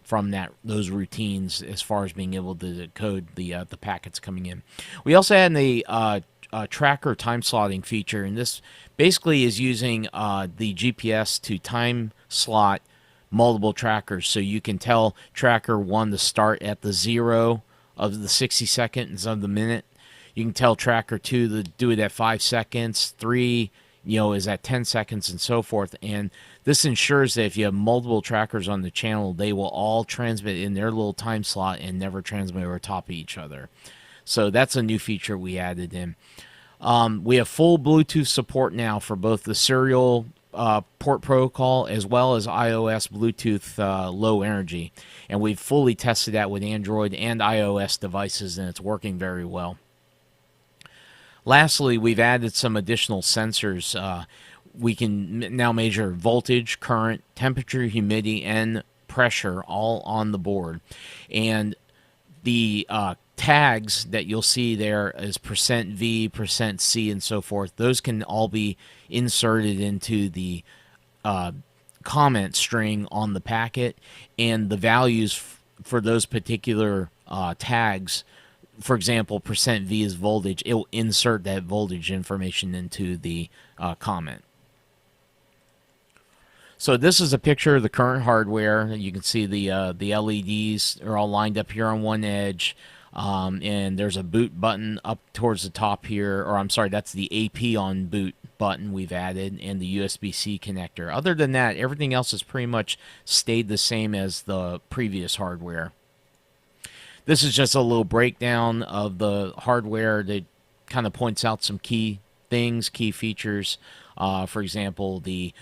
those routines as far as being able to decode the packets coming in. We also had the tracker time slotting feature, and this basically is using the GPS to time slot multiple trackers, so you can tell tracker 1 to start at the 0 of the 60 seconds of the minute. You can tell tracker 2 to do it at 5 seconds, 3 is at 10 seconds, and so forth. And this ensures that if you have multiple trackers on the channel, they will all transmit in their little time slot and never transmit over top of each other. So that's a new feature we added in. We have full Bluetooth support now for both the serial port protocol as well as iOS Bluetooth low energy, and we've fully tested that with Android and iOS devices, and it's working very well. Lastly, we've added some additional sensors. We can now measure voltage, current, temperature, humidity, and pressure all on the board, and the tags that you'll see there is %V, %C, and so forth. Those can all be inserted into the comment string on the packet, and the values for those particular tags, for example, %V is voltage, it will insert that voltage information into the comment. So this is a picture of the current hardware. You can see the LEDs are all lined up here on one edge. And there's a boot button up towards the top here, or I'm sorry, that's the AP on boot button we've added, and the USB-C connector. Other than that, everything else has pretty much stayed the same as the previous hardware. This is just a little breakdown of the hardware that kind of points out some key things, key features. For example, the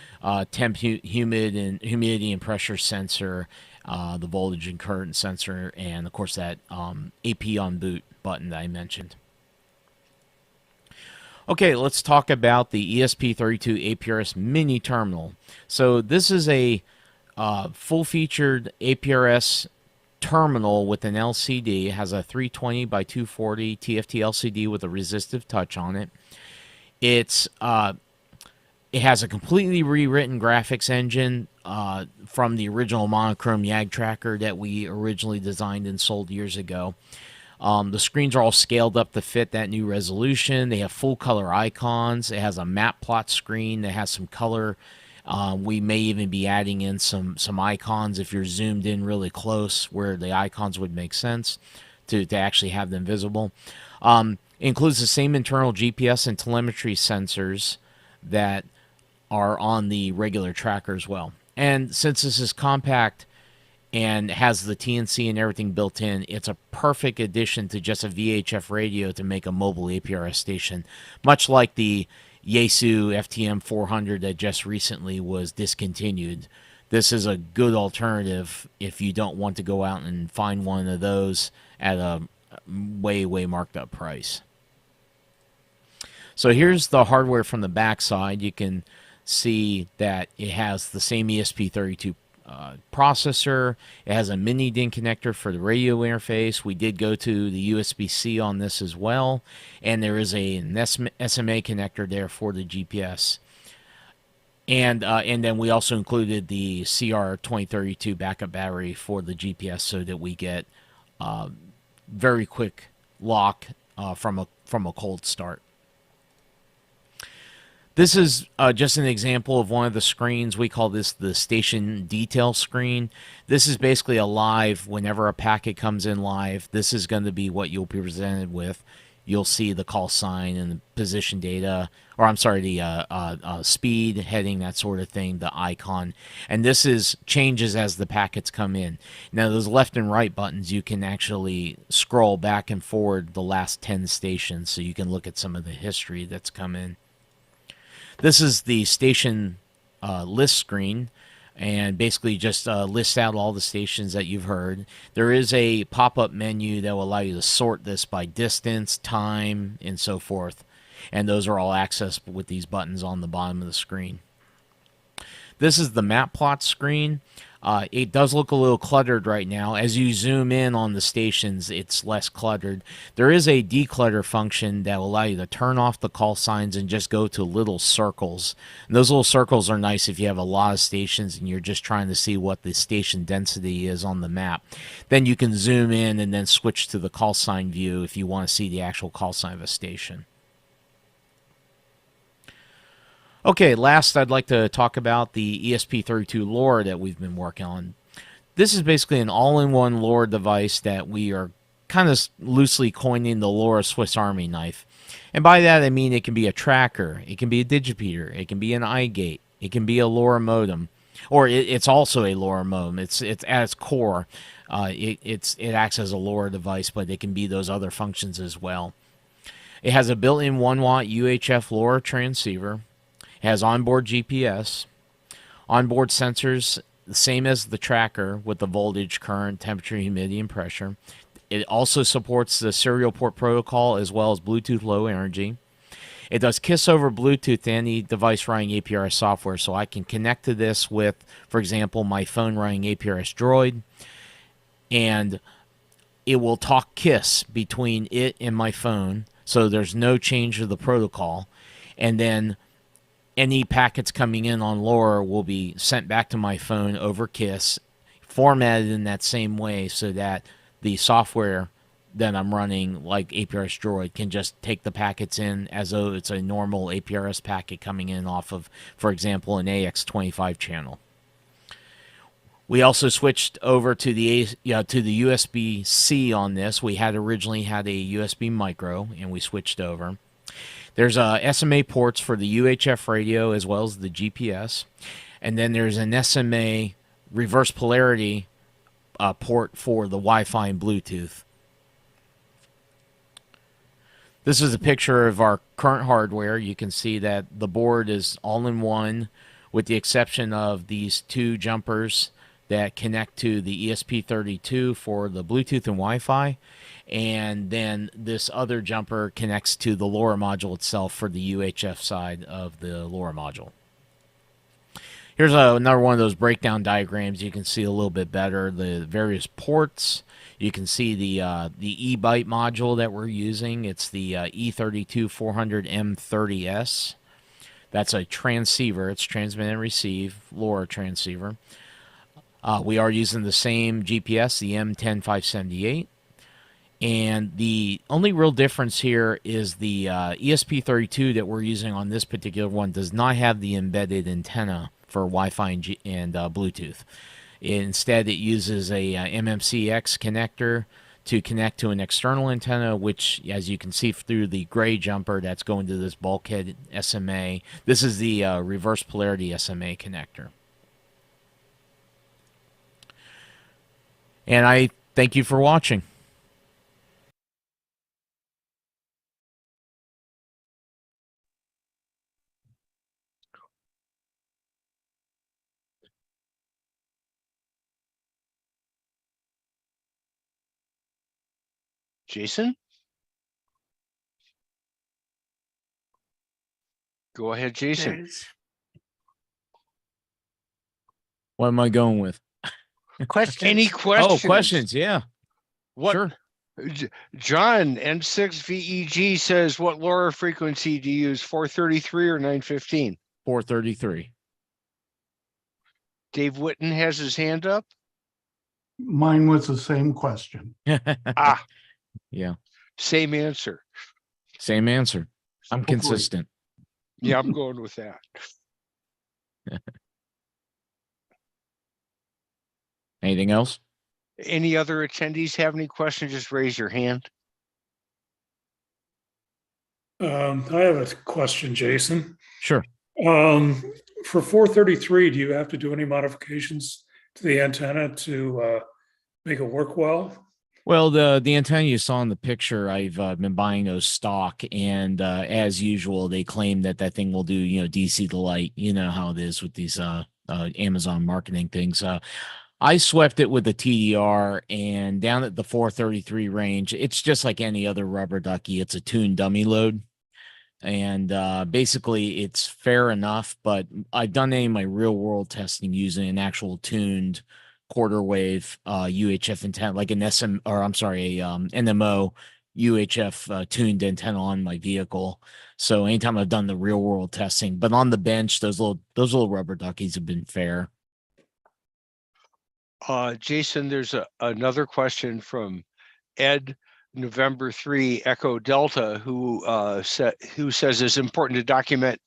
humidity and pressure sensor, the voltage and current sensor, and of course that AP on boot button that I mentioned. Okay, let's talk about the ESP32 APRS mini terminal. So this is a full-featured APRS terminal with an LCD. It has a 320 by 240 TFT LCD with a resistive touch on it. It has a completely rewritten graphics engine from the original monochrome YAG tracker that we originally designed and sold years ago. The screens are all scaled up to fit that new resolution. They have full color icons. It has a map plot screen that has some color. We may even be adding in some icons if you're zoomed in really close where the icons would make sense to actually have them visible. It includes the same internal GPS and telemetry sensors that are on the regular tracker as well. And since this is compact and has the TNC and everything built in, it's a perfect addition to just a VHF radio to make a mobile APRS station, much like the Yaesu FTM 400 that just recently was discontinued. This is a good alternative if you don't want to go out and find one of those at a way marked up price. So here's the hardware from the back side. You can see that it has the same ESP32 processor. It has a mini DIN connector for the radio interface. We did go to the USB-C on this as well, and there is an SMA connector there for the GPS. And then we also included the CR2032 backup battery for the GPS so that we get very quick lock from a cold start. This is just an example of one of the screens. We call this the station detail screen. This is basically a live, whenever a packet comes in live, this is going to be what you'll be presented with. you'll see the call sign and the position data, or I'm sorry, the speed, heading, that sort of thing, the icon. And this is changes as the packets come in. Now, those left and right buttons, you can actually scroll back and forward the last 10 stations, so you can look at some of the history that's come in. This is the station list screen, and basically just lists out all the stations that you've heard. There is a pop-up menu that will allow you to sort this by distance, time, and so forth. And those are all accessed with these buttons on the bottom of the screen. This is the map plot screen. It does look a little cluttered right now. As you zoom in on the stations, it's less cluttered. There is a declutter function that will allow you to turn off the call signs and just go to little circles. And those little circles are nice if you have a lot of stations and you're just trying to see what the station density is on the map. Then you can zoom in and then switch to the call sign view if you want to see the actual call sign of a station. Okay, last I'd like to talk about the ESP32 LoRa that we've been working on. This is basically an all-in-one LoRa device that we are kind of loosely coining the LoRa Swiss Army knife. And by that I mean it can be a tracker, it can be a digipeater, it can be an iGate, it can be a LoRa modem, or it's also a LoRa modem. It's at its core, it acts as a LoRa device, but it can be those other functions as well. It has a built-in 1 watt UHF LoRa transceiver. Has onboard GPS, onboard sensors, the same as the tracker with the voltage, current, temperature, humidity, and pressure. It also supports the serial port protocol as well as Bluetooth Low Energy. It does KISS over Bluetooth to any device running APRS software, so I can connect to this with, for example, my phone running APRS Droid, and it will talk KISS between it and my phone, so there's no change of the protocol. And then any packets coming in on LoRa will be sent back to my phone over KISS, formatted in that same way so that the software that I'm running, like APRS Droid, can just take the packets in as though it's a normal APRS packet coming in off of, for example, an AX25 channel. We also switched over to the USB-C on this. We had originally had a USB micro, and we switched over. There's SMA ports for the UHF radio as well as the GPS. And then there's an SMA reverse polarity port for the Wi-Fi and Bluetooth. This is a picture of our current hardware. You can see that the board is all-in-one with the exception of these two jumpers that connect to the ESP32 for the Bluetooth and Wi-Fi. And then this other jumper connects to the LoRa module itself for the UHF side of the LoRa module. Here's another one of those breakdown diagrams. You can see a little bit better the various ports. You can see the E-byte module that we're using. It's the E32-400M30S. That's a transceiver. It's transmit and receive LoRa transceiver. We are using the same GPS, the M10578. And the only real difference here is the ESP32 that we're using on this particular one does not have the embedded antenna for Wi-Fi and Bluetooth. Instead, it uses a MMCX connector to connect to an external antenna, which, as you can see through the gray jumper that's going to this bulkhead SMA, this is the reverse polarity SMA connector. And I thank you for watching. Jason? Go ahead, Jason. What am I going with? Questions? Any questions? Oh, questions, yeah. What? Sure. John, N6VEG says, what LoRa frequency do you use, 433 or 915? 433. Dave Witten has his hand up. Mine was the same question. Yeah. Same answer. Same answer. I'm consistent. Yeah, I'm going with that. Anything else? Any other attendees have any questions? Just raise your hand. I have a question, Jason. Sure. For 433, do you have to do any modifications to the antenna to make it work well? Well, the antenna you saw in the picture, I've been buying those stock, and as usual, they claim that that thing will do, DC to light. You know how it is with these Amazon marketing things. I swept it with the TDR, and down at the 433 range, it's just like any other rubber ducky. It's a tuned dummy load. And basically it's fair enough, but I've done any of my real world testing using an actual tuned quarter wave UHF antenna, like an NMO UHF tuned antenna on my vehicle. So anytime I've done the real world testing, but on the bench, those little rubber duckies have been fair. Jason, there's another question from Ed November 3 Echo Delta, who says it's important to document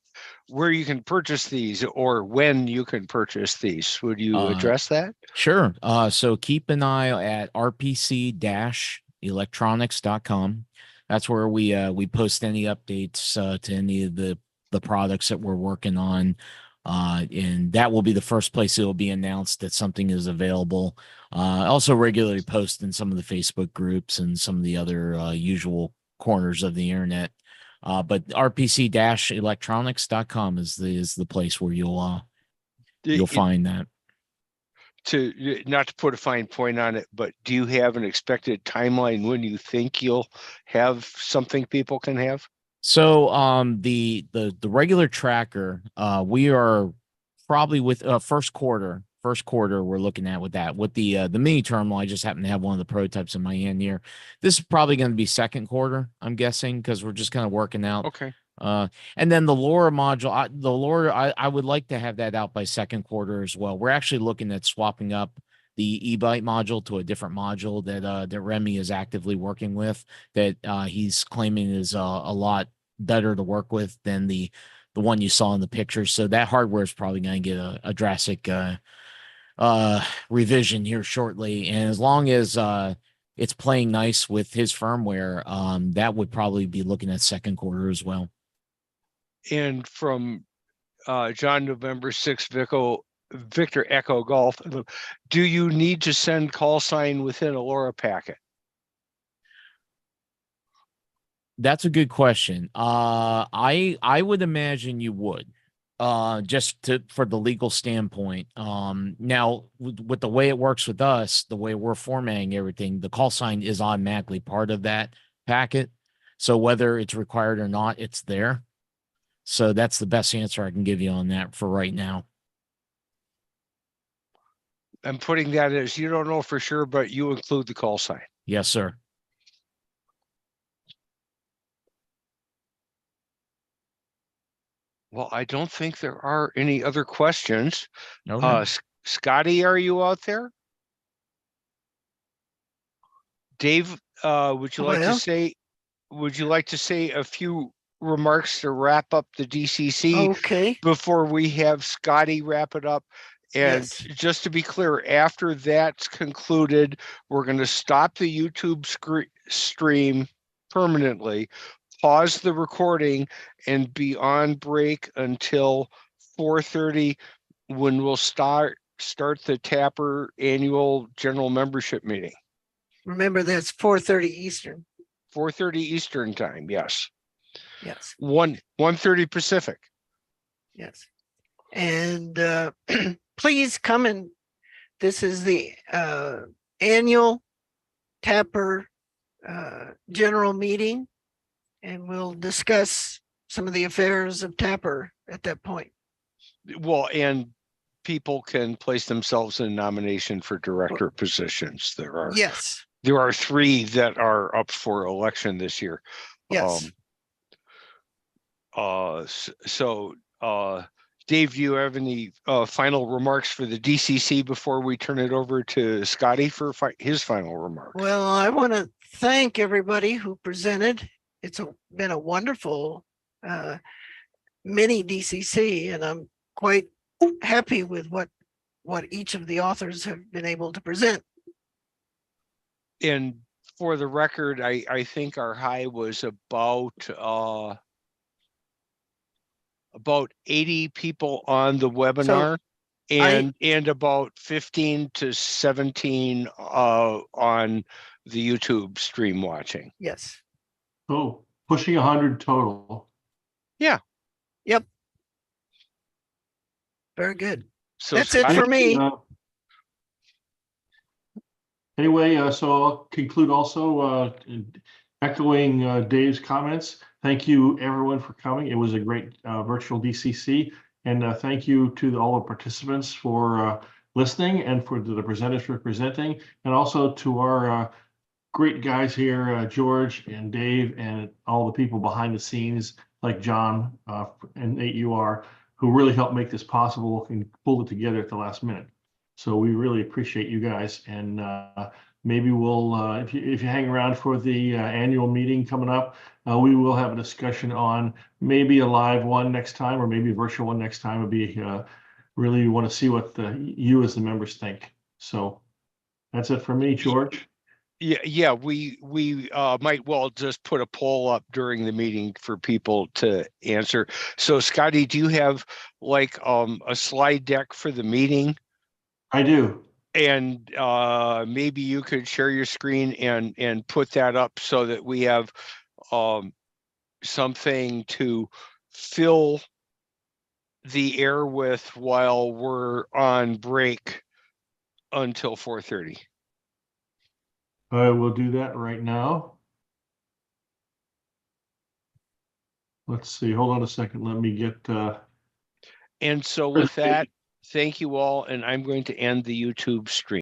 where you can purchase these or when you can purchase these. Would you address that? Sure. So keep an eye at rpc-electronics.com. That's where we post any updates to any of the products that we're working on. And that will be the first place it will be announced that something is available. Also regularly post in some of the Facebook groups and some of the other usual corners of the internet. But rpc-electronics.com is the place where you'll find that. To not to put a fine point on it, but do you have an expected timeline when you think you'll have something people can have? So the regular tracker, we are probably with first quarter we're looking at with that. With the mini terminal, I just happen to have one of the prototypes in my hand here. This is probably going to be second quarter, I'm guessing, because we're just kind of working out. Okay. And then the LoRa module, I would like to have that out by second quarter as well. We're actually looking at swapping up the e-byte module to a different module that Remy is actively working with, that he's claiming is a lot better to work with than the one you saw in the pictures. So that hardware is probably going to get a drastic revision here shortly. And as long as it's playing nice with his firmware, that would probably be looking at second quarter as well. And from John November 6 Victor Echo Golf, do you need to send call sign within a LoRa packet? That's a good question. I would imagine you would, just for the legal standpoint. Now with the way it works with us, the way we're formatting everything, the call sign is automatically part of that packet. So whether it's required or not, it's there. So that's the best answer I can give you on that for right now. I'm putting that as you don't know for sure, but you include the call sign. Yes, sir. Well, I don't think there are any other questions. Okay. Scotty, are you out there? Dave, would you like to say a few remarks to wrap up the DCC? Okay. Before we have Scotty wrap it up? And Yes. just to be clear, after that's concluded, we're going to stop the YouTube stream permanently, pause the recording, and be on break until 4:30, when we'll start the Tapr annual general membership meeting. Remember, that's 4:30 Eastern. 4:30 Eastern time. Yes. Yes. 1:30 Pacific. Yes. And please come and this is the annual Tapr general meeting, and we'll discuss some of the affairs of Tapr at that point. Well, and people can place themselves in nomination for director positions. There are there are 3 that are up for election this year. Yes. Dave, do you have any final remarks for the DCC before we turn it over to Scotty for his final remarks? Well, I want to thank everybody who presented. It's been a wonderful mini DCC, and I'm quite happy with what each of the authors have been able to present. And for the record, I think our high was about 80 people on the webinar and about 15 to 17 on the YouTube stream watching. Yes. Oh, pushing 100 total. Yeah. Yep. Very good. So that's it for me. Anyway, so I'll conclude also echoing Dave's comments. Thank you everyone for coming. It was a great virtual DCC, and thank you to all the participants for listening and for the presenters for presenting, and also to our great guys here, George and Dave, and all the people behind the scenes like John and 8UR, who really helped make this possible and pulled it together at the last minute. So we really appreciate you guys, and maybe we'll, if you hang around for the annual meeting coming up, we will have a discussion on maybe a live one next time, or maybe a virtual one next time. It'll be really want to see what you as the members think. So that's it for me, George. Yeah, we might well just put a poll up during the meeting for people to answer. So Scotty, do you have like a slide deck for the meeting? I do. And maybe you could share your screen and put that up so that we have something to fill the air with while we're on break until 4:30. I will do that right now. Let's see, hold on a second. Let me get and so with that, thank you all, and I'm going to end the YouTube stream.